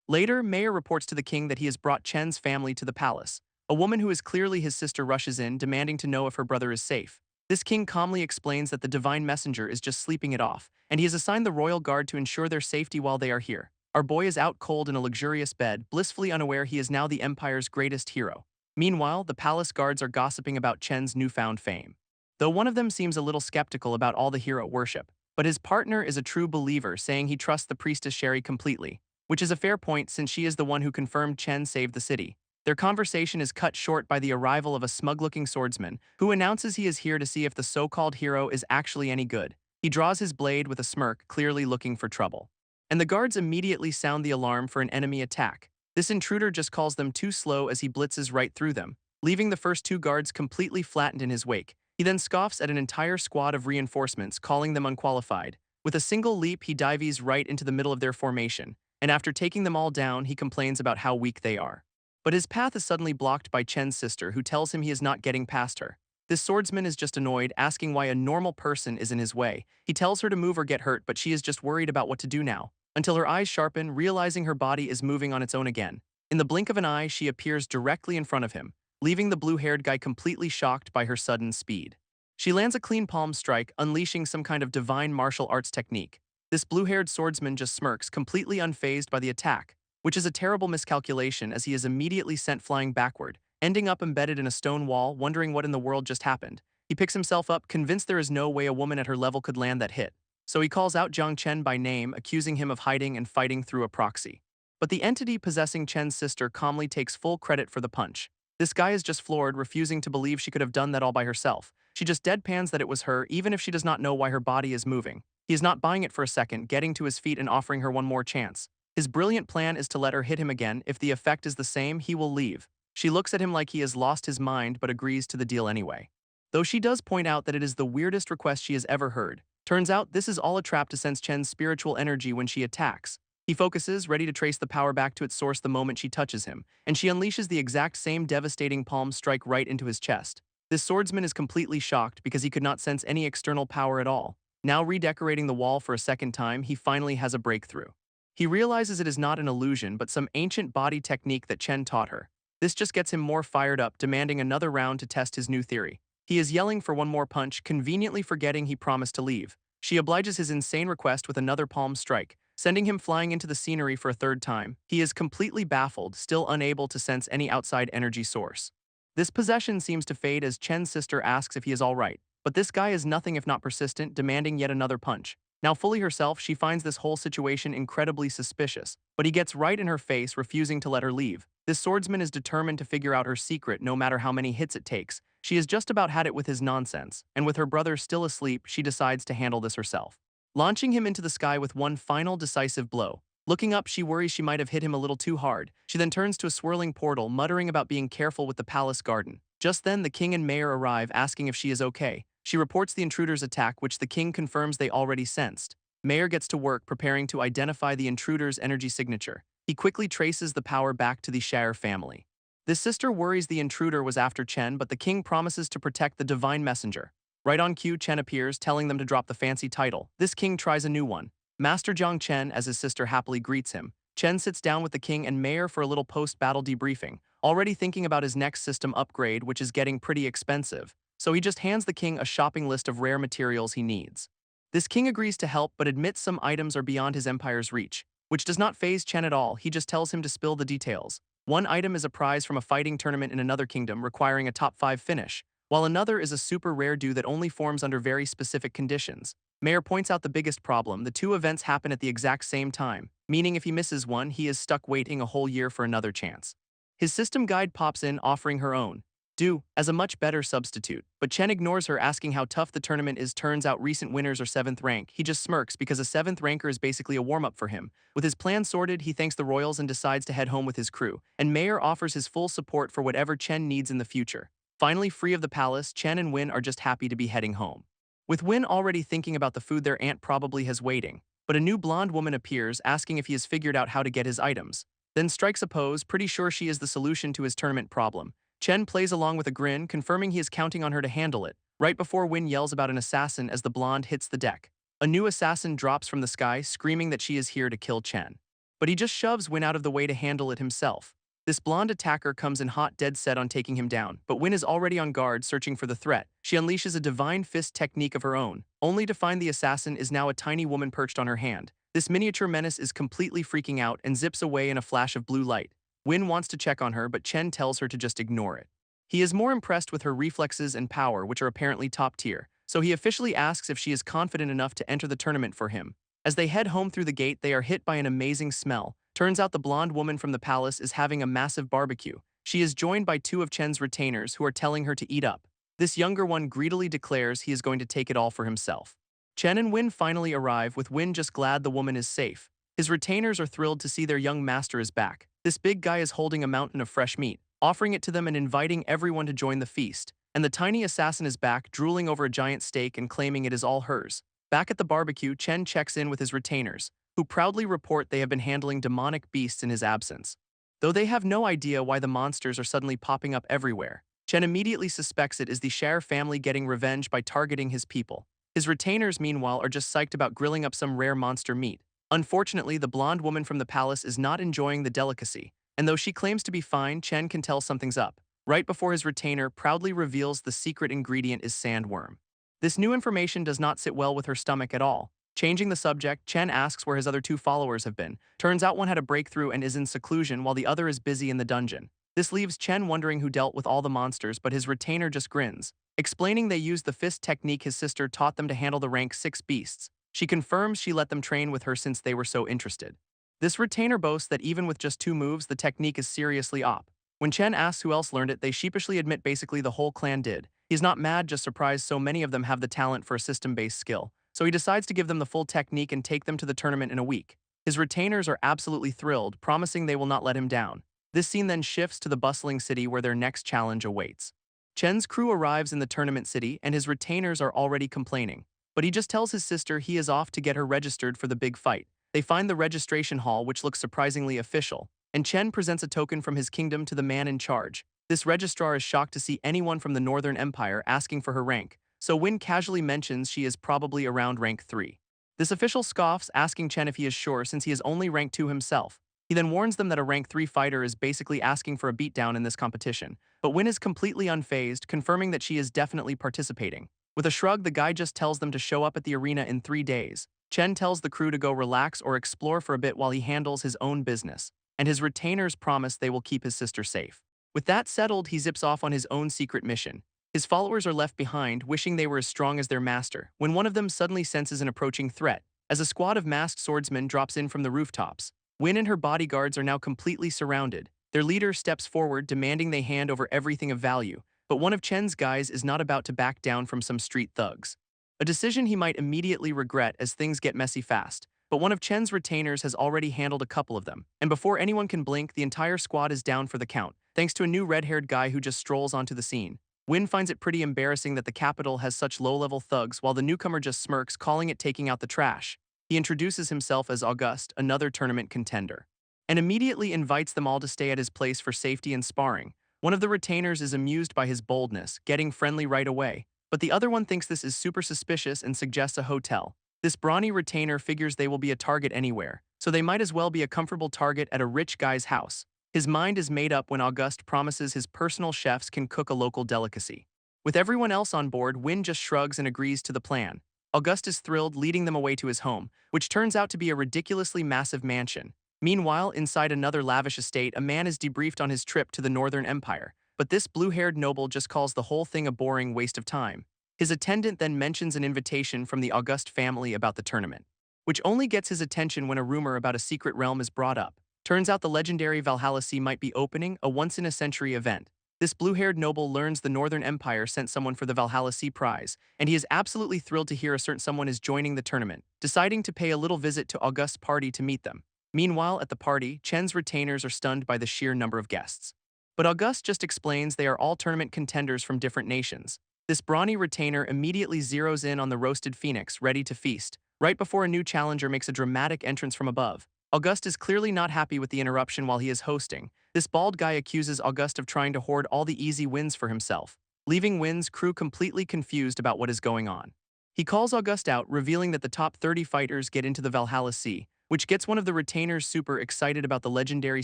Later, Mayor reports to the king that he has brought Chen's family to the palace. A woman who is clearly his sister rushes in, demanding to know if her brother is safe. This king calmly explains that the divine messenger is just sleeping it off, and he has assigned the royal guard to ensure their safety while they are here. Our boy is out cold in a luxurious bed, blissfully unaware he is now the Empire's greatest hero. Meanwhile, the palace guards are gossiping about Chen's newfound fame. Though one of them seems a little skeptical about all the hero worship, but his partner is a true believer, saying he trusts the priestess Sherry completely, which is a fair point since she is the one who confirmed Chen saved the city. Their conversation is cut short by the arrival of a smug-looking swordsman, who announces he is here to see if the so-called hero is actually any good. He draws his blade with a smirk, clearly looking for trouble. And the guards immediately sound the alarm for an enemy attack. This intruder just calls them too slow as he blitzes right through them, leaving the first two guards completely flattened in his wake. He then scoffs at an entire squad of reinforcements, calling them unqualified. With a single leap, he dives right into the middle of their formation, and after taking them all down, he complains about how weak they are. But his path is suddenly blocked by Chen's sister, who tells him he is not getting past her. This swordsman is just annoyed, asking why a normal person is in his way. He tells her to move or get hurt, but she is just worried about what to do now, until her eyes sharpen, realizing her body is moving on its own again. In the blink of an eye, she appears directly in front of him, leaving the blue-haired guy completely shocked by her sudden speed. She lands a clean palm strike, unleashing some kind of divine martial arts technique. This blue-haired swordsman just smirks, completely unfazed by the attack, which is a terrible miscalculation as he is immediately sent flying backward, ending up embedded in a stone wall, wondering what in the world just happened. He picks himself up, convinced there is no way a woman at her level could land that hit. So he calls out Jiang Chen by name, accusing him of hiding and fighting through a proxy. But the entity possessing Chen's sister calmly takes full credit for the punch. This guy is just floored, refusing to believe she could have done that all by herself. She just deadpans that it was her, even if she does not know why her body is moving. He is not buying it for a second, getting to his feet and offering her one more chance. His brilliant plan is to let her hit him again. If the effect is the same, he will leave. She looks at him like he has lost his mind but agrees to the deal anyway. Though she does point out that it is the weirdest request she has ever heard. Turns out this is all a trap to sense Chen's spiritual energy when she attacks. He focuses, ready to trace the power back to its source the moment she touches him, and she unleashes the exact same devastating palm strike right into his chest. This swordsman is completely shocked because he could not sense any external power at all. Now redecorating the wall for a second time, he finally has a breakthrough. He realizes it is not an illusion but some ancient body technique that Chen taught her. This just gets him more fired up, demanding another round to test his new theory. He is yelling for one more punch, conveniently forgetting he promised to leave. She obliges his insane request with another palm strike, sending him flying into the scenery for a third time. He is completely baffled, still unable to sense any outside energy source. This possession seems to fade as Chen's sister asks if he is alright, but this guy is nothing if not persistent, demanding yet another punch. Now fully herself, she finds this whole situation incredibly suspicious, but he gets right in her face, refusing to let her leave. This swordsman is determined to figure out her secret no matter how many hits it takes. She has just about had it with his nonsense, and with her brother still asleep, she decides to handle this herself. Launching him into the sky with one final decisive blow. Looking up, she worries she might have hit him a little too hard. She then turns to a swirling portal, muttering about being careful with the palace garden. Just then, the king and mayor arrive, asking if she is okay. She reports the intruder's attack, which the king confirms they already sensed. Mayor gets to work, preparing to identify the intruder's energy signature. He quickly traces the power back to the Shire family. This sister worries the intruder was after Chen, but the king promises to protect the divine messenger. Right on cue, Chen appears, telling them to drop the fancy title. This king tries a new one. Master Jiang Chen, as his sister happily greets him. Chen sits down with the king and mayor for a little post-battle debriefing, already thinking about his next system upgrade, which is getting pretty expensive. So he just hands the king a shopping list of rare materials he needs. This king agrees to help, but admits some items are beyond his empire's reach, which does not faze Chen at all. He just tells him to spill the details. One item is a prize from a fighting tournament in another kingdom requiring a top 5 finish, while another is a super rare dew that only forms under very specific conditions. Mayor points out the biggest problem: the two events happen at the exact same time, meaning if he misses one, he is stuck waiting a whole year for another chance. His system guide pops in, offering her own do as a much better substitute, but Chen ignores her, asking how tough the tournament is. Turns out recent winners are 7th rank. He just smirks because a 7th ranker is basically a warm-up for him. With his plan sorted, he thanks the royals and decides to head home with his crew, and Mayor offers his full support for whatever Chen needs in the future. Finally free of the palace, Chen and Win are just happy to be heading home. With Win already thinking about the food their aunt probably has waiting, but a new blonde woman appears, asking if he has figured out how to get his items. Then strikes a pose, pretty sure she is the solution to his tournament problem. Chen plays along with a grin, confirming he is counting on her to handle it, right before Win yells about an assassin as the blonde hits the deck. A new assassin drops from the sky, screaming that she is here to kill Chen. But he just shoves Win out of the way to handle it himself. This blonde attacker comes in hot, dead set on taking him down, but Win is already on guard, searching for the threat. She unleashes a divine fist technique of her own, only to find the assassin is now a tiny woman perched on her hand. This miniature menace is completely freaking out and zips away in a flash of blue light. Win wants to check on her, but Chen tells her to just ignore it. He is more impressed with her reflexes and power, which are apparently top tier, so he officially asks if she is confident enough to enter the tournament for him. As they head home through the gate, they are hit by an amazing smell. Turns out the blonde woman from the palace is having a massive barbecue. She is joined by 2 of Chen's retainers who are telling her to eat up. This younger one greedily declares he is going to take it all for himself. Chen and Win finally arrive, with Win just glad the woman is safe. His retainers are thrilled to see their young master is back. This big guy is holding a mountain of fresh meat, offering it to them and inviting everyone to join the feast. And the tiny assassin is back, drooling over a giant steak and claiming it is all hers. Back at the barbecue, Chen checks in with his retainers, who proudly report they have been handling demonic beasts in his absence. Though they have no idea why the monsters are suddenly popping up everywhere, Chen immediately suspects it is the Shire family getting revenge by targeting his people. His retainers, meanwhile, are just psyched about grilling up some rare monster meat. Unfortunately, the blonde woman from the palace is not enjoying the delicacy, and though she claims to be fine, Chen can tell something's up. Right before his retainer proudly reveals the secret ingredient is sandworm. This new information does not sit well with her stomach at all. Changing the subject, Chen asks where his other 2 followers have been. Turns out one had a breakthrough and is in seclusion while the other is busy in the dungeon. This leaves Chen wondering who dealt with all the monsters, but his retainer just grins, explaining they used the fist technique his sister taught them to handle the rank 6 beasts. She confirms she let them train with her since they were so interested. This retainer boasts that even with just 2 moves, the technique is seriously op. When Chen asks who else learned it, they sheepishly admit basically the whole clan did. He's not mad, just surprised so many of them have the talent for a system-based skill. So he decides to give them the full technique and take them to the tournament in a week. His retainers are absolutely thrilled, promising they will not let him down. This scene then shifts to the bustling city where their next challenge awaits. Chen's crew arrives in the tournament city and his retainers are already complaining, but he just tells his sister he is off to get her registered for the big fight. They find the registration hall, which looks surprisingly official, and Chen presents a token from his kingdom to the man in charge. This registrar is shocked to see anyone from the Northern Empire asking for her rank, so Win casually mentions she is probably around rank 3. This official scoffs, asking Chen if he is sure since he is only rank 2 himself. He then warns them that a rank 3 fighter is basically asking for a beatdown in this competition, but Win is completely unfazed, confirming that she is definitely participating. With a shrug, the guy just tells them to show up at the arena in 3 days. Chen tells the crew to go relax or explore for a bit while he handles his own business, and his retainers promise they will keep his sister safe. With that settled, he zips off on his own secret mission. His followers are left behind, wishing they were as strong as their master, when one of them suddenly senses an approaching threat, as a squad of masked swordsmen drops in from the rooftops. Win and her bodyguards are now completely surrounded. Their leader steps forward, demanding they hand over everything of value, but one of Chen's guys is not about to back down from some street thugs. A decision he might immediately regret as things get messy fast, but one of Chen's retainers has already handled a couple of them, and before anyone can blink, the entire squad is down for the count, thanks to a new red-haired guy who just strolls onto the scene. Win finds it pretty embarrassing that the capital has such low-level thugs while the newcomer just smirks, calling it taking out the trash. He introduces himself as August, another tournament contender, and immediately invites them all to stay at his place for safety and sparring. One of the retainers is amused by his boldness, getting friendly right away, but the other one thinks this is super suspicious and suggests a hotel. This brawny retainer figures they will be a target anywhere, so they might as well be a comfortable target at a rich guy's house. His mind is made up when Auguste promises his personal chefs can cook a local delicacy. With everyone else on board, Win just shrugs and agrees to the plan. Auguste is thrilled, leading them away to his home, which turns out to be a ridiculously massive mansion. Meanwhile, inside another lavish estate, a man is debriefed on his trip to the Northern Empire, but this blue-haired noble just calls the whole thing a boring waste of time. His attendant then mentions an invitation from the Auguste family about the tournament, which only gets his attention when a rumor about a secret realm is brought up. Turns out the legendary Valhalla Sea might be opening, a once-in-a-century event. This blue-haired noble learns the Northern Empire sent someone for the Valhalla Sea prize, and he is absolutely thrilled to hear a certain someone is joining the tournament, deciding to pay a little visit to Auguste's party to meet them. Meanwhile, at the party, Chen's retainers are stunned by the sheer number of guests. But Auguste just explains they are all tournament contenders from different nations. This brawny retainer immediately zeroes in on the roasted phoenix, ready to feast, right before a new challenger makes a dramatic entrance from above. Auguste is clearly not happy with the interruption while he is hosting. This bald guy accuses Auguste of trying to hoard all the easy wins for himself, leaving Win's crew completely confused about what is going on. He calls Auguste out, revealing that the top 30 fighters get into the Valhalla Sea, which gets one of the retainers super excited about the legendary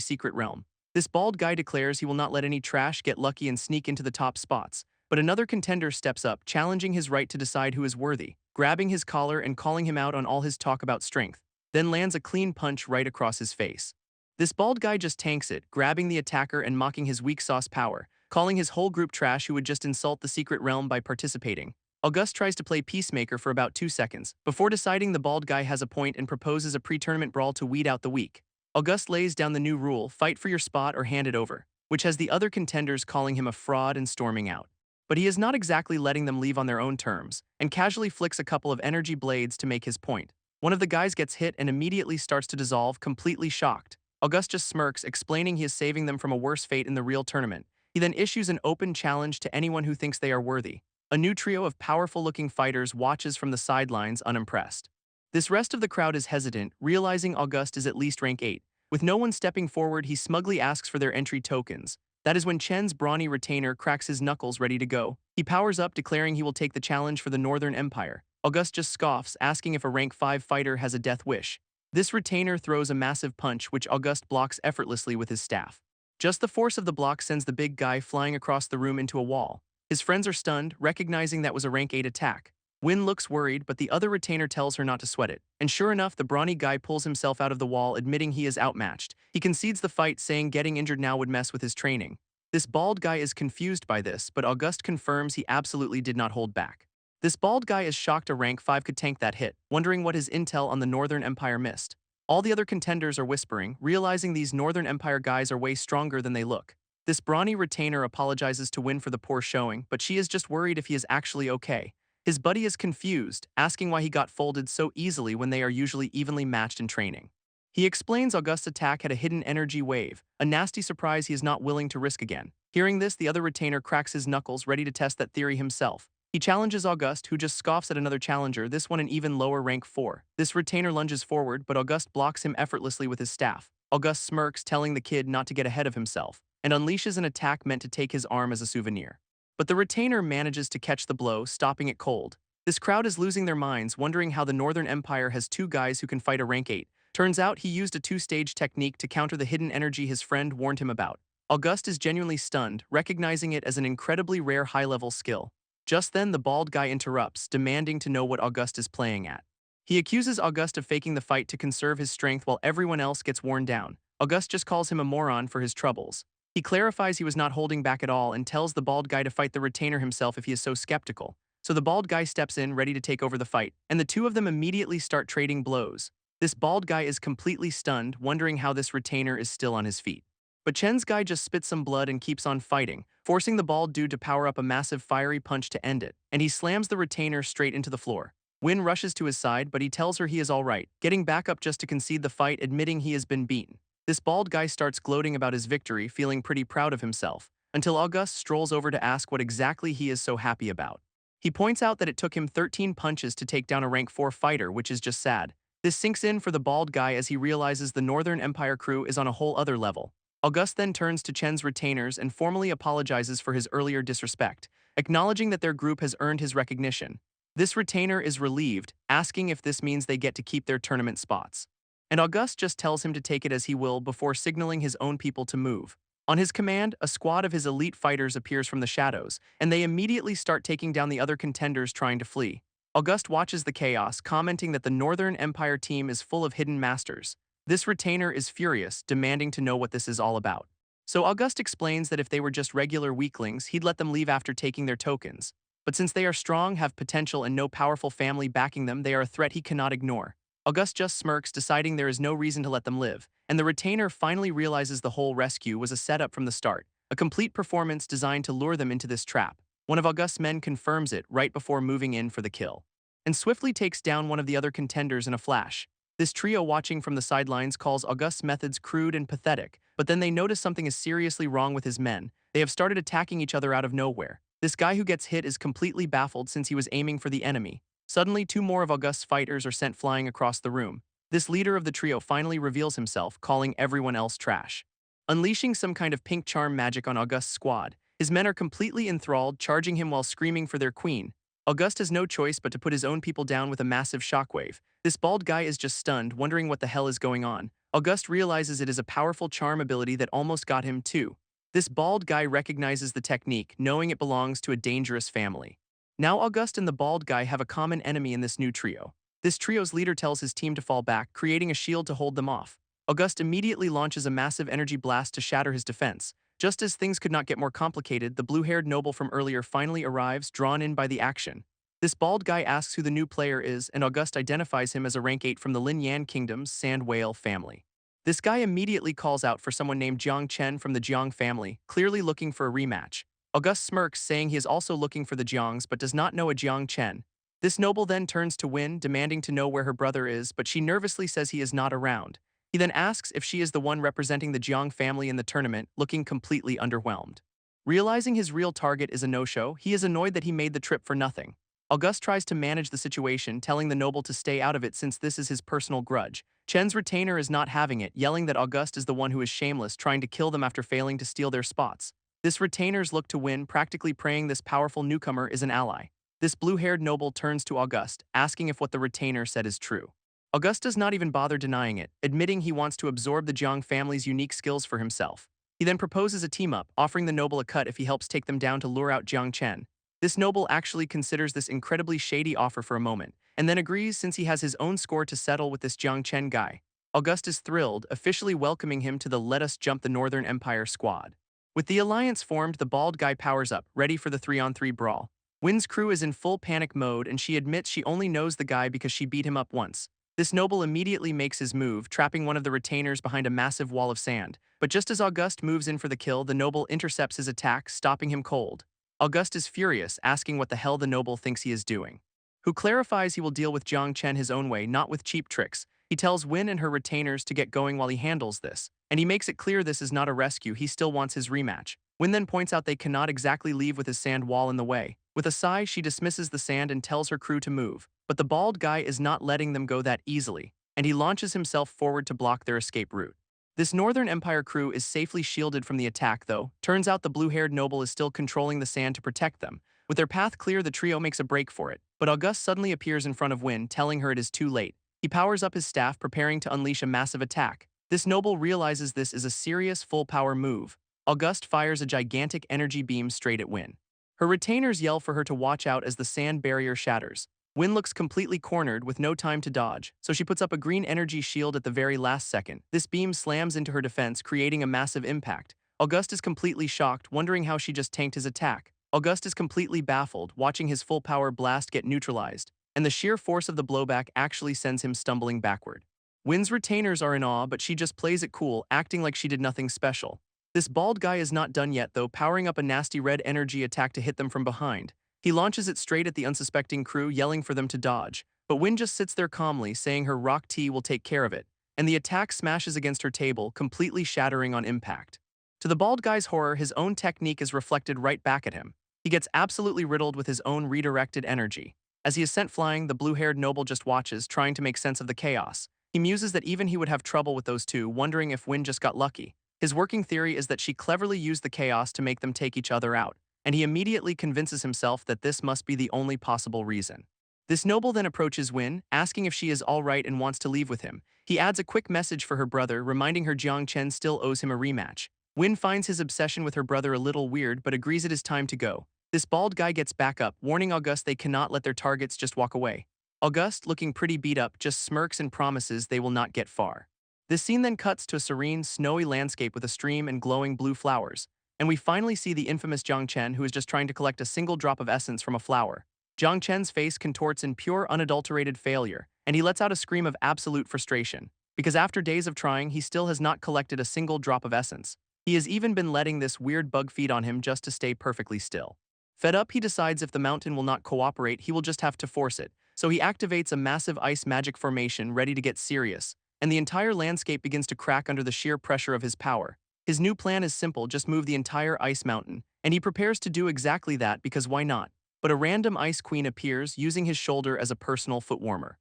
secret realm. This bald guy declares he will not let any trash get lucky and sneak into the top spots, but another contender steps up, challenging his right to decide who is worthy, grabbing his collar and calling him out on all his talk about strength, then lands a clean punch right across his face. This bald guy just tanks it, grabbing the attacker and mocking his weak sauce power, calling his whole group trash who would just insult the secret realm by participating. Auguste tries to play peacemaker for about 2 seconds, before deciding the bald guy has a point and proposes a pre-tournament brawl to weed out the weak. Auguste lays down the new rule, fight for your spot or hand it over, which has the other contenders calling him a fraud and storming out. But he is not exactly letting them leave on their own terms, and casually flicks a couple of energy blades to make his point. One of the guys gets hit and immediately starts to dissolve, completely shocked. Auguste just smirks, explaining he is saving them from a worse fate in the real tournament. He then issues an open challenge to anyone who thinks they are worthy. A new trio of powerful-looking fighters watches from the sidelines, unimpressed. This rest of the crowd is hesitant, realizing Auguste is at least rank 8. With no one stepping forward, he smugly asks for their entry tokens. That is when Chen's brawny retainer cracks his knuckles ready to go. He powers up, declaring he will take the challenge for the Northern Empire. Auguste just scoffs, asking if a rank 5 fighter has a death wish. This retainer throws a massive punch, which Auguste blocks effortlessly with his staff. Just the force of the block sends the big guy flying across the room into a wall. His friends are stunned, recognizing that was a rank 8 attack. Win looks worried, but the other retainer tells her not to sweat it. And sure enough, the brawny guy pulls himself out of the wall, admitting he is outmatched. He concedes the fight, saying getting injured now would mess with his training. This bald guy is confused by this, but Auguste confirms he absolutely did not hold back. This bald guy is shocked a rank 5 could tank that hit, wondering what his intel on the Northern Empire missed. All the other contenders are whispering, realizing these Northern Empire guys are way stronger than they look. This brawny retainer apologizes to Win for the poor showing, but she is just worried if he is actually okay. His buddy is confused, asking why he got folded so easily when they are usually evenly matched in training. He explains Auguste's attack had a hidden energy wave, a nasty surprise he is not willing to risk again. Hearing this, the other retainer cracks his knuckles, ready to test that theory himself. He challenges Auguste, who just scoffs at another challenger, this one an even lower rank 4. This retainer lunges forward, but Auguste blocks him effortlessly with his staff. Auguste smirks, telling the kid not to get ahead of himself, and unleashes an attack meant to take his arm as a souvenir. But the retainer manages to catch the blow, stopping it cold. This crowd is losing their minds, wondering how the Northern Empire has two guys who can fight a rank 8. Turns out he used a two-stage technique to counter the hidden energy his friend warned him about. Auguste is genuinely stunned, recognizing it as an incredibly rare high-level skill. Just then, the bald guy interrupts, demanding to know what Auguste is playing at. He accuses Auguste of faking the fight to conserve his strength while everyone else gets worn down. Auguste just calls him a moron for his troubles. He clarifies he was not holding back at all and tells the bald guy to fight the retainer himself if he is so skeptical. So the bald guy steps in, ready to take over the fight, and the two of them immediately start trading blows. This bald guy is completely stunned, wondering how this retainer is still on his feet. But Chen's guy just spits some blood and keeps on fighting, forcing the bald dude to power up a massive fiery punch to end it, and he slams the retainer straight into the floor. Win rushes to his side, but he tells her he is alright, getting back up just to concede the fight, admitting he has been beaten. This bald guy starts gloating about his victory, feeling pretty proud of himself, until Auguste strolls over to ask what exactly he is so happy about. He points out that it took him 13 punches to take down a rank 4 fighter, which is just sad. This sinks in for the bald guy as he realizes the Northern Empire crew is on a whole other level. Auguste then turns to Chen's retainers and formally apologizes for his earlier disrespect, acknowledging that their group has earned his recognition. This retainer is relieved, asking if this means they get to keep their tournament spots. And Auguste just tells him to take it as he will before signaling his own people to move. On his command, a squad of his elite fighters appears from the shadows, and they immediately start taking down the other contenders trying to flee. Auguste watches the chaos, commenting that the Northern Empire team is full of hidden masters. This retainer is furious, demanding to know what this is all about. So Auguste explains that if they were just regular weaklings, he'd let them leave after taking their tokens. But since they are strong, have potential, and no powerful family backing them, they are a threat he cannot ignore. Auguste just smirks, deciding there is no reason to let them live, and the retainer finally realizes the whole rescue was a setup from the start, a complete performance designed to lure them into this trap. One of Auguste's men confirms it right before moving in for the kill, and swiftly takes down one of the other contenders in a flash. This trio watching from the sidelines calls Auguste's methods crude and pathetic, but then they notice something is seriously wrong with his men. They have started attacking each other out of nowhere. This guy who gets hit is completely baffled since he was aiming for the enemy. Suddenly, two more of Auguste's fighters are sent flying across the room. This leader of the trio finally reveals himself, calling everyone else trash. Unleashing some kind of pink charm magic on Auguste's squad, his men are completely enthralled, charging him while screaming for their queen. Auguste has no choice but to put his own people down with a massive shockwave. This bald guy is just stunned, wondering what the hell is going on. Auguste realizes it is a powerful charm ability that almost got him too. This bald guy recognizes the technique, knowing it belongs to a dangerous family. Now Auguste and the bald guy have a common enemy in this new trio. This trio's leader tells his team to fall back, creating a shield to hold them off. Auguste immediately launches a massive energy blast to shatter his defense. Just as things could not get more complicated, the blue-haired noble from earlier finally arrives, drawn in by the action. This bald guy asks who the new player is, and Auguste identifies him as a rank 8 from the Lin Yan Kingdom's Sand Whale family. This guy immediately calls out for someone named Jiang Chen from the Jiang family, clearly looking for a rematch. Auguste smirks, saying he is also looking for the Jiangs but does not know a Jiang Chen. This noble then turns to Win, demanding to know where her brother is, but she nervously says he is not around. He then asks if she is the one representing the Jiang family in the tournament, looking completely underwhelmed. Realizing his real target is a no-show, he is annoyed that he made the trip for nothing. Auguste tries to manage the situation, telling the noble to stay out of it since this is his personal grudge. Chen's retainer is not having it, yelling that Auguste is the one who is shameless, trying to kill them after failing to steal their spots. This retainer's look to Win, practically praying this powerful newcomer is an ally. This blue-haired noble turns to Auguste, asking if what the retainer said is true. Auguste does not even bother denying it, admitting he wants to absorb the Jiang family's unique skills for himself. He then proposes a team-up, offering the noble a cut if he helps take them down to lure out Jiang Chen. This noble actually considers this incredibly shady offer for a moment, and then agrees since he has his own score to settle with this Jiang Chen guy. Auguste is thrilled, officially welcoming him to the Let Us Jump the Northern Empire squad. With the alliance formed, the bald guy powers up, ready for the 3-on-3 brawl. Win's crew is in full panic mode, and she admits she only knows the guy because she beat him up once. This noble immediately makes his move, trapping one of the retainers behind a massive wall of sand. But just as Auguste moves in for the kill, the noble intercepts his attack, stopping him cold. Auguste is furious, asking what the hell the noble thinks he is doing. Who clarifies he will deal with Jiang Chen his own way, not with cheap tricks. He tells Win and her retainers to get going while he handles this, and he makes it clear this is not a rescue, he still wants his rematch. Win then points out they cannot exactly leave with his sand wall in the way. With a sigh, she dismisses the sand and tells her crew to move, but the bald guy is not letting them go that easily, and he launches himself forward to block their escape route. This Northern Empire crew is safely shielded from the attack, though. Turns out the blue-haired noble is still controlling the sand to protect them. With their path clear, the trio makes a break for it, but August suddenly appears in front of Win, telling her it is too late. He powers up his staff, preparing to unleash a massive attack. This noble realizes this is a serious full-power move. August fires a gigantic energy beam straight at Win. Her retainers yell for her to watch out as the sand barrier shatters. Win looks completely cornered with no time to dodge, so she puts up a green energy shield at the very last second. This beam slams into her defense, creating a massive impact. August is completely shocked, wondering how she just tanked his attack. August is completely baffled, watching his full power blast get neutralized, and the sheer force of the blowback actually sends him stumbling backward. Win's retainers are in awe, but she just plays it cool, acting like she did nothing special. This bald guy is not done yet, though, powering up a nasty red energy attack to hit them from behind. He launches it straight at the unsuspecting crew, yelling for them to dodge, but Win just sits there calmly, saying her rock tea will take care of it, and the attack smashes against her table, completely shattering on impact. To the bald guy's horror, his own technique is reflected right back at him. He gets absolutely riddled with his own redirected energy. As he is sent flying, the blue-haired noble just watches, trying to make sense of the chaos. He muses that even he would have trouble with those two, wondering if Win just got lucky. His working theory is that she cleverly used the chaos to make them take each other out, and he immediately convinces himself that this must be the only possible reason. This noble then approaches Win, asking if she is all right and wants to leave with him. He adds a quick message for her brother, reminding her Jiang Chen still owes him a rematch. Win finds his obsession with her brother a little weird, but agrees it is time to go. This bald guy gets back up, warning August they cannot let their targets just walk away. August, looking pretty beat up, just smirks and promises they will not get far. This scene then cuts to a serene, snowy landscape with a stream and glowing blue flowers, and we finally see the infamous Jiang Chen, who is just trying to collect a single drop of essence from a flower. Jiang Chen's face contorts in pure, unadulterated failure, and he lets out a scream of absolute frustration, because after days of trying, he still has not collected a single drop of essence. He has even been letting this weird bug feed on him just to stay perfectly still. Fed up, he decides if the mountain will not cooperate, he will just have to force it, so he activates a massive ice magic formation ready to get serious, and the entire landscape begins to crack under the sheer pressure of his power. His new plan is simple, just move the entire ice mountain, and he prepares to do exactly that because why not? But a random ice queen appears, using his shoulder as a personal foot warmer.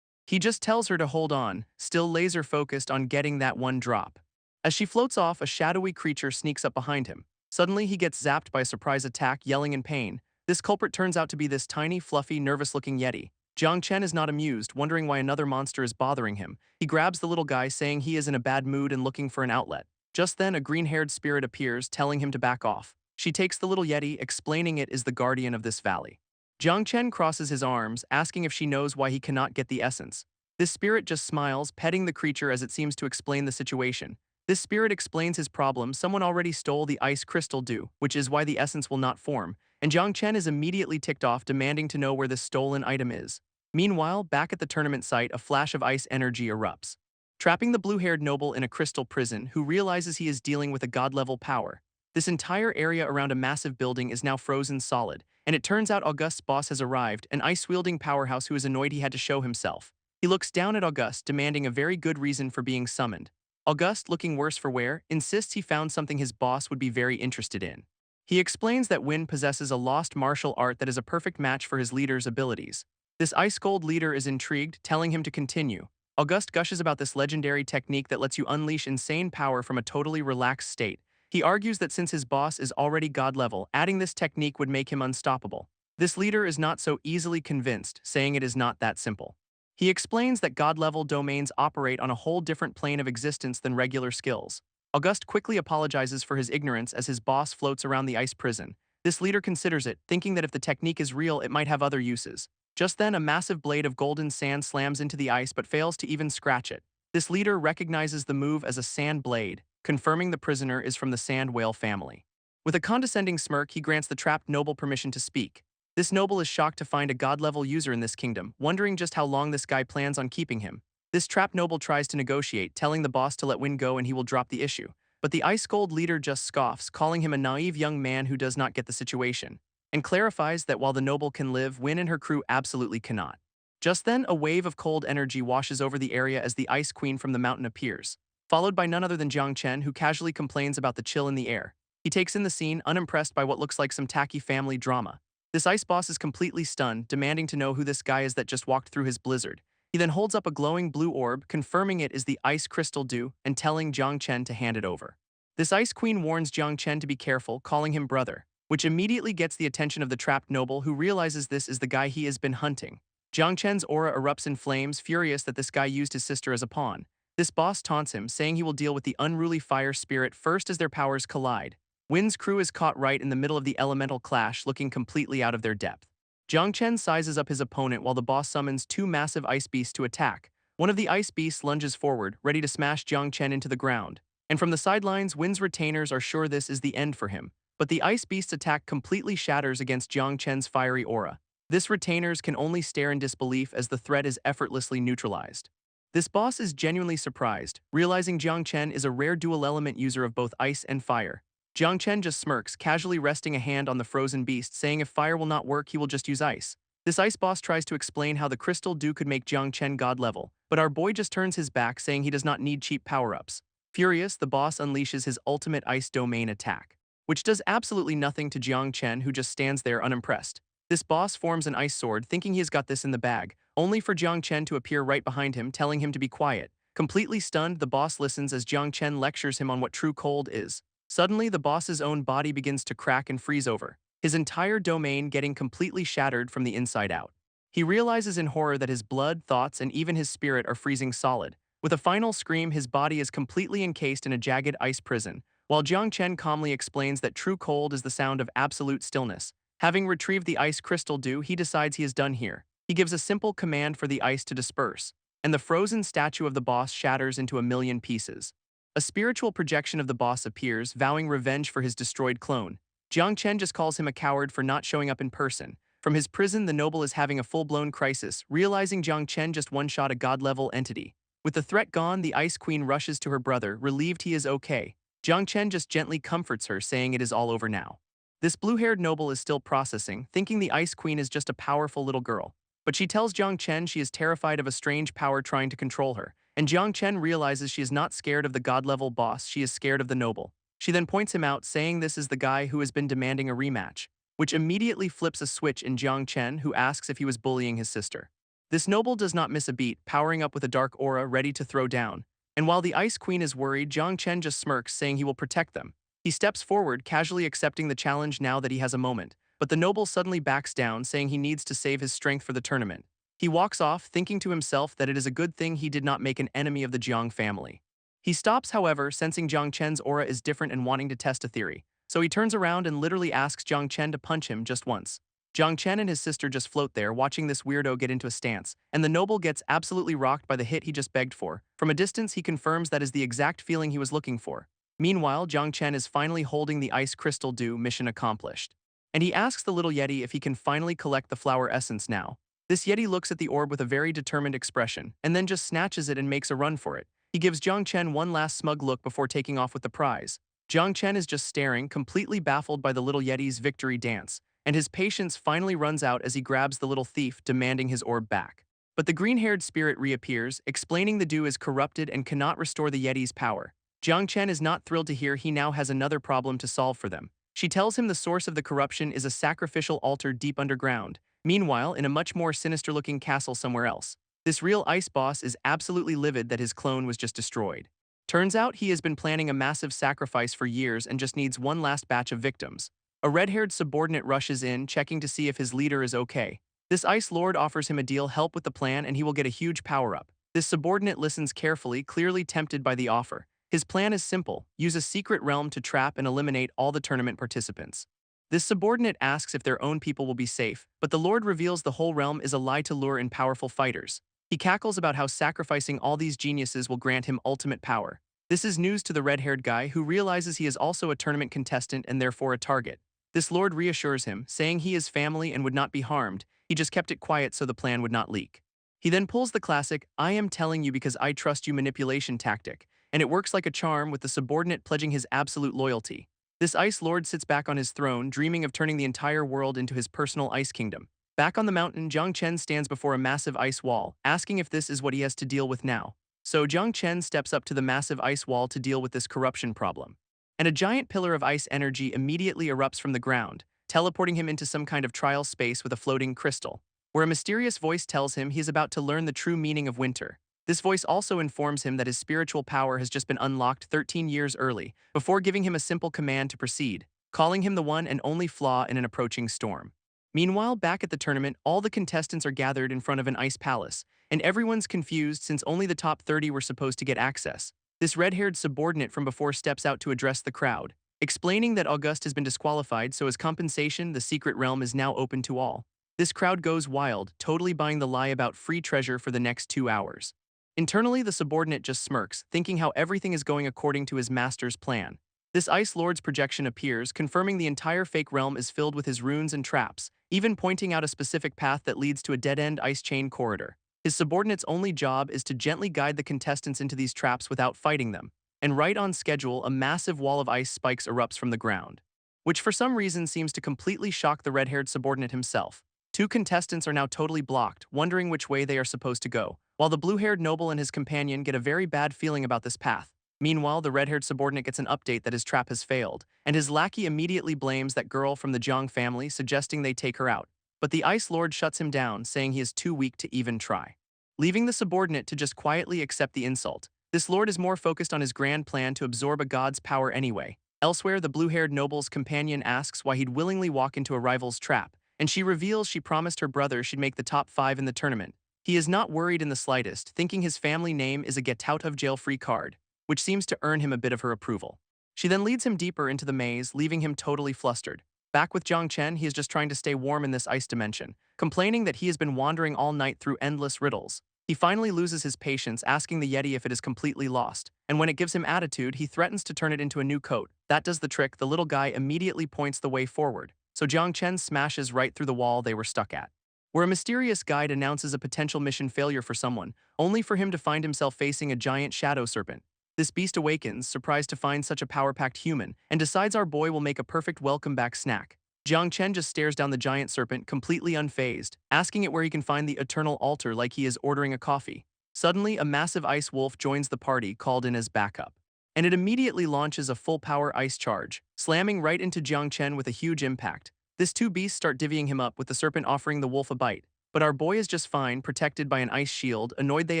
He just tells her to hold on, still laser focused on getting that one drop. As she floats off, a shadowy creature sneaks up behind him. Suddenly, he gets zapped by a surprise attack, yelling in pain. This culprit turns out to be this tiny, fluffy, nervous-looking yeti. Jiang Chen is not amused, wondering why another monster is bothering him. He grabs the little guy, saying he is in a bad mood and looking for an outlet. Just then, a green-haired spirit appears, telling him to back off. She takes the little yeti, explaining it is the guardian of this valley. Jiang Chen crosses his arms, asking if she knows why he cannot get the essence. This spirit just smiles, petting the creature as it seems to explain the situation. This spirit explains his problem: someone already stole the ice crystal dew, which is why the essence will not form, and Jiang Chen is immediately ticked off, demanding to know where this stolen item is. Meanwhile, back at the tournament site, a flash of ice energy erupts, trapping the blue-haired noble in a crystal prison, who realizes he is dealing with a god-level power. This entire area around a massive building is now frozen solid, and it turns out August's boss has arrived, an ice-wielding powerhouse who is annoyed he had to show himself. He looks down at August, demanding a very good reason for being summoned. August, looking worse for wear, insists he found something his boss would be very interested in. He explains that Win possesses a lost martial art that is a perfect match for his leader's abilities. This ice-cold leader is intrigued, telling him to continue. August gushes about this legendary technique that lets you unleash insane power from a totally relaxed state. He argues that since his boss is already god-level, adding this technique would make him unstoppable. This leader is not so easily convinced, saying it is not that simple. He explains that god-level domains operate on a whole different plane of existence than regular skills. August quickly apologizes for his ignorance as his boss floats around the ice prison. This leader considers it, thinking that if the technique is real, it might have other uses. Just then, a massive blade of golden sand slams into the ice but fails to even scratch it. This leader recognizes the move as a sand blade, confirming the prisoner is from the sand whale family. With a condescending smirk, he grants the trapped noble permission to speak. This noble is shocked to find a god-level user in this kingdom, wondering just how long this guy plans on keeping him. This trapped noble tries to negotiate, telling the boss to let Win go and he will drop the issue. But the ice-cold leader just scoffs, calling him a naive young man who does not get the situation, and clarifies that while the noble can live, Win and her crew absolutely cannot. Just then, a wave of cold energy washes over the area as the Ice Queen from the mountain appears, followed by none other than Jiang Chen, who casually complains about the chill in the air. He takes in the scene, unimpressed by what looks like some tacky family drama. This ice boss is completely stunned, demanding to know who this guy is that just walked through his blizzard. He then holds up a glowing blue orb, confirming it is the ice crystal dew and telling Jiang Chen to hand it over. This ice queen warns Jiang Chen to be careful, calling him brother, which immediately gets the attention of the trapped noble who realizes this is the guy he has been hunting. Jiang Chen's aura erupts in flames, furious that this guy used his sister as a pawn. This boss taunts him, saying he will deal with the unruly fire spirit first as their powers collide. Win's crew is caught right in the middle of the elemental clash, looking completely out of their depth. Jiang Chen sizes up his opponent while the boss summons two massive ice beasts to attack. One of the ice beasts lunges forward, ready to smash Jiang Chen into the ground. And from the sidelines, Win's retainers are sure this is the end for him. But the ice beast's attack completely shatters against Jiang Chen's fiery aura. This retainers can only stare in disbelief as the threat is effortlessly neutralized. This boss is genuinely surprised, realizing Jiang Chen is a rare dual-element user of both ice and fire. Jiang Chen just smirks, casually resting a hand on the frozen beast, saying if fire will not work, he will just use ice. This ice boss tries to explain how the crystal dew could make Jiang Chen god level, but our boy just turns his back, saying he does not need cheap power-ups. Furious, the boss unleashes his ultimate ice domain attack, which does absolutely nothing to Jiang Chen, who just stands there unimpressed. This boss forms an ice sword, thinking he has got this in the bag, only for Jiang Chen to appear right behind him, telling him to be quiet. Completely stunned, the boss listens as Jiang Chen lectures him on what true cold is. Suddenly, the boss's own body begins to crack and freeze over, his entire domain getting completely shattered from the inside out. He realizes in horror that his blood, thoughts, and even his spirit are freezing solid. With a final scream, his body is completely encased in a jagged ice prison, while Jiang Chen calmly explains that true cold is the sound of absolute stillness. Having retrieved the ice crystal dew, he decides he is done here. He gives a simple command for the ice to disperse, and the frozen statue of the boss shatters into a million pieces. A spiritual projection of the boss appears, vowing revenge for his destroyed clone. Jiang Chen just calls him a coward for not showing up in person. From his prison, the noble is having a full-blown crisis, realizing Jiang Chen just one-shot a god-level entity. With the threat gone, the Ice Queen rushes to her brother, relieved he is okay. Jiang Chen just gently comforts her, saying it is all over now. This blue-haired noble is still processing, thinking the Ice Queen is just a powerful little girl. But she tells Jiang Chen she is terrified of a strange power trying to control her, and Jiang Chen realizes she is not scared of the god-level boss, she is scared of the noble. She then points him out, saying this is the guy who has been demanding a rematch, which immediately flips a switch in Jiang Chen, who asks if he was bullying his sister. This noble does not miss a beat, powering up with a dark aura ready to throw down. And while the Ice Queen is worried, Jiang Chen just smirks, saying he will protect them. He steps forward, casually accepting the challenge now that he has a moment. But the noble suddenly backs down, saying he needs to save his strength for the tournament. He walks off, thinking to himself that it is a good thing he did not make an enemy of the Jiang family. He stops, however, sensing Jiang Chen's aura is different and wanting to test a theory. So he turns around and literally asks Jiang Chen to punch him just once. Jiang Chen and his sister just float there, watching this weirdo get into a stance, and the noble gets absolutely rocked by the hit he just begged for. From a distance, he confirms that is the exact feeling he was looking for. Meanwhile, Jiang Chen is finally holding the ice crystal dew, mission accomplished. And he asks the little Yeti if he can finally collect the flower essence now. This Yeti looks at the orb with a very determined expression, and then just snatches it and makes a run for it. He gives Jiang Chen one last smug look before taking off with the prize. Jiang Chen is just staring, completely baffled by the little Yeti's victory dance, and his patience finally runs out as he grabs the little thief, demanding his orb back. But the green-haired spirit reappears, explaining the dew is corrupted and cannot restore the Yeti's power. Jiang Chen is not thrilled to hear he now has another problem to solve for them. She tells him the source of the corruption is a sacrificial altar deep underground. Meanwhile, in a much more sinister-looking castle somewhere else, this real ice boss is absolutely livid that his clone was just destroyed. Turns out he has been planning a massive sacrifice for years and just needs one last batch of victims. A red-haired subordinate rushes in, checking to see if his leader is okay. This ice lord offers him a deal, help with the plan, and he will get a huge power-up. This subordinate listens carefully, clearly tempted by the offer. His plan is simple: use a secret realm to trap and eliminate all the tournament participants. This subordinate asks if their own people will be safe, but the lord reveals the whole realm is a lie to lure in powerful fighters. He cackles about how sacrificing all these geniuses will grant him ultimate power. This is news to the red-haired guy, who realizes he is also a tournament contestant and therefore a target. This lord reassures him, saying he is family and would not be harmed. He just kept it quiet so the plan would not leak. He then pulls the classic, "I am telling you because I trust you" manipulation tactic, and it works like a charm, with the subordinate pledging his absolute loyalty. This ice lord sits back on his throne, dreaming of turning the entire world into his personal ice kingdom. Back on the mountain, Jiang Chen stands before a massive ice wall, asking if this is what he has to deal with now. So Jiang Chen steps up to the massive ice wall to deal with this corruption problem. And a giant pillar of ice energy immediately erupts from the ground. teleporting him into some kind of trial space with a floating crystal, where a mysterious voice tells him he is about to learn the true meaning of winter. This voice also informs him that his spiritual power has just been unlocked 13 years early, before giving him a simple command to proceed, calling him the one and only flaw in an approaching storm. Meanwhile, back at the tournament, all the contestants are gathered in front of an ice palace, and everyone's confused since only the top 30 were supposed to get access. This red-haired subordinate from before steps out to address the crowd, explaining that August has been disqualified, so as compensation, the secret realm is now open to all. This crowd goes wild, totally buying the lie about free treasure for the next 2 hours. Internally, the subordinate just smirks, thinking how everything is going according to his master's plan. This Ice Lord's projection appears, confirming the entire fake realm is filled with his runes and traps, even pointing out a specific path that leads to a dead-end ice chain corridor. His subordinate's only job is to gently guide the contestants into these traps without fighting them. And right on schedule, a massive wall of ice spikes erupts from the ground, which for some reason seems to completely shock the red-haired subordinate himself. 2 contestants are now totally blocked, wondering which way they are supposed to go, while the blue-haired noble and his companion get a very bad feeling about this path. Meanwhile, the red-haired subordinate gets an update that his trap has failed, and his lackey immediately blames that girl from the Jiang family, suggesting they take her out. But the Ice Lord shuts him down, saying he is too weak to even try, leaving the subordinate to just quietly accept the insult. This lord is more focused on his grand plan to absorb a god's power anyway. Elsewhere, the blue-haired noble's companion asks why he'd willingly walk into a rival's trap, and she reveals she promised her brother she'd make the top 5 in the tournament. He is not worried in the slightest, thinking his family name is a get-out-of-jail-free card, which seems to earn him a bit of her approval. She then leads him deeper into the maze, leaving him totally flustered. Back with Jiang Chen, he is just trying to stay warm in this ice dimension, complaining that he has been wandering all night through endless riddles. He finally loses his patience, asking the Yeti if it is completely lost, and when it gives him attitude, he threatens to turn it into a new coat. That does the trick. The little guy immediately points the way forward, so Jiang Chen smashes right through the wall they were stuck at, where a mysterious guide announces a potential mission failure for someone, only for him to find himself facing a giant shadow serpent. This beast awakens, surprised to find such a power-packed human, and decides our boy will make a perfect welcome-back snack. Jiang Chen just stares down the giant serpent, completely unfazed, asking it where he can find the eternal altar like he is ordering a coffee. Suddenly, a massive ice wolf joins the party, called in as backup, and it immediately launches a full-power ice charge, slamming right into Jiang Chen with a huge impact. These 2 beasts start divvying him up, with the serpent offering the wolf a bite. But our boy is just fine, protected by an ice shield, annoyed they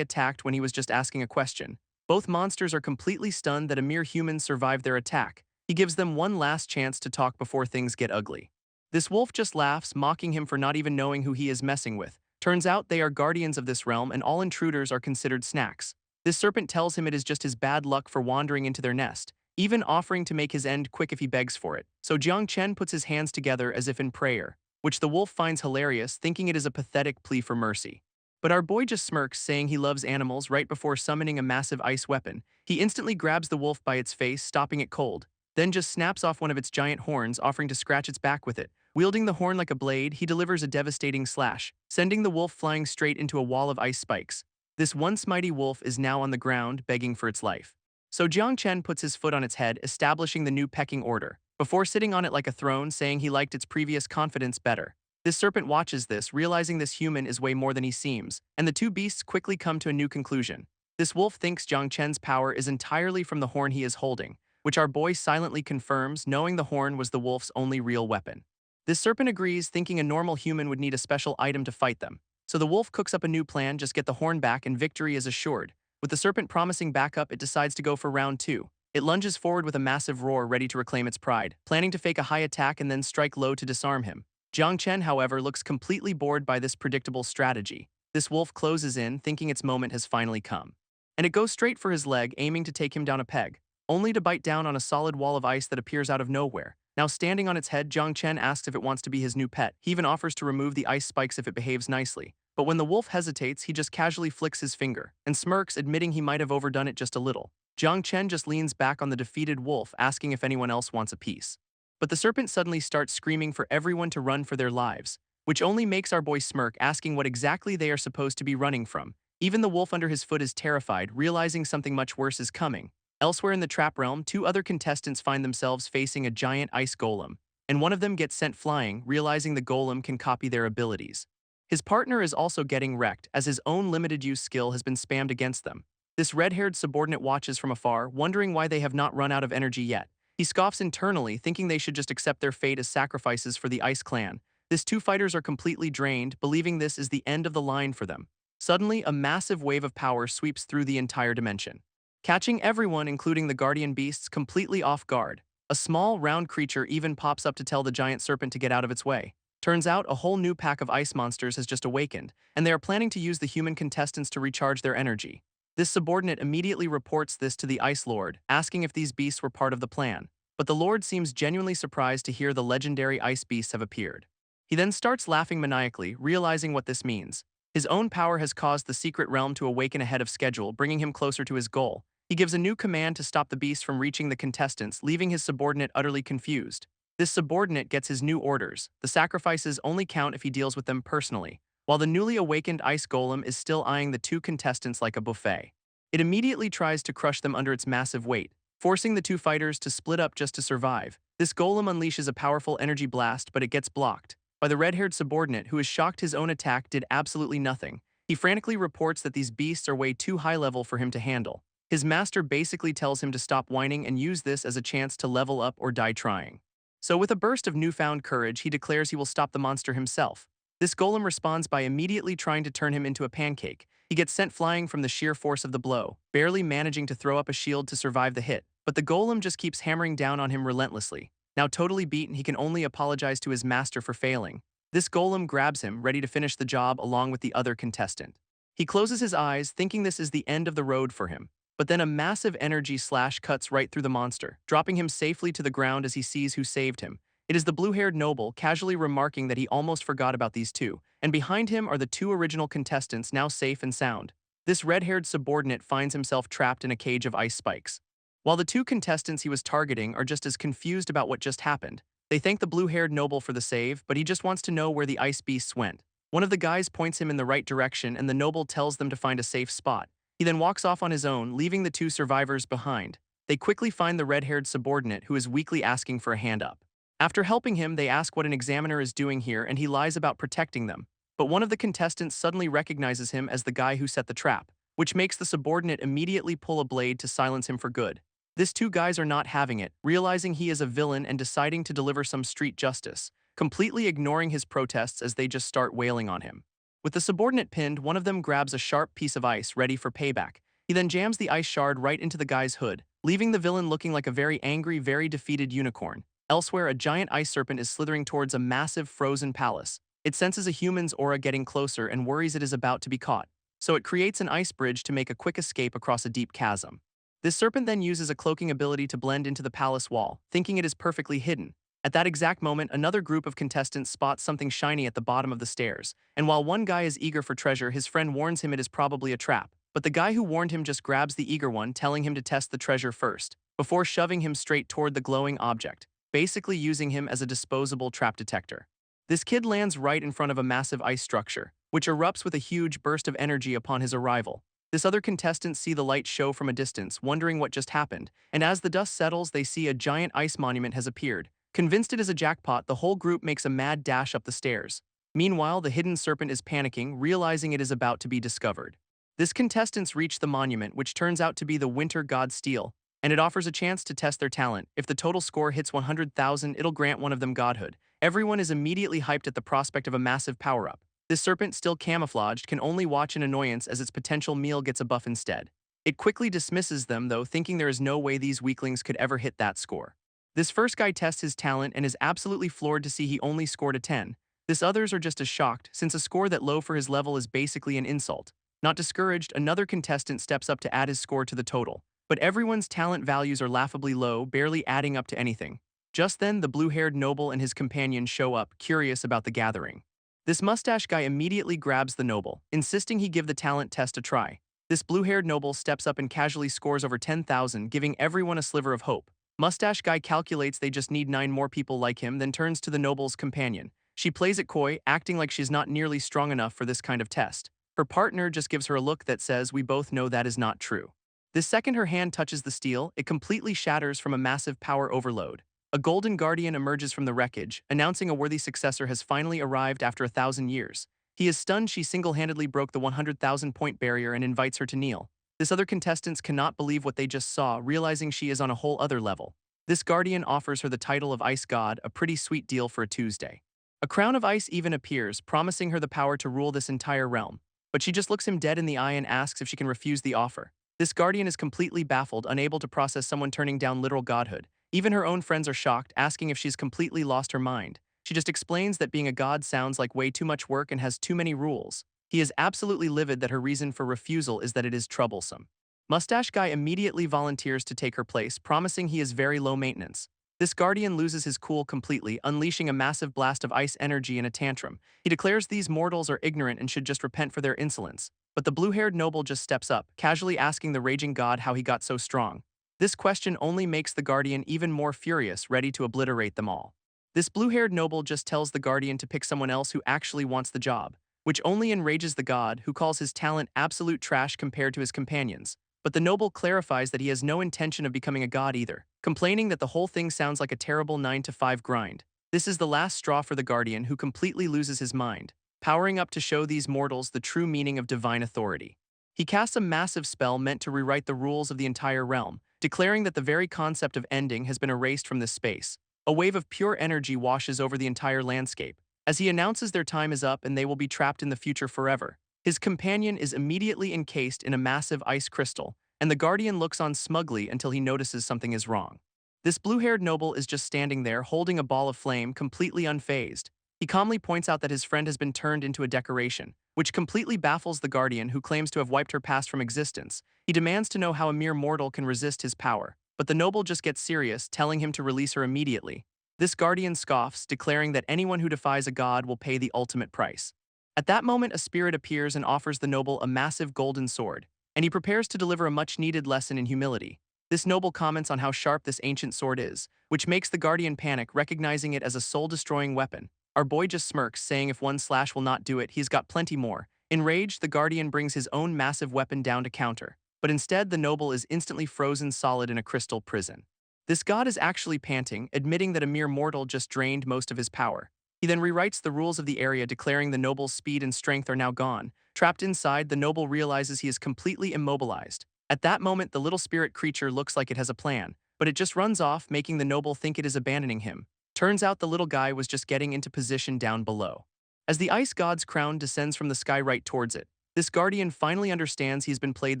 attacked when he was just asking a question. Both monsters are completely stunned that a mere human survived their attack. He gives them one last chance to talk before things get ugly. This wolf just laughs, mocking him for not even knowing who he is messing with. Turns out they are guardians of this realm, and all intruders are considered snacks. This serpent tells him it is just his bad luck for wandering into their nest, even offering to make his end quick if he begs for it. So Jiang Chen puts his hands together as if in prayer, which the wolf finds hilarious, thinking it is a pathetic plea for mercy. But our boy just smirks, saying he loves animals. Right before summoning a massive ice weapon, he instantly grabs the wolf by its face, stopping it cold, then just snaps off one of its giant horns, offering to scratch its back with it. Wielding the horn like a blade, he delivers a devastating slash, sending the wolf flying straight into a wall of ice spikes. This once mighty wolf is now on the ground, begging for its life. So Jiang Chen puts his foot on its head, establishing the new pecking order, before sitting on it like a throne, saying he liked its previous confidence better. This serpent watches this, realizing this human is way more than he seems, and the 2 beasts quickly come to a new conclusion. This wolf thinks Jiang Chen's power is entirely from the horn he is holding, which our boy silently confirms, knowing the horn was the wolf's only real weapon. This serpent agrees, thinking a normal human would need a special item to fight them. So the wolf cooks up a new plan, just get the horn back and victory is assured. With the serpent promising backup, it decides to go for round 2. It lunges forward with a massive roar, ready to reclaim its pride, planning to fake a high attack and then strike low to disarm him. Jiang Chen, however, looks completely bored by this predictable strategy. This wolf closes in, thinking its moment has finally come, and it goes straight for his leg, aiming to take him down a peg, only to bite down on a solid wall of ice that appears out of nowhere. Now standing on its head, Jiang Chen asks if it wants to be his new pet. He even offers to remove the ice spikes if it behaves nicely. But when the wolf hesitates, he just casually flicks his finger and smirks, admitting he might have overdone it just a little. Jiang Chen just leans back on the defeated wolf, asking if anyone else wants a piece. But the serpent suddenly starts screaming for everyone to run for their lives, which only makes our boy smirk, asking what exactly they are supposed to be running from. Even the wolf under his foot is terrified, realizing something much worse is coming. Elsewhere in the trap realm, 2 other contestants find themselves facing a giant ice golem, and one of them gets sent flying, realizing the golem can copy their abilities. His partner is also getting wrecked, as his own limited-use skill has been spammed against them. This red-haired subordinate watches from afar, wondering why they have not run out of energy yet. He scoffs internally, thinking they should just accept their fate as sacrifices for the Ice Clan. These two fighters are completely drained, believing this is the end of the line for them. Suddenly, a massive wave of power sweeps through the entire dimension, catching everyone, including the guardian beasts, completely off guard. A small, round creature even pops up to tell the giant serpent to get out of its way. Turns out a whole new pack of ice monsters has just awakened, and they are planning to use the human contestants to recharge their energy. This subordinate immediately reports this to the Ice Lord, asking if these beasts were part of the plan. But the Lord seems genuinely surprised to hear the legendary ice beasts have appeared. He then starts laughing maniacally, realizing what this means. His own power has caused the secret realm to awaken ahead of schedule, bringing him closer to his goal. He gives a new command to stop the beasts from reaching the contestants, leaving his subordinate utterly confused. This subordinate gets his new orders. The sacrifices only count if he deals with them personally, while the newly awakened ice golem is still eyeing the two contestants like a buffet. It immediately tries to crush them under its massive weight, forcing the two fighters to split up just to survive. This golem unleashes a powerful energy blast, but it gets blocked by the red-haired subordinate, who is shocked his own attack did absolutely nothing. He frantically reports that these beasts are way too high level for him to handle. His master basically tells him to stop whining and use this as a chance to level up or die trying. So with a burst of newfound courage, he declares he will stop the monster himself. This golem responds by immediately trying to turn him into a pancake. He gets sent flying from the sheer force of the blow, barely managing to throw up a shield to survive the hit. But the golem just keeps hammering down on him relentlessly. Now totally beaten, he can only apologize to his master for failing. This golem grabs him, ready to finish the job along with the other contestant. He closes his eyes, thinking this is the end of the road for him. But then a massive energy slash cuts right through the monster, dropping him safely to the ground as he sees who saved him. It is the blue-haired noble, casually remarking that he almost forgot about these two, and behind him are the two original contestants, now safe and sound. This red-haired subordinate finds himself trapped in a cage of ice spikes. While the two contestants he was targeting are just as confused about what just happened. They thank the blue-haired noble for the save, but he just wants to know where the ice beasts went. One of the guys points him in the right direction, and the noble tells them to find a safe spot. He then walks off on his own, leaving the two survivors behind. They quickly find the red-haired subordinate, who is weakly asking for a hand up. After helping him, they ask what an examiner is doing here, and he lies about protecting them. But one of the contestants suddenly recognizes him as the guy who set the trap, which makes the subordinate immediately pull a blade to silence him for good. These two guys are not having it, realizing he is a villain and deciding to deliver some street justice, completely ignoring his protests as they just start wailing on him. With the subordinate pinned, one of them grabs a sharp piece of ice, ready for payback. He then jams the ice shard right into the guy's hood, leaving the villain looking like a very angry, very defeated unicorn. Elsewhere, a giant ice serpent is slithering towards a massive frozen palace. It senses a human's aura getting closer and worries it is about to be caught, so it creates an ice bridge to make a quick escape across a deep chasm. This serpent then uses a cloaking ability to blend into the palace wall, thinking it is perfectly hidden. At that exact moment, another group of contestants spots something shiny at the bottom of the stairs, and while one guy is eager for treasure, his friend warns him it is probably a trap. But the guy who warned him just grabs the eager one, telling him to test the treasure first, before shoving him straight toward the glowing object, basically using him as a disposable trap detector. This kid lands right in front of a massive ice structure, which erupts with a huge burst of energy upon his arrival. This other contestants see the light show from a distance, wondering what just happened, and as the dust settles, they see a giant ice monument has appeared. Convinced it is a jackpot, the whole group makes a mad dash up the stairs. Meanwhile, the hidden serpent is panicking, realizing it is about to be discovered. This contestants reach the monument, which turns out to be the winter god Steel, and it offers a chance to test their talent. If the total score hits 100,000, it'll grant one of them godhood. Everyone is immediately hyped at the prospect of a massive power-up. This serpent, still camouflaged, can only watch in annoyance as its potential meal gets a buff instead. It quickly dismisses them, though, thinking there is no way these weaklings could ever hit that score. This first guy tests his talent and is absolutely floored to see he only scored a 10. This others are just as shocked, since a score that low for his level is basically an insult. Not discouraged, another contestant steps up to add his score to the total. But everyone's talent values are laughably low, barely adding up to anything. Just then, the blue-haired noble and his companion show up, curious about the gathering. This mustache guy immediately grabs the noble, insisting he give the talent test a try. This blue-haired noble steps up and casually scores over 10,000, giving everyone a sliver of hope. Mustache guy calculates they just need 9 more people like him, then turns to the noble's companion. She plays it coy, acting like she's not nearly strong enough for this kind of test. Her partner just gives her a look that says, "We both know that is not true." The second her hand touches the steel, it completely shatters from a massive power overload. A golden guardian emerges from the wreckage, announcing a worthy successor has finally arrived after 1,000 years. He is stunned she single-handedly broke the 100,000-point barrier and invites her to kneel. This other contestants cannot believe what they just saw, realizing she is on a whole other level. This guardian offers her the title of Ice God, a pretty sweet deal for a Tuesday. A crown of ice even appears, promising her the power to rule this entire realm. But she just looks him dead in the eye and asks if she can refuse the offer. This guardian is completely baffled, unable to process someone turning down literal godhood. Even her own friends are shocked, asking if she's completely lost her mind. She just explains that being a god sounds like way too much work and has too many rules. He is absolutely livid that her reason for refusal is that it is troublesome. Mustache Guy immediately volunteers to take her place, promising he is very low maintenance. This guardian loses his cool completely, unleashing a massive blast of ice energy in a tantrum. He declares these mortals are ignorant and should just repent for their insolence. But the blue-haired noble just steps up, casually asking the raging god how he got so strong. This question only makes the guardian even more furious, ready to obliterate them all. This blue-haired noble just tells the guardian to pick someone else who actually wants the job, which only enrages the god, who calls his talent absolute trash compared to his companions. But the noble clarifies that he has no intention of becoming a god either, complaining that the whole thing sounds like a terrible 9-to-5 grind. This is the last straw for the guardian, who completely loses his mind, powering up to show these mortals the true meaning of divine authority. He casts a massive spell meant to rewrite the rules of the entire realm, declaring that the very concept of ending has been erased from this space. A wave of pure energy washes over the entire landscape, as he announces their time is up and they will be trapped in the future forever. His companion is immediately encased in a massive ice crystal, and the guardian looks on smugly until he notices something is wrong. This blue-haired noble is just standing there holding a ball of flame, completely unfazed. He calmly points out that his friend has been turned into a decoration, which completely baffles the guardian, who claims to have wiped her past from existence. He demands to know how a mere mortal can resist his power, but the noble just gets serious, telling him to release her immediately. This guardian scoffs, declaring that anyone who defies a god will pay the ultimate price. At that moment, a spirit appears and offers the noble a massive golden sword, and he prepares to deliver a much-needed lesson in humility. This noble comments on how sharp this ancient sword is, which makes the guardian panic, recognizing it as a soul-destroying weapon. Our boy just smirks, saying if one slash will not do it, he's got plenty more. Enraged, the guardian brings his own massive weapon down to counter, but instead the noble is instantly frozen solid in a crystal prison. This god is actually panting, admitting that a mere mortal just drained most of his power. He then rewrites the rules of the area, declaring the noble's speed and strength are now gone. Trapped inside, the noble realizes he is completely immobilized. At that moment, the little spirit creature looks like it has a plan, but it just runs off, making the noble think it is abandoning him. Turns out the little guy was just getting into position down below. As the ice god's crown descends from the sky right towards it, this guardian finally understands he's been played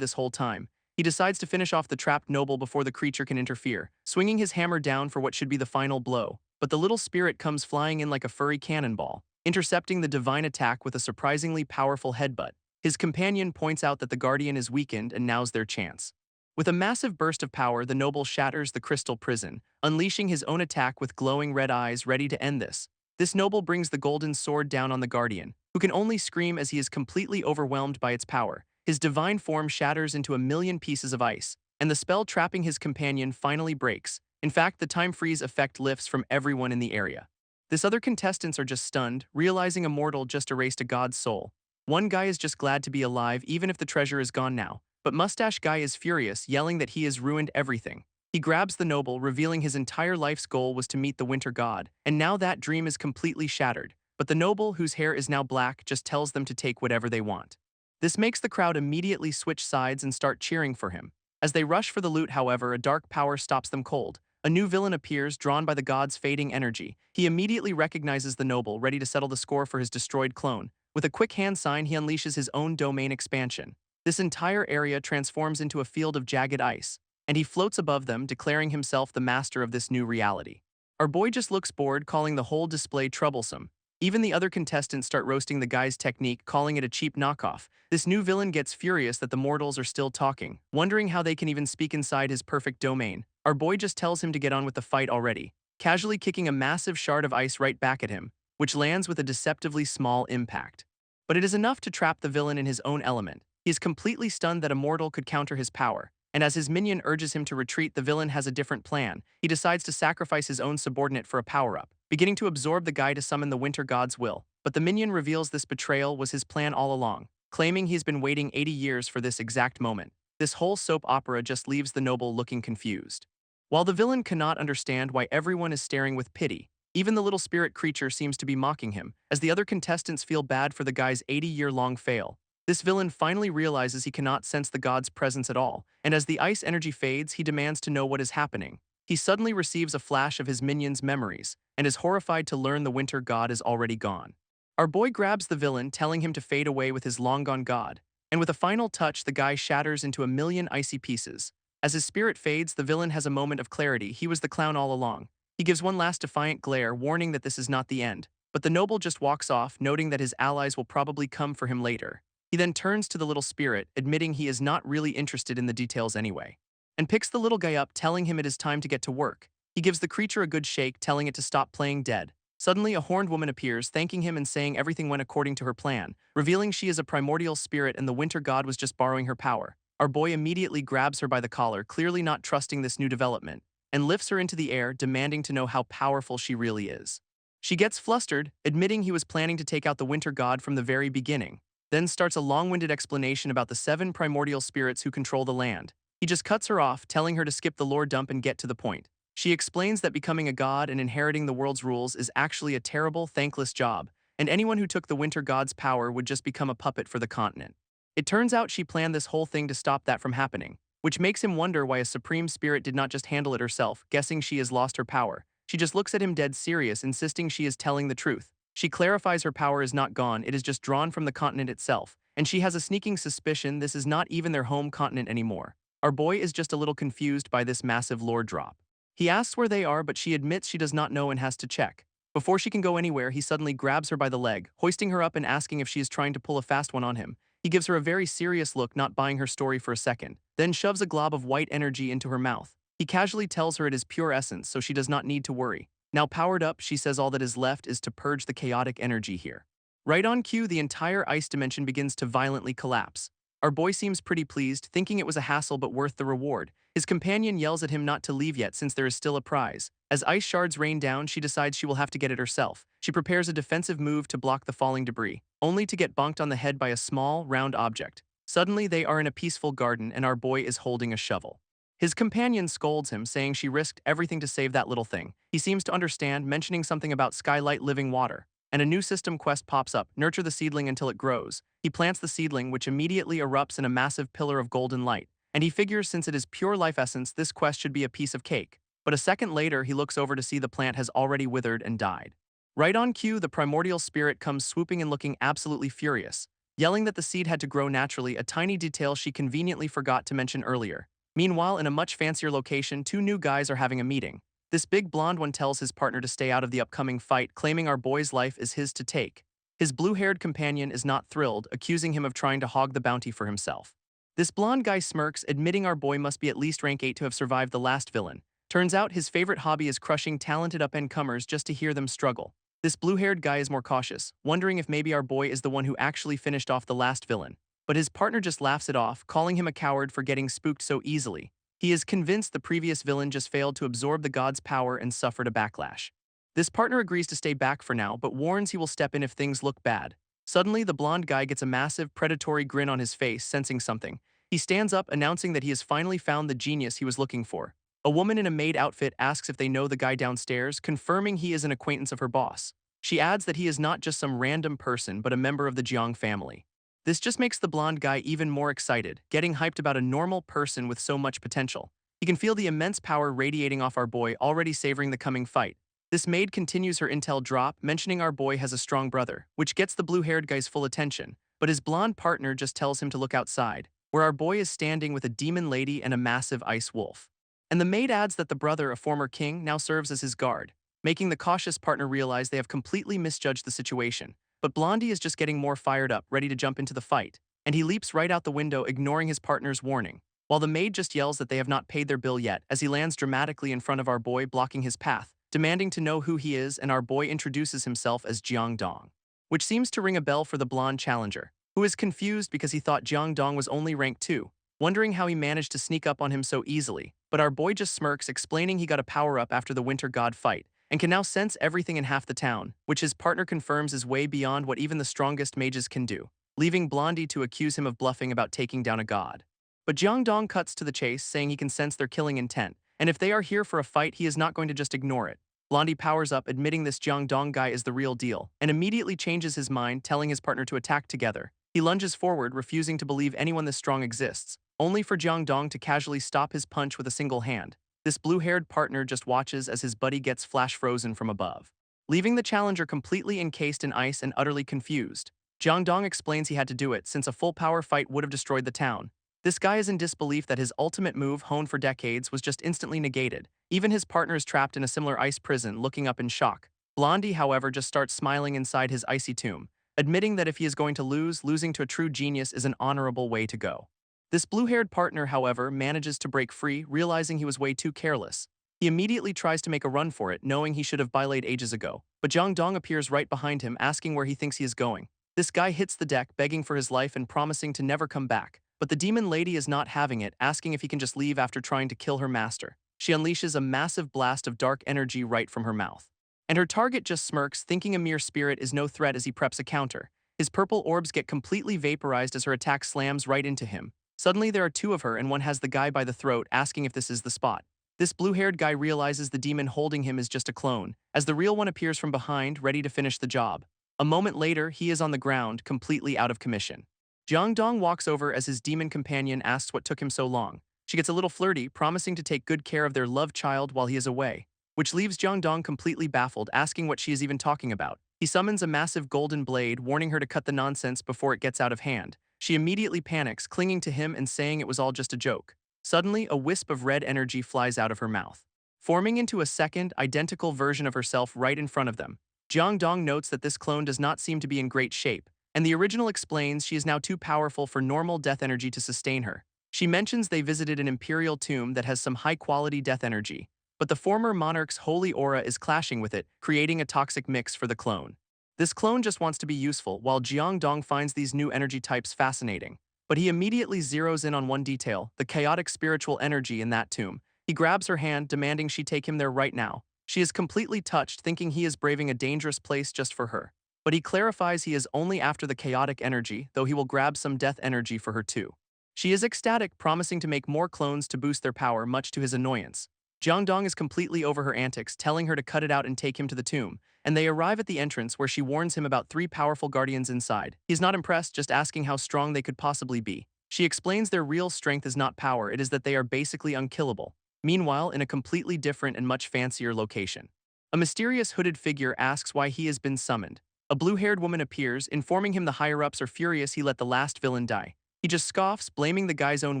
this whole time. He decides to finish off the trapped noble before the creature can interfere, swinging his hammer down for what should be the final blow. But the little spirit comes flying in like a furry cannonball, intercepting the divine attack with a surprisingly powerful headbutt. His companion points out that the guardian is weakened and now's their chance. With a massive burst of power, the noble shatters the crystal prison, unleashing his own attack with glowing red eyes, ready to end this. This noble brings the golden sword down on the guardian, who can only scream as he is completely overwhelmed by its power. His divine form shatters into a million pieces of ice, and the spell trapping his companion finally breaks. In fact, the time freeze effect lifts from everyone in the area. This other contestants are just stunned, realizing a mortal just erased a god's soul. One guy is just glad to be alive even if the treasure is gone now, but Mustache Guy is furious, yelling that he has ruined everything. He grabs the noble, revealing his entire life's goal was to meet the winter god, and now that dream is completely shattered. But the noble, whose hair is now black, just tells them to take whatever they want. This makes the crowd immediately switch sides and start cheering for him. As they rush for the loot, however, a dark power stops them cold. A new villain appears, drawn by the god's fading energy. He immediately recognizes the noble, ready to settle the score for his destroyed clone. With a quick hand sign, he unleashes his own domain expansion. This entire area transforms into a field of jagged ice, and he floats above them, declaring himself the master of this new reality. Our boy just looks bored, calling the whole display troublesome. Even the other contestants start roasting the guy's technique, calling it a cheap knockoff. This new villain gets furious that the mortals are still talking, wondering how they can even speak inside his perfect domain. Our boy just tells him to get on with the fight already, casually kicking a massive shard of ice right back at him, which lands with a deceptively small impact. But it is enough to trap the villain in his own element. He is completely stunned that a mortal could counter his power, and as his minion urges him to retreat, the villain has a different plan. He decides to sacrifice his own subordinate for a power-up, beginning to absorb the guy to summon the winter god's will. But the minion reveals this betrayal was his plan all along, claiming he's been waiting 80 years for this exact moment. This whole soap opera just leaves the noble looking confused. While the villain cannot understand why everyone is staring with pity, even the little spirit creature seems to be mocking him, as the other contestants feel bad for the guy's 80-year-long fail. This villain finally realizes he cannot sense the god's presence at all, and as the ice energy fades, he demands to know what is happening. He suddenly receives a flash of his minion's memories and is horrified to learn the winter god is already gone. Our boy grabs the villain, telling him to fade away with his long-gone god, and with a final touch, the guy shatters into a million icy pieces. As his spirit fades, the villain has a moment of clarity. He was the clown all along. He gives one last defiant glare, warning that this is not the end. But the noble just walks off, noting that his allies will probably come for him later. He then turns to the little spirit, admitting he is not really interested in the details anyway, and picks the little guy up, telling him it is time to get to work. He gives the creature a good shake, telling it to stop playing dead. Suddenly, a horned woman appears, thanking him and saying everything went according to her plan, revealing she is a primordial spirit and the winter god was just borrowing her power. Our boy immediately grabs her by the collar, clearly not trusting this new development, and lifts her into the air, demanding to know how powerful she really is. She gets flustered, admitting he was planning to take out the winter god from the very beginning, then starts a long-winded explanation about the 7 primordial spirits who control the land. He just cuts her off, telling her to skip the lore dump and get to the point. She explains that becoming a god and inheriting the world's rules is actually a terrible, thankless job, and anyone who took the winter god's power would just become a puppet for the continent. It turns out she planned this whole thing to stop that from happening, which makes him wonder why a supreme spirit did not just handle it herself, guessing she has lost her power. She just looks at him dead serious, insisting she is telling the truth. She clarifies her power is not gone, it is just drawn from the continent itself, and she has a sneaking suspicion this is not even their home continent anymore. Our boy is just a little confused by this massive lore drop. He asks where they are, but she admits she does not know and has to check. Before she can go anywhere, he suddenly grabs her by the leg, hoisting her up and asking if she is trying to pull a fast one on him. He gives her a very serious look, not buying her story for a second, then shoves a glob of white energy into her mouth. He casually tells her it is pure essence, so she does not need to worry. Now powered up, she says all that is left is to purge the chaotic energy here. Right on cue, the entire ice dimension begins to violently collapse. Our boy seems pretty pleased, thinking it was a hassle but worth the reward. His companion yells at him not to leave yet since there is still a prize. As ice shards rain down, she decides she will have to get it herself. She prepares a defensive move to block the falling debris, only to get bonked on the head by a small, round object. Suddenly, they are in a peaceful garden and our boy is holding a shovel. His companion scolds him, saying she risked everything to save that little thing. He seems to understand, mentioning something about skylight living water. And a new system quest pops up, nurture the seedling until it grows. He plants the seedling, which immediately erupts in a massive pillar of golden light. And he figures since it is pure life essence, this quest should be a piece of cake. But a second later, he looks over to see the plant has already withered and died. Right on cue, the primordial spirit comes swooping and looking absolutely furious, yelling that the seed had to grow naturally, a tiny detail she conveniently forgot to mention earlier. Meanwhile, in a much fancier location, 2 new guys are having a meeting. This big blonde one tells his partner to stay out of the upcoming fight, claiming our boy's life is his to take. His blue-haired companion is not thrilled, accusing him of trying to hog the bounty for himself. This blonde guy smirks, admitting our boy must be at least rank 8 to have survived the last villain. Turns out his favorite hobby is crushing talented up-and-comers just to hear them struggle. This blue-haired guy is more cautious, wondering if maybe our boy is the one who actually finished off the last villain. But his partner just laughs it off, calling him a coward for getting spooked so easily. He is convinced the previous villain just failed to absorb the god's power and suffered a backlash. This partner agrees to stay back for now, but warns he will step in if things look bad. Suddenly, the blonde guy gets a massive, predatory grin on his face, sensing something. He stands up, announcing that he has finally found the genius he was looking for. A woman in a maid outfit asks if they know the guy downstairs, confirming he is an acquaintance of her boss. She adds that he is not just some random person, but a member of the Jiang family. This just makes the blonde guy even more excited, getting hyped about a normal person with so much potential. He can feel the immense power radiating off our boy, already savoring the coming fight. This maid continues her intel drop, mentioning our boy has a strong brother, which gets the blue-haired guy's full attention, but his blonde partner just tells him to look outside, where our boy is standing with a demon lady and a massive ice wolf. And the maid adds that the brother, a former king, now serves as his guard, making the cautious partner realize they have completely misjudged the situation. But Blondie is just getting more fired up, ready to jump into the fight, and he leaps right out the window, ignoring his partner's warning, while the maid just yells that they have not paid their bill yet as he lands dramatically in front of our boy, blocking his path, demanding to know who he is, and our boy introduces himself as Jiang Dong, which seems to ring a bell for the blonde challenger, who is confused because he thought Jiang Dong was only rank 2, wondering how he managed to sneak up on him so easily, but our boy just smirks, explaining he got a power-up after the winter god fight, and can now sense everything in half the town, which his partner confirms is way beyond what even the strongest mages can do, leaving Blondie to accuse him of bluffing about taking down a god. But Jiang Dong cuts to the chase, saying he can sense their killing intent, and if they are here for a fight, he is not going to just ignore it. Blondie powers up, admitting this Jiang Dong guy is the real deal, and immediately changes his mind, telling his partner to attack together. He lunges forward, refusing to believe anyone this strong exists, only for Jiang Dong to casually stop his punch with a single hand. This blue-haired partner just watches as his buddy gets flash frozen from above, leaving the challenger completely encased in ice and utterly confused. Jiang Dong explains he had to do it since a full-power fight would have destroyed the town. This guy is in disbelief that his ultimate move, honed for decades, was just instantly negated. Even his partner is trapped in a similar ice prison, looking up in shock. Blondie, however, just starts smiling inside his icy tomb, admitting that if he is going to lose, losing to a true genius is an honorable way to go. This blue-haired partner, however, manages to break free, realizing he was way too careless. He immediately tries to make a run for it, knowing he should have belayed ages ago. But Jiang Dong appears right behind him, asking where he thinks he is going. This guy hits the deck, begging for his life and promising to never come back. But the demon lady is not having it, asking if he can just leave after trying to kill her master. She unleashes a massive blast of dark energy right from her mouth. And her target just smirks, thinking a mere spirit is no threat as he preps a counter. His purple orbs get completely vaporized as her attack slams right into him. Suddenly there are two of her and one has the guy by the throat, asking if this is the spot. This blue-haired guy realizes the demon holding him is just a clone, as the real one appears from behind, ready to finish the job. A moment later, he is on the ground, completely out of commission. Jiang Dong walks over as his demon companion asks what took him so long. She gets a little flirty, promising to take good care of their love child while he is away, which leaves Jiang Dong completely baffled, asking what she is even talking about. He summons a massive golden blade, warning her to cut the nonsense before it gets out of hand. She immediately panics, clinging to him and saying it was all just a joke. Suddenly, a wisp of red energy flies out of her mouth, forming into a second, identical version of herself right in front of them. Jiang Dong notes that this clone does not seem to be in great shape, and the original explains she is now too powerful for normal death energy to sustain her. She mentions they visited an imperial tomb that has some high-quality death energy, but the former monarch's holy aura is clashing with it, creating a toxic mix for the clone. This clone just wants to be useful, while Jiang Dong finds these new energy types fascinating. But he immediately zeroes in on one detail, the chaotic spiritual energy in that tomb. He grabs her hand, demanding she take him there right now. She is completely touched, thinking he is braving a dangerous place just for her. But he clarifies he is only after the chaotic energy, though he will grab some death energy for her too. She is ecstatic, promising to make more clones to boost their power, much to his annoyance. Jiang Dong is completely over her antics, telling her to cut it out and take him to the tomb, and they arrive at the entrance where she warns him about 3 powerful guardians inside. He's not impressed, just asking how strong they could possibly be. She explains their real strength is not power, it is that they are basically unkillable. Meanwhile, in a completely different and much fancier location, a mysterious hooded figure asks why he has been summoned. A blue-haired woman appears, informing him the higher-ups are furious he let the last villain die. He just scoffs, blaming the guy's own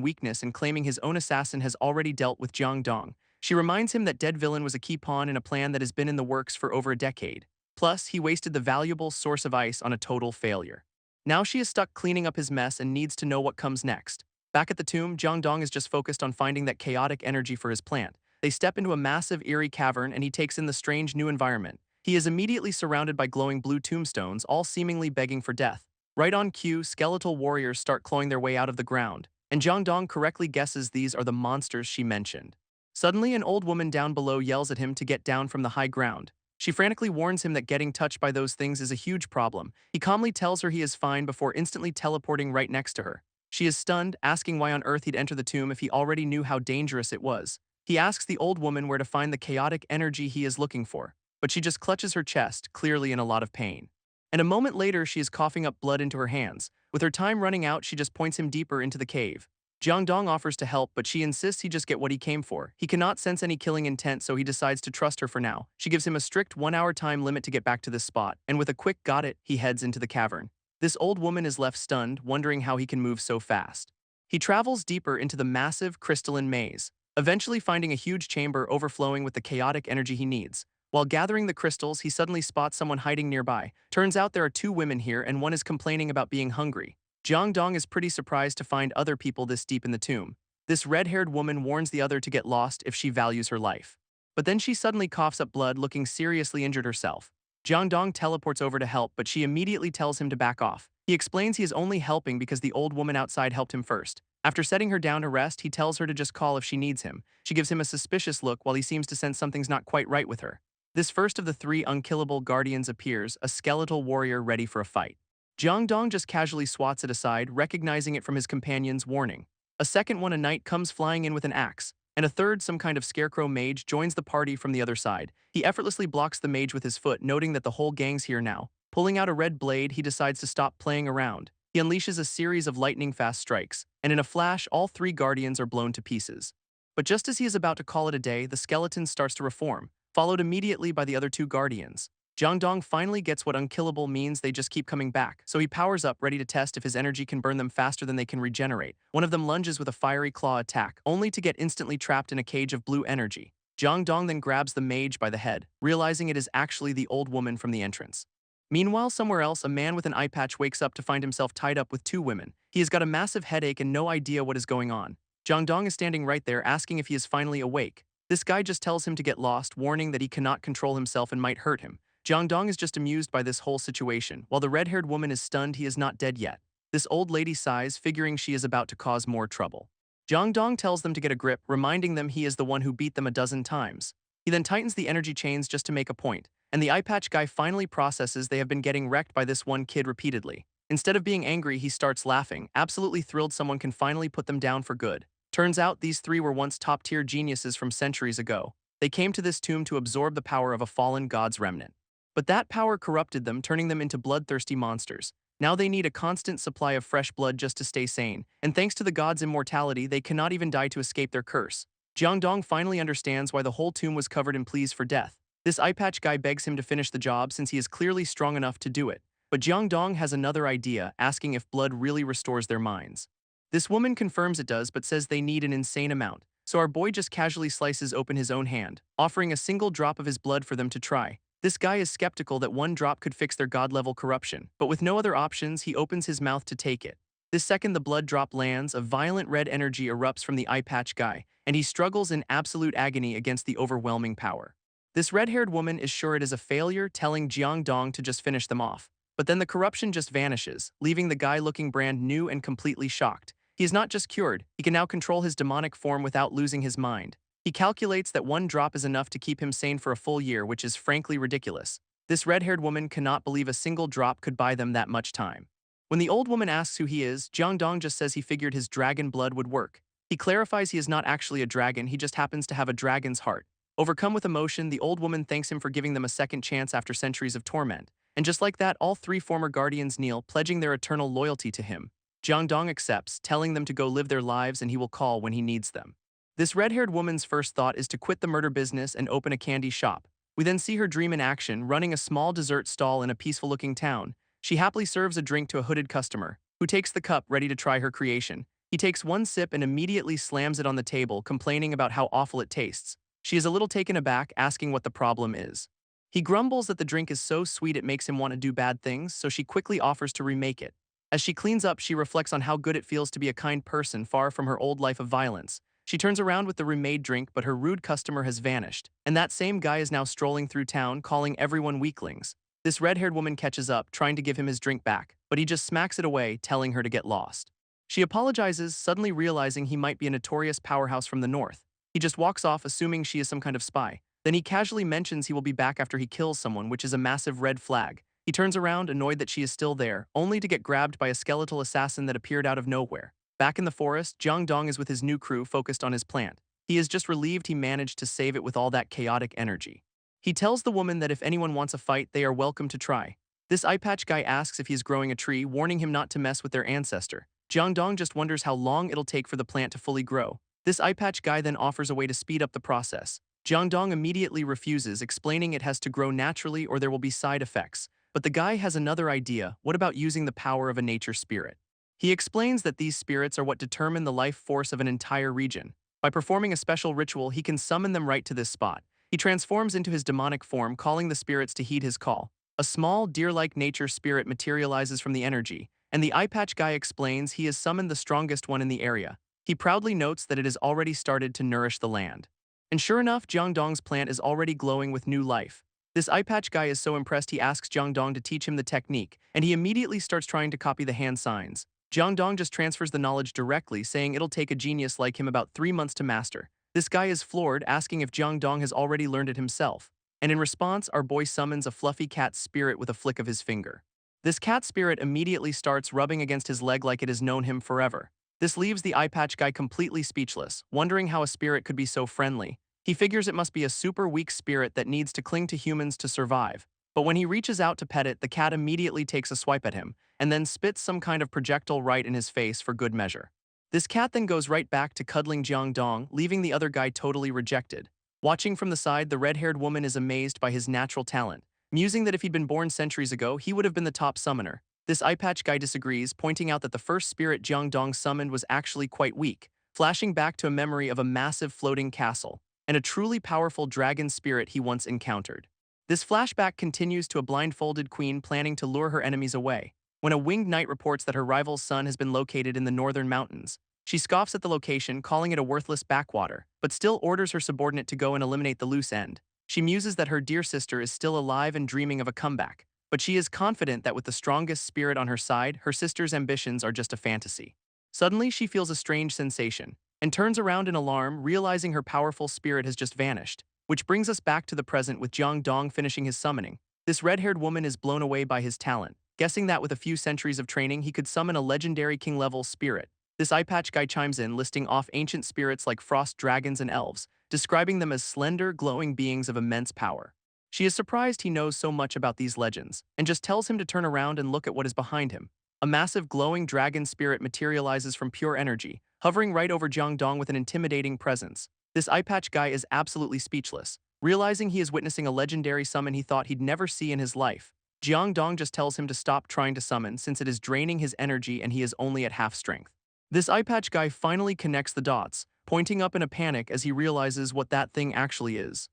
weakness and claiming his own assassin has already dealt with Jiang Dong. She reminds him that dead villain was a key pawn in a plan that has been in the works for over a decade. Plus, he wasted the valuable source of ice on a total failure. Now she is stuck cleaning up his mess and needs to know what comes next. Back at the tomb, Jiang Dong is just focused on finding that chaotic energy for his plant. They step into a massive, eerie cavern and he takes in the strange new environment. He is immediately surrounded by glowing blue tombstones, all seemingly begging for death. Right on cue, skeletal warriors start clawing their way out of the ground, and Jiang Dong correctly guesses these are the monsters she mentioned. Suddenly, an old woman down below yells at him to get down from the high ground. She frantically warns him that getting touched by those things is a huge problem. He calmly tells her he is fine before instantly teleporting right next to her. She is stunned, asking why on earth he'd enter the tomb if he already knew how dangerous it was. He asks the old woman where to find the chaotic energy he is looking for, but she just clutches her chest, clearly in a lot of pain. And a moment later, she is coughing up blood into her hands. With her time running out, she just points him deeper into the cave. Jiang Dong offers to help, but she insists he just get what he came for. He cannot sense any killing intent, so he decides to trust her for now. She gives him a strict 1-hour time limit to get back to this spot, and with a quick got it, he heads into the cavern. This old woman is left stunned, wondering how he can move so fast. He travels deeper into the massive crystalline maze, eventually finding a huge chamber overflowing with the chaotic energy he needs. While gathering the crystals, he suddenly spots someone hiding nearby. Turns out there are 2 women here, and one is complaining about being hungry. Jiang Dong is pretty surprised to find other people this deep in the tomb. This red-haired woman warns the other to get lost if she values her life. But then she suddenly coughs up blood, looking seriously injured herself. Jiang Dong teleports over to help, but she immediately tells him to back off. He explains he is only helping because the old woman outside helped him first. After setting her down to rest, he tells her to just call if she needs him. She gives him a suspicious look while he seems to sense something's not quite right with her. This first of the 3 unkillable guardians appears, a skeletal warrior ready for a fight. Jiang Dong just casually swats it aside, recognizing it from his companion's warning. A second one, a knight, comes flying in with an axe, and a third, some kind of scarecrow mage, joins the party from the other side. He effortlessly blocks the mage with his foot, noting that the whole gang's here now. Pulling out a red blade, he decides to stop playing around. He unleashes a series of lightning-fast strikes, and in a flash, all 3 guardians are blown to pieces. But just as he is about to call it a day, the skeleton starts to reform, followed immediately by the other two guardians. Jiangdong finally gets what unkillable means. They just keep coming back, so he powers up, ready to test if his energy can burn them faster than they can regenerate. One of them lunges with a fiery claw attack, only to get instantly trapped in a cage of blue energy. Jiangdong then grabs the mage by the head, realizing it is actually the old woman from the entrance. Meanwhile, somewhere else, a man with an eye patch wakes up to find himself tied up with two women. He has got a massive headache and no idea what is going on. Jiangdong is standing right there, asking if he is finally awake. This guy just tells him to get lost, warning that he cannot control himself and might hurt him. Jiangdong is just amused by this whole situation. While the red-haired woman is stunned, he is not dead yet. This old lady sighs, figuring she is about to cause more trouble. Jiangdong tells them to get a grip, reminding them he is the one who beat them a dozen times. He then tightens the energy chains just to make a point, and the eye patch guy finally processes they have been getting wrecked by this one kid repeatedly. Instead of being angry, he starts laughing, absolutely thrilled someone can finally put them down for good. Turns out these three were once top-tier geniuses from centuries ago. They came to this tomb to absorb the power of a fallen god's remnant. But that power corrupted them, turning them into bloodthirsty monsters. Now they need a constant supply of fresh blood just to stay sane, and thanks to the god's immortality, they cannot even die to escape their curse. Jiangdong finally understands why the whole tomb was covered in pleas for death. This eye patch guy begs him to finish the job since he is clearly strong enough to do it. But Jiangdong has another idea, asking if blood really restores their minds. This woman confirms it does, but says they need an insane amount, so our boy just casually slices open his own hand, offering a single drop of his blood for them to try. This guy is skeptical that one drop could fix their god-level corruption, but with no other options, he opens his mouth to take it. This second the blood drop lands, a violent red energy erupts from the eye patch guy, and he struggles in absolute agony against the overwhelming power. This red-haired woman is sure it is a failure, telling Jiangdong to just finish them off. But then the corruption just vanishes, leaving the guy looking brand new and completely shocked. He is not just cured, he can now control his demonic form without losing his mind. He calculates that one drop is enough to keep him sane for a full year, which is frankly ridiculous. This red-haired woman cannot believe a single drop could buy them that much time. When the old woman asks who he is, Jiangdong just says he figured his dragon blood would work. He clarifies he is not actually a dragon, he just happens to have a dragon's heart. Overcome with emotion, the old woman thanks him for giving them a second chance after centuries of torment. And just like that, all three former guardians kneel, pledging their eternal loyalty to him. Jiangdong accepts, telling them to go live their lives and he will call when he needs them. This red-haired woman's first thought is to quit the murder business and open a candy shop. We then see her dream in action, running a small dessert stall in a peaceful-looking town. She happily serves a drink to a hooded customer, who takes the cup ready to try her creation. He takes one sip and immediately slams it on the table, complaining about how awful it tastes. She is a little taken aback, asking what the problem is. He grumbles that the drink is so sweet it makes him want to do bad things, so she quickly offers to remake it. As she cleans up, she reflects on how good it feels to be a kind person far from her old life of violence. She turns around with the remade drink, but her rude customer has vanished, and that same guy is now strolling through town, calling everyone weaklings. This red-haired woman catches up, trying to give him his drink back, but he just smacks it away, telling her to get lost. She apologizes, suddenly realizing he might be a notorious powerhouse from the north. He just walks off, assuming she is some kind of spy. Then he casually mentions he will be back after he kills someone, which is a massive red flag. He turns around, annoyed that she is still there, only to get grabbed by a skeletal assassin that appeared out of nowhere. Back in the forest, Jiangdong is with his new crew focused on his plant. He is just relieved he managed to save it with all that chaotic energy. He tells the woman that if anyone wants a fight, they are welcome to try. This eye patch guy asks if he is growing a tree, warning him not to mess with their ancestor. Jiangdong just wonders how long it'll take for the plant to fully grow. This eye patch guy then offers a way to speed up the process. Jiangdong immediately refuses, explaining it has to grow naturally or there will be side effects. But the guy has another idea. What about using the power of a nature spirit? He explains that these spirits are what determine the life force of an entire region. By performing a special ritual, he can summon them right to this spot. He transforms into his demonic form, calling the spirits to heed his call. A small, deer-like nature spirit materializes from the energy, and the eye patch guy explains he has summoned the strongest one in the area. He proudly notes that it has already started to nourish the land. And sure enough, Jiangdong's plant is already glowing with new life. This eye patch guy is so impressed he asks Jiangdong to teach him the technique, and he immediately starts trying to copy the hand signs. Jiangdong just transfers the knowledge directly, saying it'll take a genius like him about 3 months to master. This guy is floored, asking if Jiangdong has already learned it himself. And in response, our boy summons a fluffy cat spirit with a flick of his finger. This cat spirit immediately starts rubbing against his leg like it has known him forever. This leaves the eye patch guy completely speechless, wondering how a spirit could be so friendly. He figures it must be a super weak spirit that needs to cling to humans to survive. But when he reaches out to pet it, the cat immediately takes a swipe at him, and then spits some kind of projectile right in his face for good measure. This cat then goes right back to cuddling Jiang Dong, leaving the other guy totally rejected. Watching from the side, the red-haired woman is amazed by his natural talent, musing that if he'd been born centuries ago, he would have been the top summoner. This eye patch guy disagrees, pointing out that the first spirit Jiang Dong summoned was actually quite weak, flashing back to a memory of a massive floating castle and a truly powerful dragon spirit he once encountered. This flashback continues to a blindfolded queen planning to lure her enemies away. When a winged knight reports that her rival's son has been located in the northern mountains, she scoffs at the location, calling it a worthless backwater, but still orders her subordinate to go and eliminate the loose end. She muses that her dear sister is still alive and dreaming of a comeback, but she is confident that with the strongest spirit on her side, her sister's ambitions are just a fantasy. Suddenly, she feels a strange sensation and turns around in alarm, realizing her powerful spirit has just vanished, which brings us back to the present with Jiang Dong finishing his summoning. This red-haired woman is blown away by his talent, guessing that with a few centuries of training, he could summon a legendary king-level spirit. This eye patch guy chimes in, listing off ancient spirits like frost dragons and elves, describing them as slender, glowing beings of immense power. She is surprised he knows so much about these legends, and just tells him to turn around and look at what is behind him. A massive glowing dragon spirit materializes from pure energy, hovering right over Jiang Dong with an intimidating presence. This eye patch guy is absolutely speechless, realizing he is witnessing a legendary summon he thought he'd never see in his life. Jiang Dong just tells him to stop trying to summon since it is draining his energy and he is only at half strength. This eye patch guy finally connects the dots, pointing up in a panic as he realizes what that thing actually is.